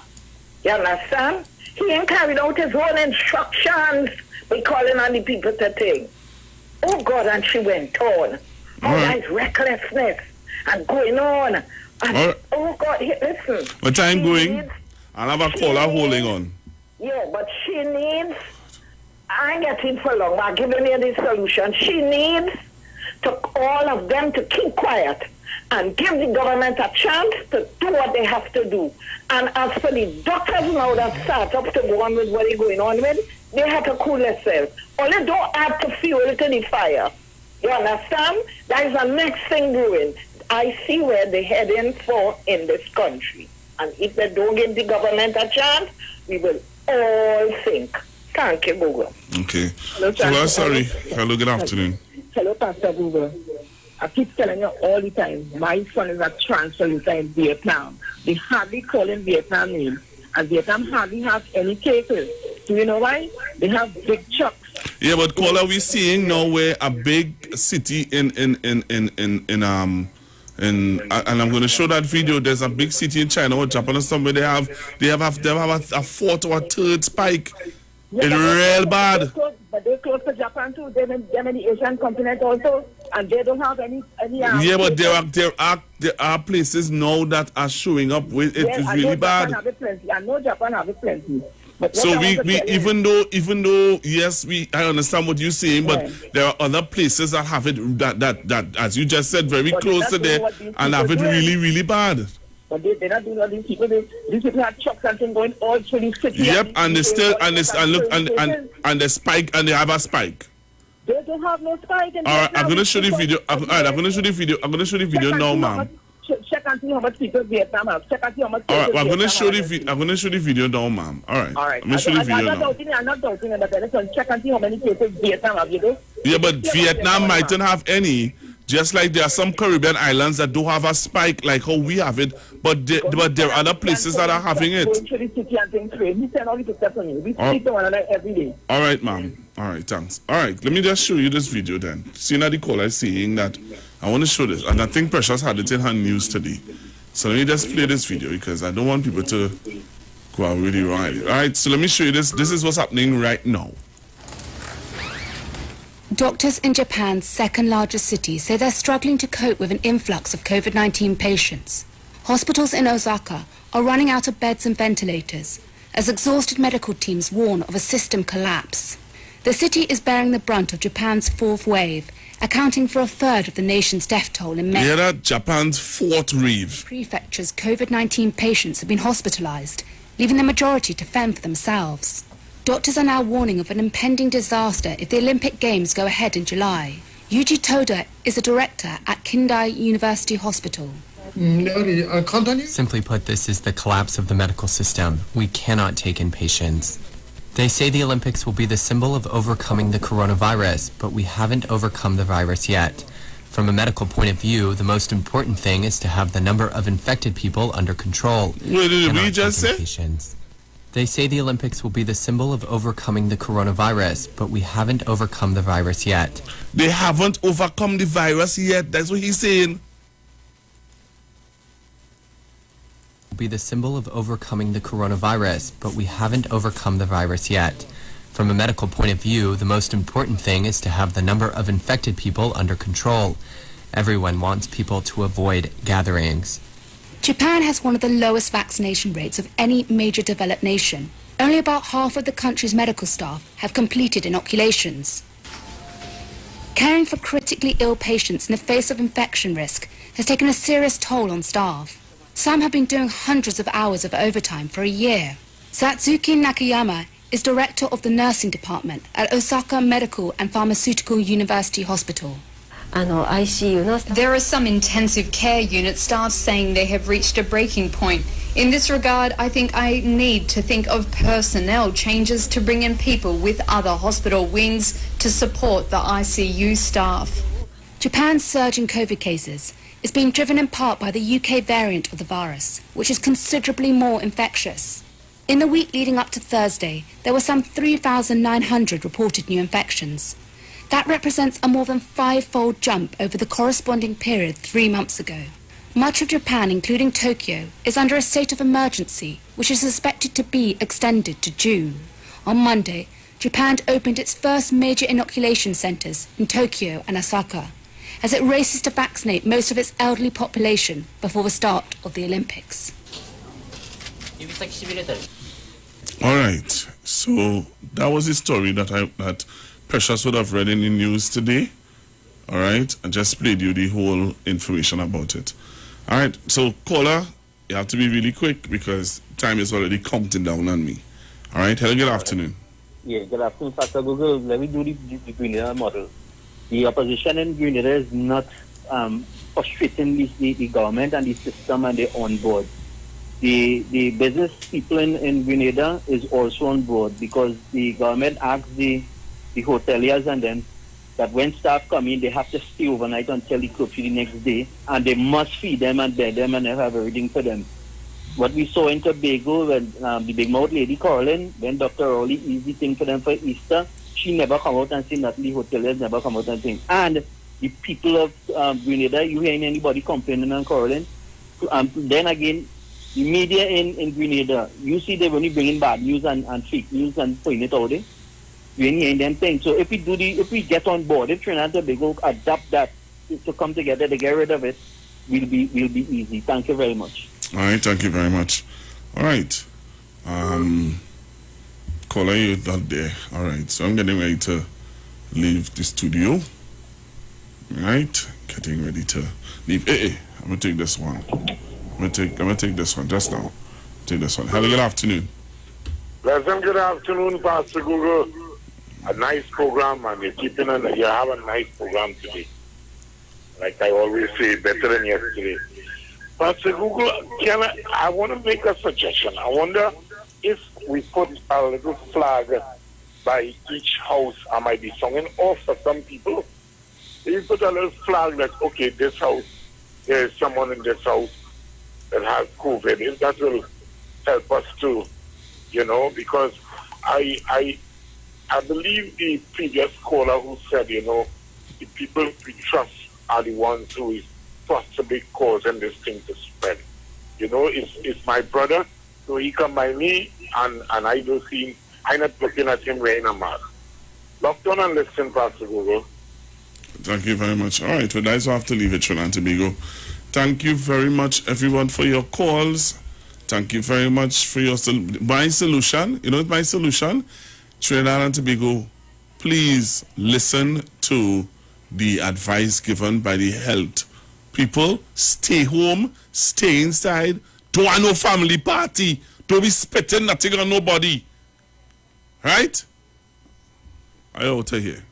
You understand? He ain't carried out his own instructions by calling on the people to think. Oh God, and she went on. All that recklessness and going on. And, oh God, listen. What time going? I'll have a caller holding on. Yeah, but she needs... I ain't getting for long. I'm giving you the solution. She needs all of them to keep quiet and give the government a chance to do what they have to do. And as for the doctors now that start up to go on with what they're going on with, they have to cool themselves. Only don't add to fuel to the fire. You understand? That is the next thing brewing. I see where they're heading for in this country. And if they don't give the government a chance, we will all sink. Thank you, Google. Okay. Hello, sorry. Hello, good afternoon. Hello, Pastor Google. I keep telling you all the time, my son is a transfer in Vietnam. They hardly call him Vietnam name, and Vietnam hardly has any cases. Do you know why? They have big trucks. Yeah, but caller, we seeing now where a big city and I'm going to show that video. There's a big city in China or Japan or somewhere they have a fourth or a third spike. Yeah, it's real bad. But they're close to Japan too. They're in the Asian continent also, and they don't have any. Yeah, but there are places now that are showing up with it. Is really bad. I know Japan have it plenty. So we even though yes, I understand what you're saying, but there are other places that have it that as you just said, very close to there and have it really, really bad. But they're not doing all these people. These people have trucks and things going all through the city. Yep, and they still and the spike and they have a spike. They don't have no spike. All right, I'm gonna show the video. All right, I'm gonna show the video. I'm gonna show the video now, ma'am. Check and see how much people Vietnam have. Check and see how much. All right, well, I'm gonna show the video now, ma'am. All right. I'm gonna show the video now. I'm not doubting it, but listen, check and see how many cases Vietnam have. You know? Yeah, but Vietnam mightn't have any. Just like there are some Caribbean islands that don't have a spike like how we have it, but there are other places that are having it. All right, ma'am. All right, thanks. All right, let me just show you this video then. Seeing that the caller is saying that I want to show this, and I think Precious had it in her news today. So let me just play this video because I don't want people to go out really right. All right, so let me show you this. This is what's happening right now. Doctors in Japan's second largest city say they're struggling to cope with an influx of COVID-19 patients. Hospitals in Osaka are running out of beds and ventilators as exhausted medical teams warn of a system collapse. The city is bearing the brunt of Japan's fourth wave, accounting for a third of the nation's death toll in May. Yeah, that Japan's fourth wave. Prefecture's COVID-19 patients have been hospitalized, leaving the majority to fend for themselves. Doctors are now warning of an impending disaster if the Olympic Games go ahead in July. Yuji Toda is a director at Kindai University Hospital. Simply put, this is the collapse of the medical system. We cannot take in patients. They say the Olympics will be the symbol of overcoming the coronavirus, but we haven't overcome the virus yet. From a medical point of view, the most important thing is to have the number of infected people under control. What did we just say? Patients. They say the Olympics will be the symbol of overcoming the coronavirus, but we haven't overcome the virus yet. They haven't overcome the virus yet. That's what he's saying. Will be the symbol of overcoming the coronavirus, but we haven't overcome the virus yet. From a medical point of view, the most important thing is to have the number of infected people under control. Everyone wants people to avoid gatherings. Japan has one of the lowest vaccination rates of any major developed nation. Only about half of the country's medical staff have completed inoculations. Caring for critically ill patients in the face of infection risk has taken a serious toll on staff. Some have been doing hundreds of hours of overtime for a year. Satsuki Nakayama is director of the nursing department at Osaka Medical and Pharmaceutical University Hospital. There are some intensive care unit staff saying they have reached a breaking point. In this regard, I think I need to think of personnel changes to bring in people with other hospital wings to support the ICU staff. Japan's surge in COVID cases is being driven in part by the UK variant of the virus, which is considerably more infectious. In the week leading up to Thursday, there were some 3,900 reported new infections. That represents a more than five-fold jump over the corresponding period 3 months ago. Much of Japan, including Tokyo, is under a state of emergency, which is expected to be extended to June. On Monday, Japan opened its first major inoculation centres in Tokyo and Osaka, as it races to vaccinate most of its elderly population before the start of the Olympics. All right, so that was the story that Precious would have read in the news today. All right, I just played you the whole information about it. All right, so caller, you have to be really quick because time is already counting down on me. All right, hello, good afternoon. Yeah, good afternoon, Pastor Google. Let me do the Grenada model. The opposition in Grenada is not frustrating the government and the system, and they're on board. The business people in Grenada is also on board because the government asked the hoteliers and them that when staff come in, they have to stay overnight until the curfew the next day, and they must feed them and bed them and have everything for them. What we saw in Tobago when the big mouth lady Caroline, when Dr. Rowley easy thing for them for Easter, she never come out and say nothing. The hoteliers never come out and think. And the people of Grenada, you hearing anybody complaining on Caroline? Then again, the media in Grenada, you see they're only bringing bad news and fake news and putting it out there. You ain't hearing them things. So if we get on board, if Trinidad and Tobago adapt that to come together to get rid of it, will be easy. Thank you very much. All right, thank you very much. All right. Caller, you're not there. All right, so I'm getting ready to leave the studio. All right, getting ready to leave. Hey, I'm going to take this one. I'm going to take this one just now. Take this one. Hello, good afternoon. Pleasant good afternoon, Pastor Google. A nice program, and you have a nice program today. Like I always say, better than yesterday. Pastor Google, I want to make a suggestion. I wonder if we put a little flag by each house, I might be singing off for some people. If you put a little flag that, okay, this house, there is someone in this house that has COVID, if that will help us too, because I believe the previous caller who said, the people we trust are the ones who is possibly causing this thing to spread. It's my brother, so he come by me and I don't see him, I'm not looking at him wearing a mask. Locked on and listen, Pastor Google. Thank you very much. All right, well, that's why I have to leave it, Trinidad and Tobago. Thank you very much, everyone, for your calls. Thank you very much for your my solution. You know, my solution, Trinidad and Tobago, please listen to the advice given by the health people. Stay home, stay inside. Don't have no family party. Don't be spitting nothing on nobody. Right? I out of here.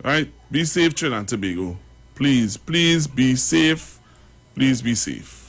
Right? Be safe, Trinidad and Tobago. Please, please be safe. Please be safe.